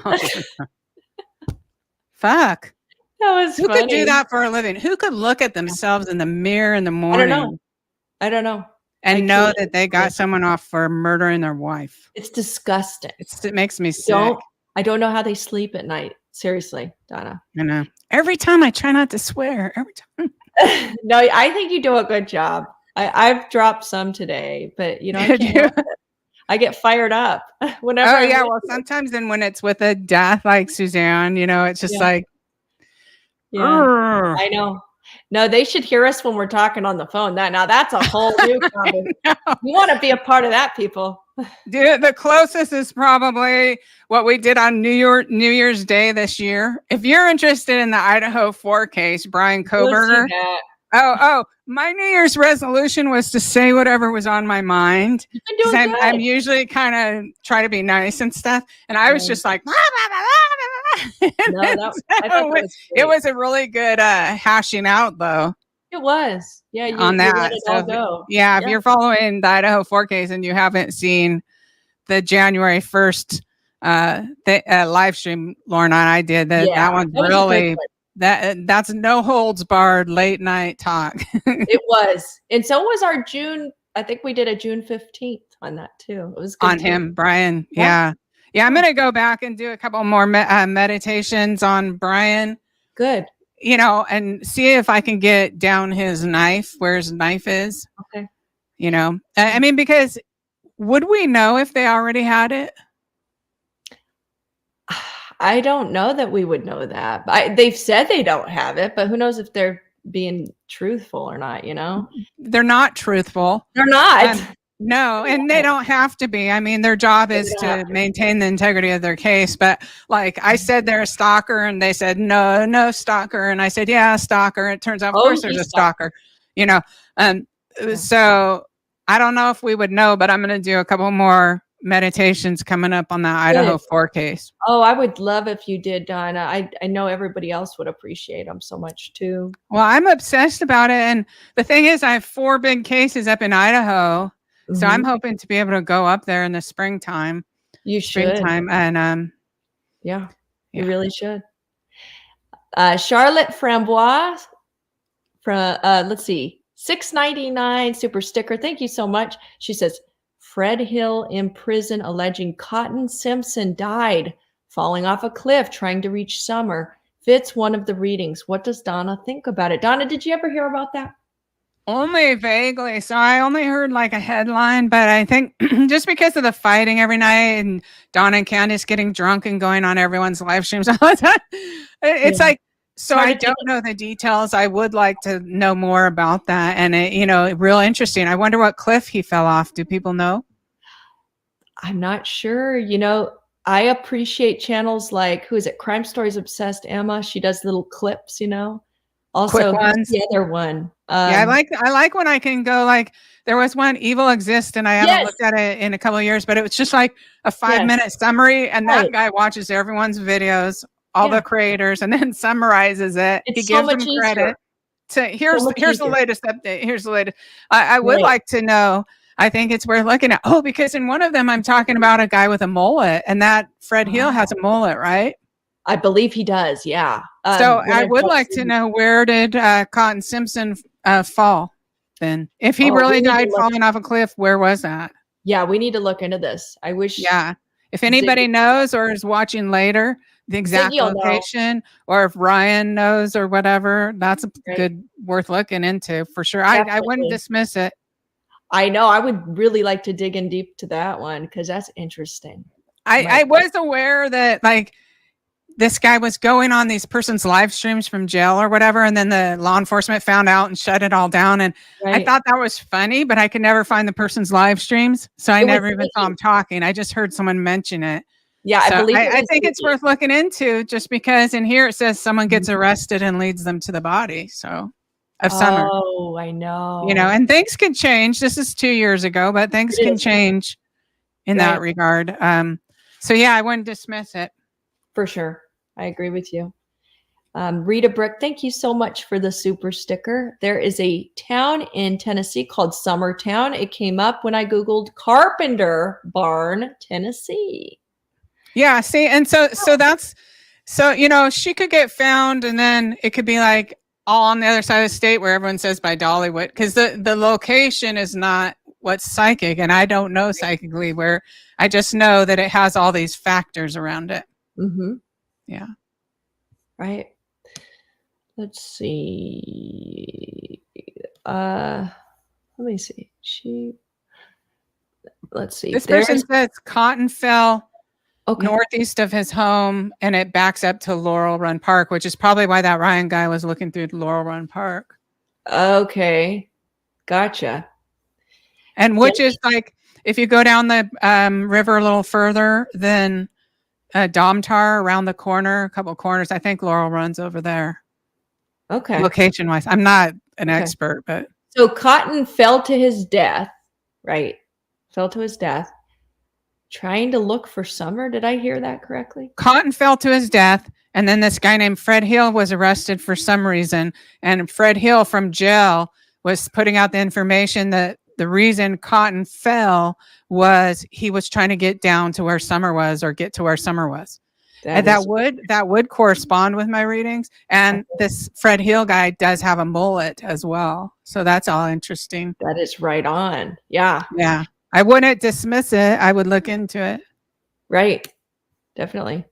Fuck. That was Who could do that for a living? Who could look at themselves in the mirror in the morning? I don't know. And know that they got someone off for murdering their wife. It's disgusting. It makes me sick. I don't know how they sleep at night. Seriously, Donna. I know. Every time I try not to swear. Every time. No, I think you do a good job. I've dropped some today, but you know, I get fired up whenever. Oh yeah, well sometimes then when it's with a death like Suzanne, you know, it's just like. Yeah, I know. No, they should hear us when we're talking on the phone. Now that's a whole new comment. You want to be a part of that, people. Dude, the closest is probably what we did on New Year's Day this year. If you're interested in the Idaho 4 case, Brian Koberger. Oh, my New Year's resolution was to say whatever was on my mind. Because I'm usually kind of try to be nice and stuff. And I was just like, blah, blah, blah, blah. It was a really good hashing out, though. It was. Yeah, you on that. Let it all go. Yeah, if you're following the Idaho 4 case and you haven't seen the January 1st live stream, Lorna and I did, that one's really... That's no holds barred late night talk. It was. And so was our June. I think we did a June 15th on that too. It was good on him, Brian. Yeah. I'm going to go back and do a couple more meditations on Brian. Good. You know, and see if I can get down his knife, where his knife is. Okay. You know, I mean, because would we know if they already had it? I don't know that we would know that. They've said they don't have it, but who knows if they're being truthful or not, you know? They're not truthful. They're not. No, and they don't have to be. I mean, their job is to maintain the integrity of their case. But like I said, they're a stalker, and they said, no stalker. And I said, yeah, stalker. It turns out, of course, there's a stalker, you know? So I don't know if we would know, but I'm going to do a couple more meditations coming up on the Idaho 4 case. Oh, I would love if you did, Donna. I know everybody else would appreciate them so much too. Well, I'm obsessed about it. And the thing is, I have 4 big cases up in Idaho. So I'm hoping to be able to go up there in the springtime. You should. And you really should. Charlotte Frambois from let's see, $6.99 super sticker. Thank you so much. She says, Fred Hill in prison alleging Cotton Simpson died falling off a cliff trying to reach summer. Fits one of the readings. What does Donna think about it? Donna, did you ever hear about that? Only vaguely. So I only heard like a headline, but I think just because of the fighting every night and Donna and Candace getting drunk and going on everyone's live streams all the time, it's like, so I don't know the details. I would like to know more about that. And real interesting. I wonder what cliff he fell off. Do people know? I'm not sure. You know, I appreciate channels like, who is it? Crime Stories Obsessed Emma. She does little clips, you know. Also, the other one. I like when I can go, like, there was one, Evil Exists, and I haven't looked at it in a couple of years, but it was just like a 5-minute summmer's and that guy watches everyone's videos, all the creators, and then summarizes it. He gives them credit. Here's the latest update. Here's the latest. I would like to know. I think it's worth looking at. Oh, because in one of them, I'm talking about a guy with a mullet, and that Fred Hill has a mullet, right? I believe he does. Yeah. So I would like to know, where did Cotton Simpson fall then? If he really died falling off a cliff, where was that? Yeah, we need to look into this. I wish. Yeah. If anybody knows or is watching later, the exact location, or if Ryan knows or whatever, that's good, worth looking into for sure. I wouldn't dismiss it. I know. I would really like to dig in deep to that one because that's interesting. I was aware that like this guy was going on these person's live streams from jail or whatever, and then the law enforcement found out and shut it all down. And I thought that was funny, but I could never find the person's live streams, so I never even saw him talking. I just heard someone mention it. Yeah, so I think it's worth looking into, just because in here it says someone gets arrested and leads them to the body. So of Summer. Oh, I know. You know, and things can change. This is 2 years ago, but things can change in that regard. So yeah, I wouldn't dismiss it. For sure. I agree with you. Rita Brick, thank you so much for the super sticker. There is a town in Tennessee called Summertown. It came up when I Googled Carpenter Barn, Tennessee. Yeah, see, and so that's, so, you know, she could get found and then it could be like all on the other side of the state where everyone says by Dollywood, because the location is not what's psychic, and I don't know psychically where. I just know that it has all these factors around it. Mm-hmm. Yeah. Right. Let's see. Let me see. Let's see. This person says cotton fell northeast of his home, and it backs up to Laurel Run Park, which is probably why that Ryan guy was looking through Laurel Run Park. Okay. Gotcha. And which is like, if you go down the river a little further, then Domtar around the corner, a couple of corners. I think Laurel runs over there. Okay. Location wise, I'm not an expert, but so Cotton fell to his death, right? Fell to his death, trying to look for Summer. Did I hear that correctly? Cotton fell to his death, and then this guy named Fred Hill was arrested for some reason. And Fred Hill from jail was putting out the information that the reason Cotton fell was he was trying to get down to where Summer was, or get to where Summer was. And that would correspond with my readings. And this Fred Hill guy does have a mullet as well. So that's all interesting. That is right on. Yeah. Yeah. I wouldn't dismiss it. I would look into it. Right. Definitely.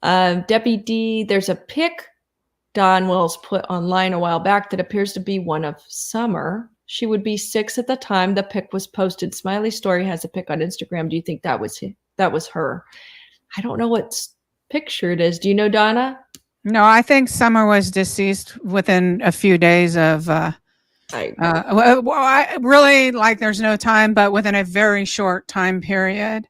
Debbie D, there's a pic Don Wells put online a while back that appears to be one of Summer. She would be 6 at the time the pic was posted. Smiley Story has a pic on Instagram. Do you think that was her? I don't know what picture it is. Do you know, Donna? No, I think Summer was deceased within a few days of really, like, there's no time, but within a very short time period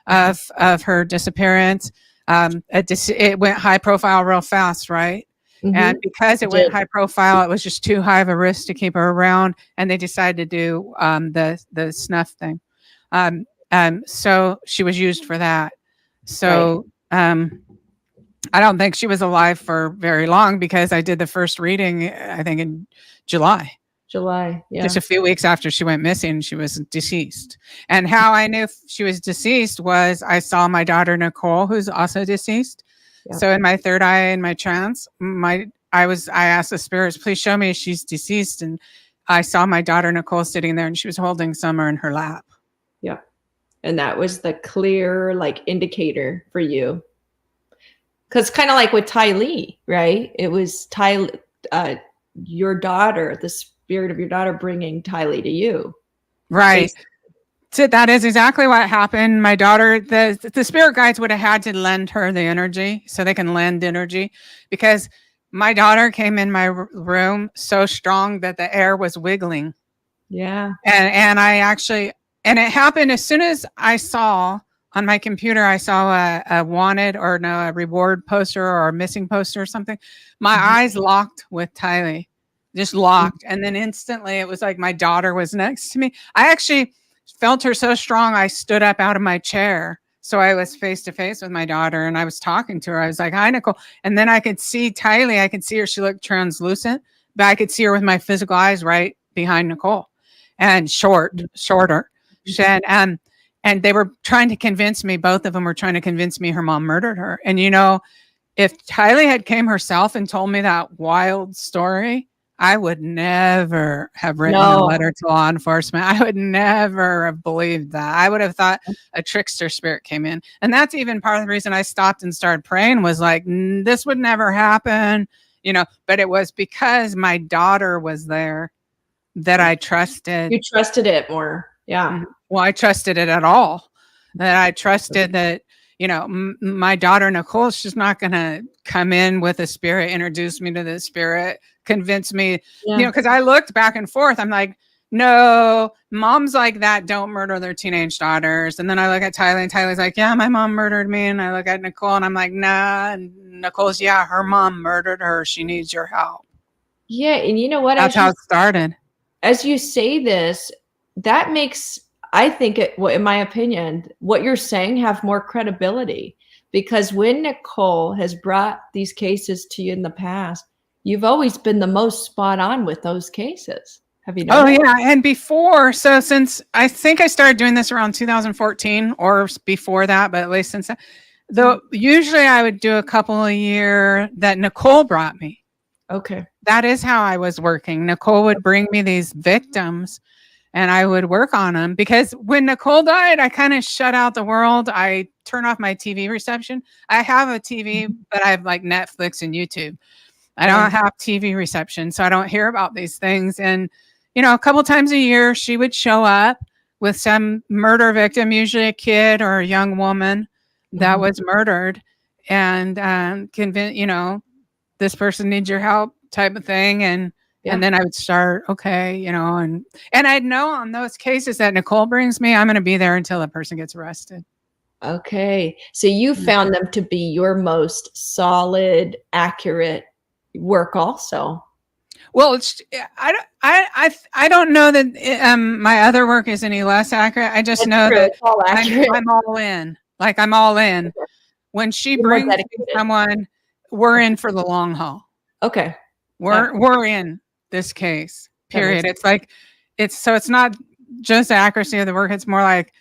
of her disappearance. It went high profile real fast, right? Mm-hmm. And because it went high profile, it was just too high of a risk to keep her around, and they decided to do the snuff thing. So she was used for that. So I don't think she was alive for very long, because I did the first reading, I think, in July. Yeah. Just a few weeks after she went missing, she was deceased. And how I knew she was deceased was I saw my daughter Nicole, who's also deceased. Yeah. So in my third eye, in my trance, I asked the spirits, please show me she's deceased. And I saw my daughter Nicole sitting there, and she was holding Summer in her lap. Yeah. And that was the clear, like, indicator for you. Because kind of like with Ty Lee, right? It was your daughter, the spirit of your daughter bringing Ty Lee to you. Right. So that is exactly what happened. My daughter, the spirit guides would have had to lend her the energy, so they can lend energy, because my daughter came in my room so strong that the air was wiggling. Yeah. And it happened as soon as I saw on my computer, I saw a wanted or a reward poster or a missing poster or something. My eyes locked with Tylee, just locked. And then instantly it was like my daughter was next to me. I actually felt her so strong, I stood up out of my chair. So I was face to face with my daughter, and I was talking to her. I was like, hi, Nicole. And then I could see Tylee. I could see her. She looked translucent, but I could see her with my physical eyes right behind Nicole, and shorter. And they were trying to convince me, both of them were trying to convince me her mom murdered her. And, you know, if Tylee had came herself and told me that wild story, I would never have written a letter to law enforcement. I would never have believed that. I would have thought a trickster spirit came in. And that's even part of the reason I stopped and started praying, was like, this would never happen, you know, but it was because my daughter was there that I trusted. You trusted it more. Yeah. Well, I trusted it at all. That I trusted that, you know, my daughter, Nicole, she's not going to come in with a spirit, introduce me to the spirit, convince me, you know, because I looked back and forth. I'm like, no, moms like that don't murder their teenage daughters. And then I look at Tyler, and Tyler's like, yeah, my mom murdered me. And I look at Nicole, and I'm like, nah. And Nicole's, yeah, her mom murdered her. She needs your help. Yeah. And you know what? That's how it started. As you say this, that makes, I think, in my opinion, what you're saying have more credibility, because when Nicole has brought these cases to you in the past, you've always been the most spot on with those cases. Have you noticed? Oh, yeah. And before, so since I think I started doing this around 2014 or before that, but at least since that, though, usually I would do a couple a year that Nicole brought me. Okay. That is how I was working. Nicole would bring me these victims and I would work on them, because when Nicole died, I kind of shut out the world. I turned off my TV reception. I have a TV, but I have like Netflix and YouTube. I don't have TV reception, so I don't hear about these things. And, you know, a couple times a year, she would show up with some murder victim, usually a kid or a young woman that was murdered, and convince, you know, this person needs your help type of thing. And then I would start, okay, you know, and I'd know on those cases that Nicole brings me, I'm going to be there until the person gets arrested. Okay. So you found them to be your most solid, accurate work also. Well, it's, I don't know that my other work is any less accurate. I just know that I'm all in. Like, I'm all in. Okay. When she brings someone, we're in for the long haul. Okay. We're in this case, period. It's like, it's not just the accuracy of the work. It's more like,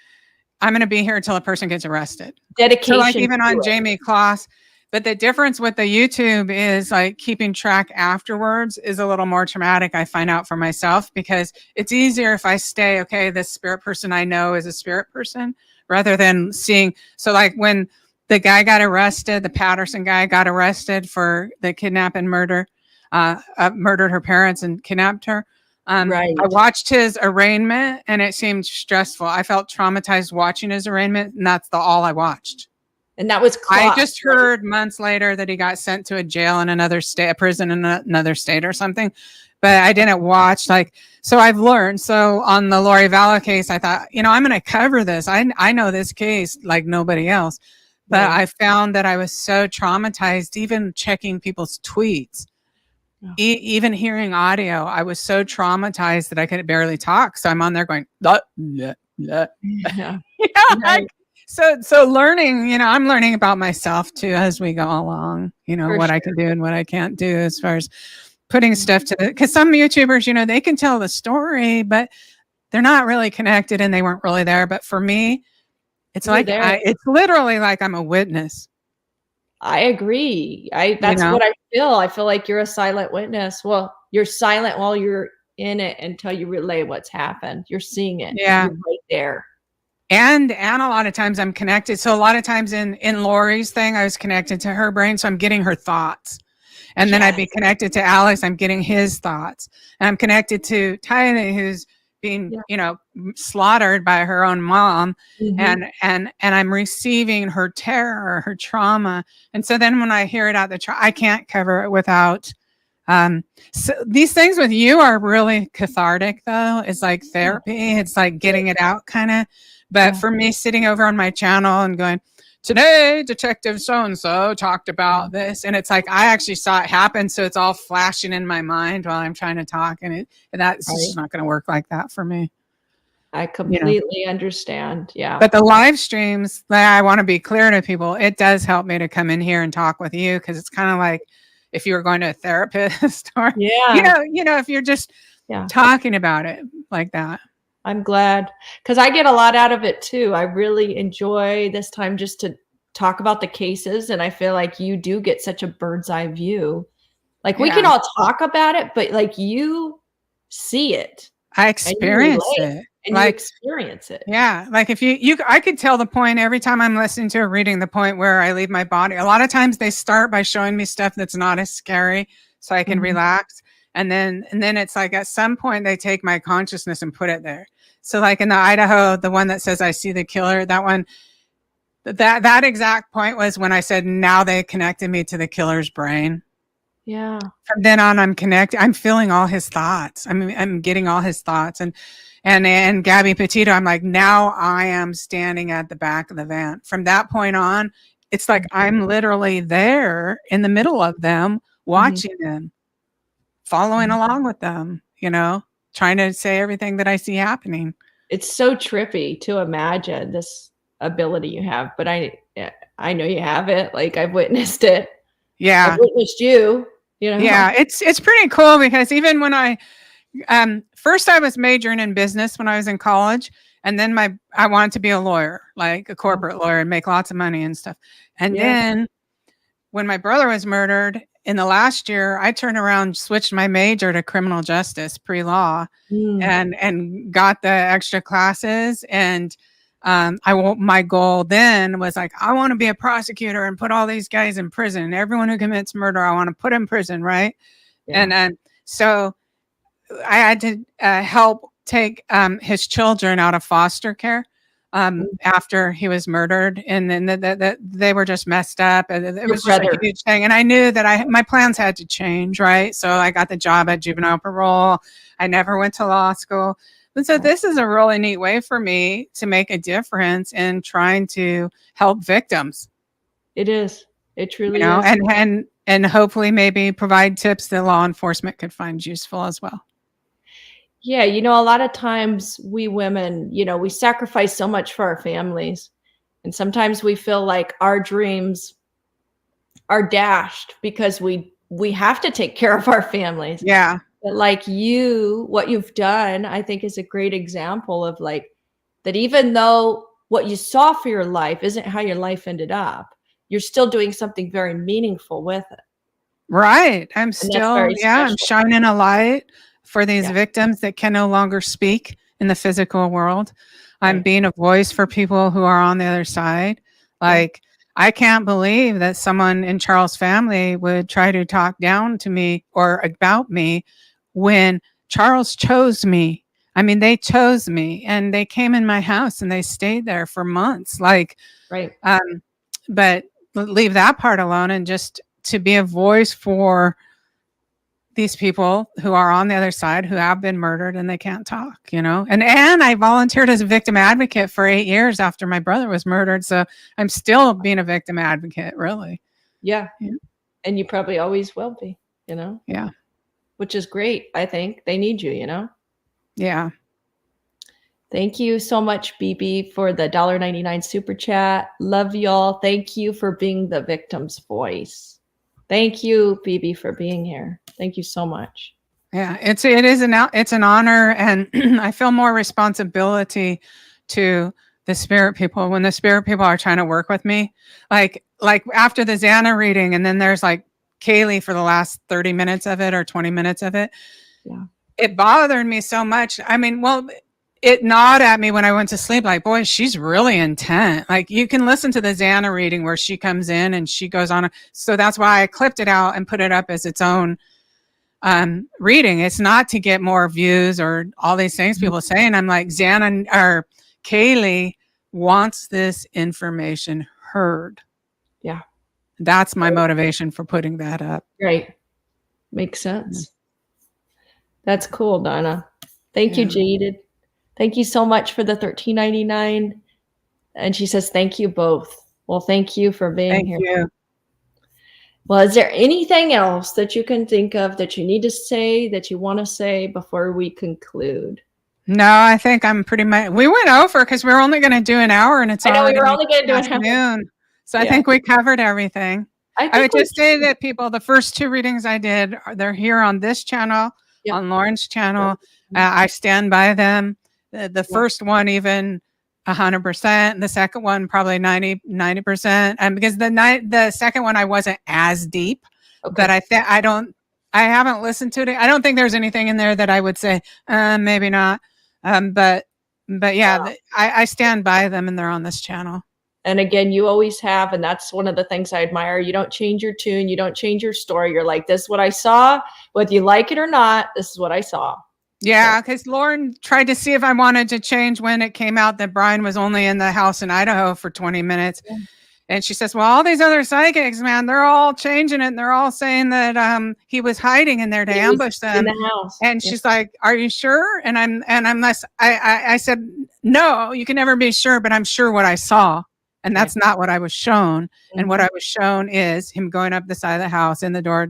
I'm going to be here until a person gets arrested. Dedication. So like even on Jamie Kloss, but the difference with the YouTube is like keeping track afterwards is a little more traumatic. I find out for myself, because it's easier if I stay, okay, this spirit person I know is a spirit person, rather than seeing. So like when the guy got arrested, the Patterson guy got arrested for the kidnap and murder, murdered her parents and kidnapped her. I watched his arraignment and it seemed stressful. I felt traumatized watching his arraignment, and that's all I watched. And that was I just heard months later that he got sent to a jail in another state, a prison in another state or something, but I didn't watch. Like, so I've learned. So on the Lori Vallow case, I thought, you know, I'm going to cover this. I know this case like nobody else, but I found that I was so traumatized, even checking people's tweets. Even hearing audio, I was so traumatized that I could barely talk. So I'm on there going, blah, blah, blah. Yeah. So learning, you know, I'm learning about myself too as we go along, you know, what I can do and what I can't do as far as putting stuff to because some YouTubers, you know, they can tell the story, but they're not really connected and they weren't really there. But for me, it's like, it's literally like I'm a witness. I agree. That's what I feel. I feel like you're a silent witness. Well, you're silent while you're in it until you relay what's happened. You're seeing it. Yeah. You're right there. And a lot of times I'm connected. So a lot of times in Lori's thing, I was connected to her brain. So I'm getting her thoughts. And then I'd be connected to Alex. I'm getting his thoughts. And I'm connected to Tyler, who's being, you know, slaughtered by her own mom. And I'm receiving her terror, her trauma. And so then when I hear it out I can't cover it without, so these things with you are really cathartic though. It's like therapy. It's like getting it out kind of, but for me sitting over on my channel and going, today, Detective so-and-so talked about this. And it's like, I actually saw it happen. So it's all flashing in my mind while I'm trying to talk. And that's just not going to work like that for me. I completely understand. Yeah. But the live streams, I want to be clear to people, it does help me to come in here and talk with you. Cause it's kind of like if you were going to a therapist or, you know, if you're just talking about it like that. I'm glad, because I get a lot out of it too. I really enjoy this time just to talk about the cases. And I feel like you do get such a bird's eye view Like we can all talk about it, but like you see it. I experience it. And like, you experience it. Yeah. Like if I could tell the point every time I'm listening to a reading, the point where I leave my body. A lot of times they start by showing me stuff that's not as scary so I can relax. And then it's like at some point they take my consciousness and put it there. So like in the Idaho, the one that says, I see the killer, that one, that exact point was when I said, now they connected me to the killer's brain. Yeah. From then on, I'm connected. I'm feeling all his thoughts. I'm getting all his thoughts. And Gabby Petito, I'm like, now I am standing at the back of the van. From that point on, it's like I'm literally there in the middle of them, watching them, following along with them, you know, trying to say everything that I see happening. It's so trippy to imagine this ability you have, but I know you have it. Like I've witnessed it. Yeah. I've witnessed you, you know? Yeah. It's pretty cool because even when I, first I was majoring in business when I was in college, and then I wanted to be a lawyer, like a corporate lawyer, and make lots of money and stuff. And then when my brother was murdered in the last year, I turned around, switched my major to criminal justice, pre-law, and got the extra classes. And my goal then was like, I want to be a prosecutor and put all these guys in prison. Everyone who commits murder, I want to put in prison, right? Yeah. And so I had to help take his children out of foster care after he was murdered, and then they were just messed up. It was just a huge thing, and I knew that my plans had to change, right? So I got the job at juvenile parole. I never went to law school, and so this is a really neat way for me to make a difference in trying to help victims. It is. It truly is. And hopefully maybe provide tips that law enforcement could find useful as well. Yeah, you know, a lot of times we women, you know, we sacrifice so much for our families. And sometimes we feel like our dreams are dashed because we have to take care of our families. Yeah. But like what you've done, I think is a great example of like that even though what you saw for your life isn't how your life ended up, you're still doing something very meaningful with it. Right. I'm shining a light for these victims that can no longer speak in the physical world. I'm being a voice for people who are on the other side. Like, I can't believe that someone in Charles' family would try to talk down to me or about me when Charles chose me. I mean, they chose me and they came in my house and they stayed there for months. Like, but leave that part alone and just to be a voice for these people who are on the other side, who have been murdered and they can't talk, you know? And I volunteered as a victim advocate for 8 years after my brother was murdered. So I'm still being a victim advocate, really. Yeah. And you probably always will be, you know? Yeah. Which is great. I think they need you, you know? Yeah. Thank you so much, BB, for the $1.99 super chat. Love y'all. Thank you for being the victim's voice. Thank you, BB, for being here. Thank you so much. Yeah, it's an honor, and I feel more responsibility to the spirit people when the spirit people are trying to work with me. Like after the Xana reading, and then there's like Kaylee for the last 30 minutes of it or 20 minutes of it. Yeah, it bothered me so much. I mean, well, it gnawed at me when I went to sleep. Like, boy, she's really intent. Like, you can listen to the Xana reading where she comes in and she goes on. So that's why I clipped it out and put it up as its own reading. It's not to get more views or all these things people say. And I'm like, Xana or Kaylee wants this information heard. Yeah. That's my motivation for putting that up. Right. Makes sense. That's cool, Donna. Thank you, Jaded. Thank you so much for the $13.99. And she says, thank you both. Well, thank you for being here. Thank you. Well, is there anything else that you can think of that you need to say, that you want to say before we conclude? No, I think I'm pretty much, we went over because we were only going to do an hour and it's already we were only going to do an hour. So I think we covered everything. I would just say that people, the first 2 readings I did, they're here on this channel, on Lauren's channel. I stand by them. The first one, even 100%. The second one, probably 90%. And because the second one, I wasn't as deep, but I don't I haven't listened to it. I don't think there's anything in there that I would say, maybe not. But yeah, I stand by them, and they're on this channel. And again, you always have, and that's one of the things I admire. You don't change your tune. You don't change your story. You're like, this is what I saw. Whether you like it or not, this is what I saw. Yeah, because Lauren tried to see if I wanted to change when it came out that Brian was only in the house in Idaho for 20 minutes. Yeah. And she says, well, all these other psychics, man, they're all changing it. And they're all saying that he was hiding in there to ambush them. In the house. And she's like, are you sure? And I said, no, you can never be sure, but I'm sure what I saw. And that's not what I was shown. Mm-hmm. And what I was shown is him going up the side of the house in the door,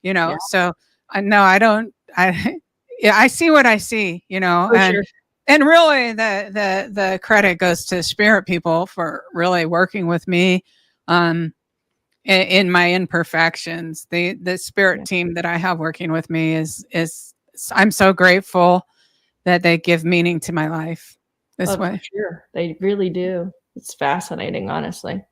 you know. Yeah. So no, I don't. I see what I see, you know. For sure. And really, the credit goes to spirit people for really working with me, in my imperfections. The spirit team that I have working with me is I'm so grateful that they give meaning to my life this way. Sure, they really do. It's fascinating, honestly.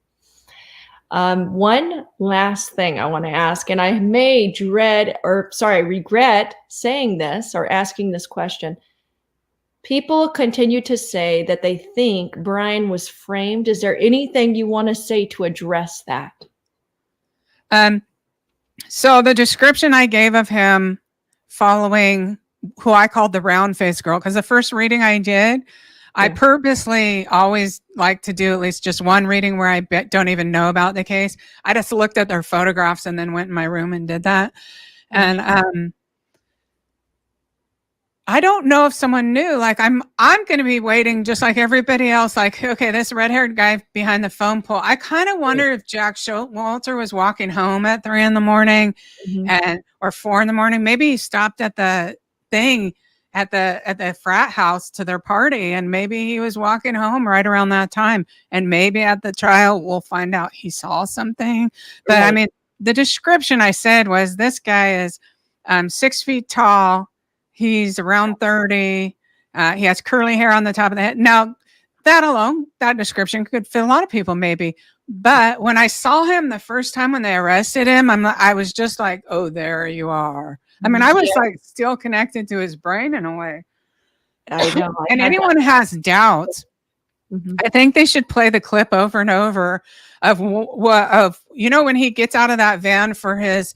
One last thing I want to ask, and I may regret saying this or asking this question. People continue to say that they think Brian was framed. Is there anything you want to say to address that? So the description I gave of him following who I called the round face girl, because the first reading I did, I purposely always like to do at least just one reading where I don't even know about the case. I just looked at their photographs and then went in my room and did that. And I don't know if someone knew. Like I'm going to be waiting just like everybody else. Like, okay, this red-haired guy behind the phone pole. I kind of wonder if Jack Showalter was walking home at 3 a.m. or 4 a.m. Maybe he stopped at the thing at the frat house to their party, and maybe he was walking home right around that time. And maybe at the trial we'll find out he saw something. But I mean, the description I said was this guy is 6 feet tall. He's around 30. He has curly hair on the top of the head. Now, that alone, that description could fit a lot of people, maybe. But when I saw him the first time when they arrested him, I was just like, oh, there you are. I mean, I was like still connected to his brain in a way. I know. And anyone who has doubts, I think they should play the clip over and over of when he gets out of that van for his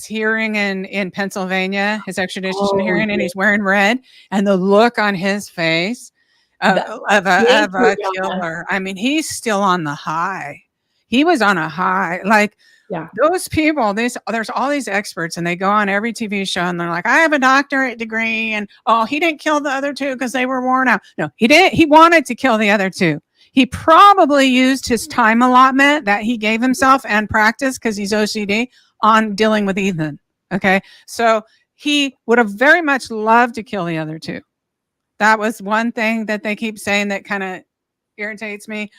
hearing in Pennsylvania, his extradition hearing, and he's wearing red, and the look on his face of a killer. I mean, he's still on the high. He was on a high. Like, those people, there's all these experts, and they go on every TV show, and they're like, I have a doctorate degree, and he didn't kill the other two because they were worn out. No, he didn't. He wanted to kill the other two. He probably used his time allotment that he gave himself and practice, because he's OCD, on dealing with Ethan. Okay. So he would have very much loved to kill the other two. That was one thing that they keep saying that kind of irritates me.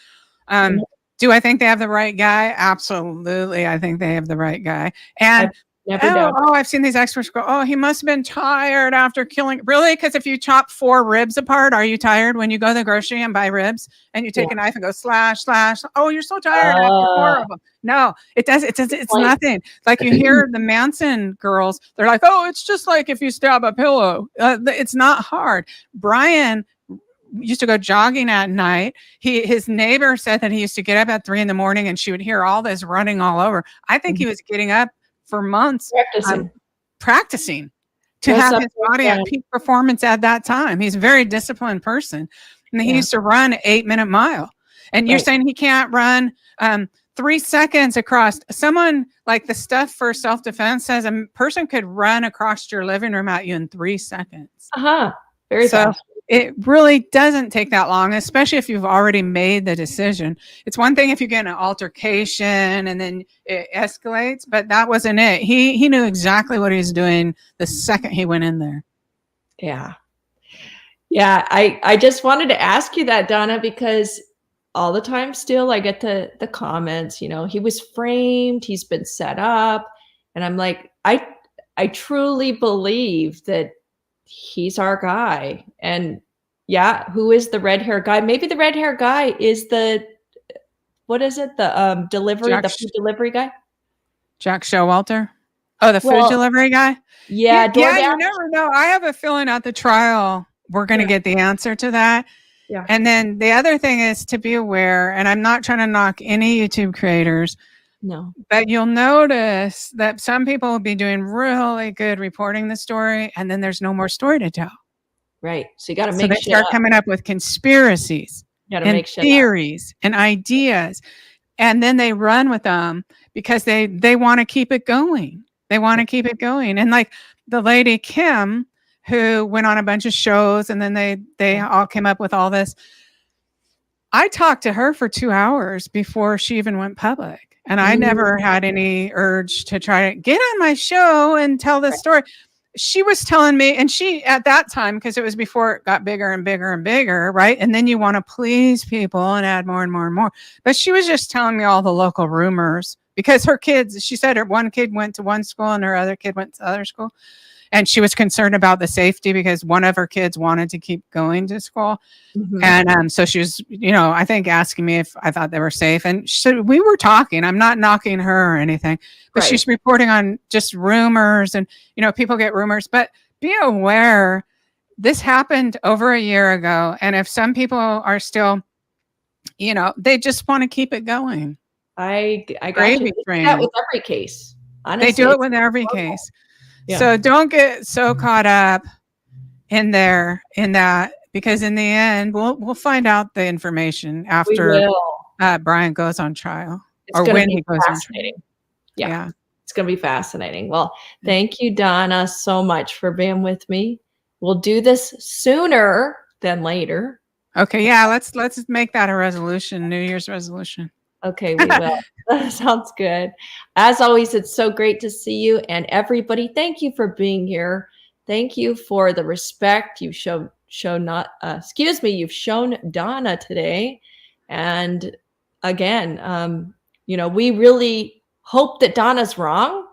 Do I think they have the right guy? Absolutely. I think they have the right guy. And I've seen these experts go, he must have been tired after killing. Really? Because if you chop 4 ribs apart, are you tired when you go to the grocery and buy ribs and you take a knife and go slash, slash? Oh, you're so tired after 4 of them. No, it does. It's nothing. Like you hear the Manson girls, they're like, oh, it's just like if you stab a pillow. It's not hard. Brian used to go jogging at night. His neighbor said that he used to get up at 3 a.m. and she would hear all this running all over. I think he was getting up for months practicing to have his body at peak performance at that time. He's a very disciplined person. And he used to run an 8-minute mile. And you're saying he can't run 3 seconds across. Someone like the stuff for self-defense says a person could run across your living room at you in 3 seconds. Very fast. It really doesn't take that long, especially if you've already made the decision. It's one thing if you get in an altercation and then it escalates, but that wasn't it. He knew exactly what he was doing the second he went in there. Yeah. I just wanted to ask you that, Donna, because all the time still I get the comments, he was framed, he's been set up. And I'm like, I truly believe that he's our guy. And who is the red hair guy? Maybe the red hair guy is the food delivery guy? Jack Showalter. Oh, the food delivery guy? Yeah. Yeah, you never know. I have a feeling at the trial, we're going to get the answer to that. Yeah. And then the other thing is to be aware, and I'm not trying to knock any YouTube creators. No. But you'll notice that some people will be doing really good reporting the story, and then there's no more story to tell. Right. So you got to make they start coming up with conspiracies and theories and ideas. And then they run with them because they want to keep it going. They want to keep it going. And like the lady Kim, who went on a bunch of shows, and then they all came up with all this. I talked to her for 2 hours before she even went public. And I never had any urge to try to get on my show and tell this story. She was telling me, and she, at that time, because it was before it got bigger and bigger and bigger, right? And then you want to please people and add more and more and more. But she was just telling me all the local rumors because her kids, she said her one kid went to one school and her other kid went to the other school. And she was concerned about the safety because one of her kids wanted to keep going to school. And so she was, I think asking me if I thought they were safe. And we were talking. I'm not knocking her or anything, but she's reporting on just rumors and, people get rumors. But be aware, this happened over a year ago. And if some people are still, they just want to keep it going. I got you. That with every case. Honestly, they do it with every case. Yeah. So don't get so caught up in that, because in the end, we'll find out the information after Brian goes on trial, or when he goes on trial. Yeah. It's going to be fascinating. Well, thank you, Donna, so much for being with me. We'll do this sooner than later. Okay. Yeah. Let's make that a resolution, New Year's resolution. Okay, we will. That sounds good. As always, it's so great to see you. And everybody, thank you for being here. Thank you for the respect you've shown you've shown Donna today. And again, we really hope that Donna's wrong,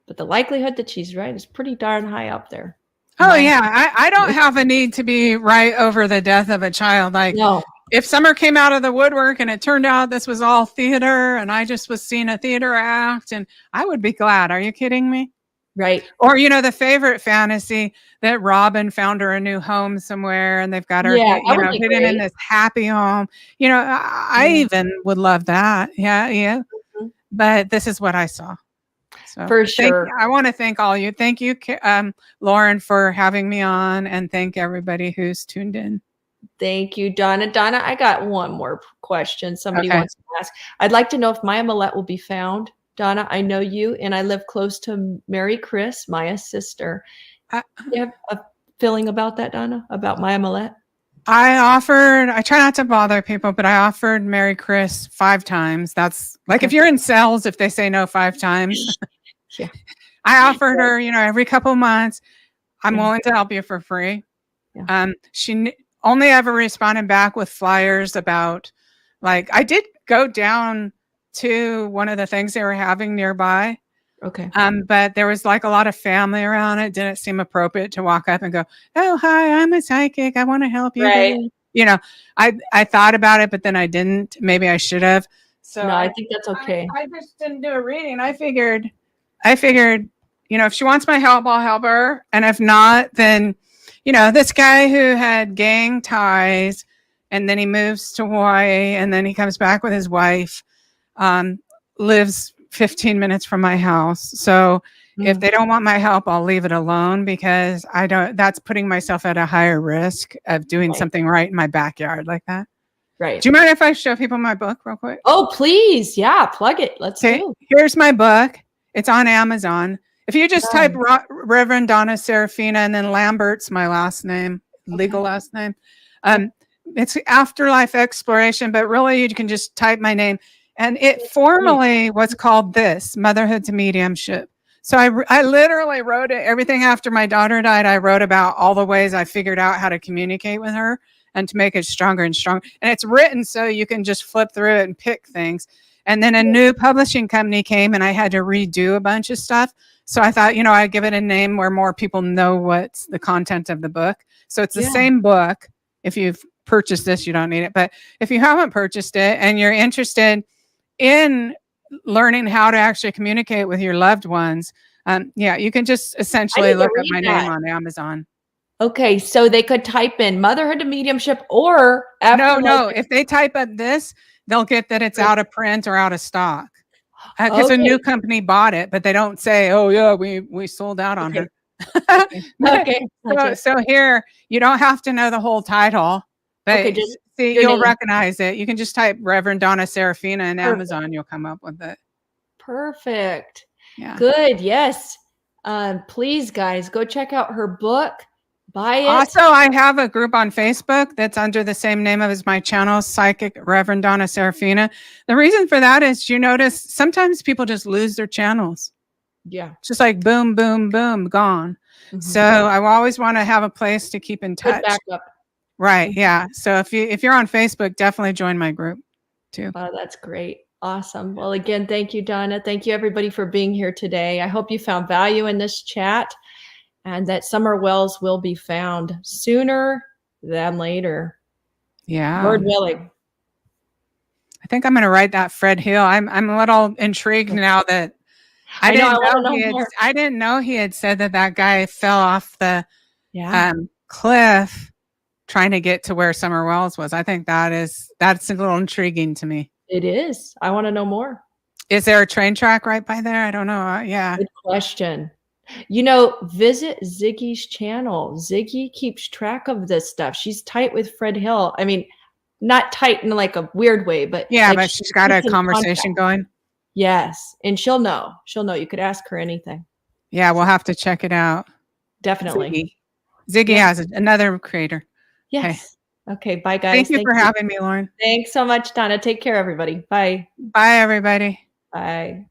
but the likelihood that she's right is pretty darn high up there. Oh, yeah. I don't have a need to be right over the death of a child. Like, no. If Summer came out of the woodwork and it turned out this was all theater and I just was seeing a theater act, and I would be glad. Are you kidding me? Right. Or, the favorite fantasy that Robin found her a new home somewhere and they've got her hidden in this happy home. I even would love that. Yeah. Yeah. Mm-hmm. But this is what I saw. So for sure. I want to thank all you. Thank you, Lauren, for having me on, and thank everybody who's tuned in. Thank you, Donna. Donna, I got one more question somebody wants to ask. I'd like to know if Maya Millette will be found. Donna, I know you, and I live close to Mary Chris, Maya's sister. Do you have a feeling about that, Donna, about Maya Millette? I try not to bother people, but I offered Mary Chris 5 times. That's like if you're in sales, if they say no 5 times. Yeah. I offered her, every couple of months, I'm willing to help you for free. Yeah. She only ever responded back with flyers about, like, I did go down to one of the things they were having nearby. Okay. But there was like a lot of family around. It didn't seem appropriate to walk up and go, "Oh, hi, I'm a psychic. I want to help you." Right. I thought about it, but then I didn't. Maybe I should have. So no, I think that's okay. I just didn't do a reading. I figured, if she wants my help, I'll help her. And if not, then, this guy who had gang ties and then he moves to Hawaii and then he comes back with his wife, lives 15 minutes from my house. So if they don't want my help, I'll leave it alone, because that's putting myself at a higher risk of doing something right in my backyard like that. Right. Do you mind if I show people my book real quick? Oh, please. Yeah. Plug it. Let's do. Here's my book. It's on Amazon. If you just type Rev Donna Seraphina and then Lambert's my last name, legal last name. It's afterlife exploration, but really you can just type my name. And it formally was called this, Motherhood to Mediumship. So I literally wrote it. Everything after my daughter died, I wrote about all the ways I figured out how to communicate with her and to make it stronger and stronger. And it's written so you can just flip through it and pick things. And then a new publishing company came and I had to redo a bunch of stuff. So I thought, I'd give it a name where more people know what's the content of the book. So it's the same book. If you've purchased this, you don't need it. But if you haven't purchased it and you're interested in learning how to actually communicate with your loved ones, Yeah, you can just essentially look up my name on Amazon. Okay, so they could type in motherhood to mediumship, or after no, if they type up this, they'll get that it's out of print or out of stock. Because a new company bought it, but they don't say, "Oh yeah, we sold out on her." Okay. So here, you don't have to know the whole title, but see, you'll recognize it. You can just type Reverend Donna Seraphina in Amazon. You'll come up with it. Perfect. Yeah. Good. Yes. Please, guys, go check out her book. Buy it. Also, I have a group on Facebook that's under the same name as my channel, Psychic Reverend Donna Seraphina. The reason for that is, you notice sometimes people just lose their channels. Yeah. Just like boom, boom, boom, gone. So I always want to have a place to keep in touch. Good backup. Right. Yeah. So if you're on Facebook, definitely join my group too. Oh, that's great. Awesome. Well, again, thank you, Donna. Thank you, everybody, for being here today. I hope you found value in this chat, and that Summer Wells will be found sooner than later. Yeah. Lord willing. I think I'm going to write that Fred Hill. I'm a little intrigued now that I didn't know he had said that guy fell off the cliff trying to get to where Summer Wells was. I think that's a little intriguing to me. It is. I want to know more. Is there a train track right by there? I don't know. Yeah. Good question. You know, visit Ziggy's channel. Ziggy keeps track of this stuff. She's tight with Fred Hill. I mean, not tight in like a weird way, but yeah, like but she's got a conversation going. Yes. And she'll know. She'll know. You could ask her anything. Yeah, we'll have to check it out. Definitely. Ziggy has another creator. Yes. Okay. Bye, guys. Thank you for having me, Lauren. Thanks so much, Donna. Take care, everybody. Bye. Bye, everybody. Bye.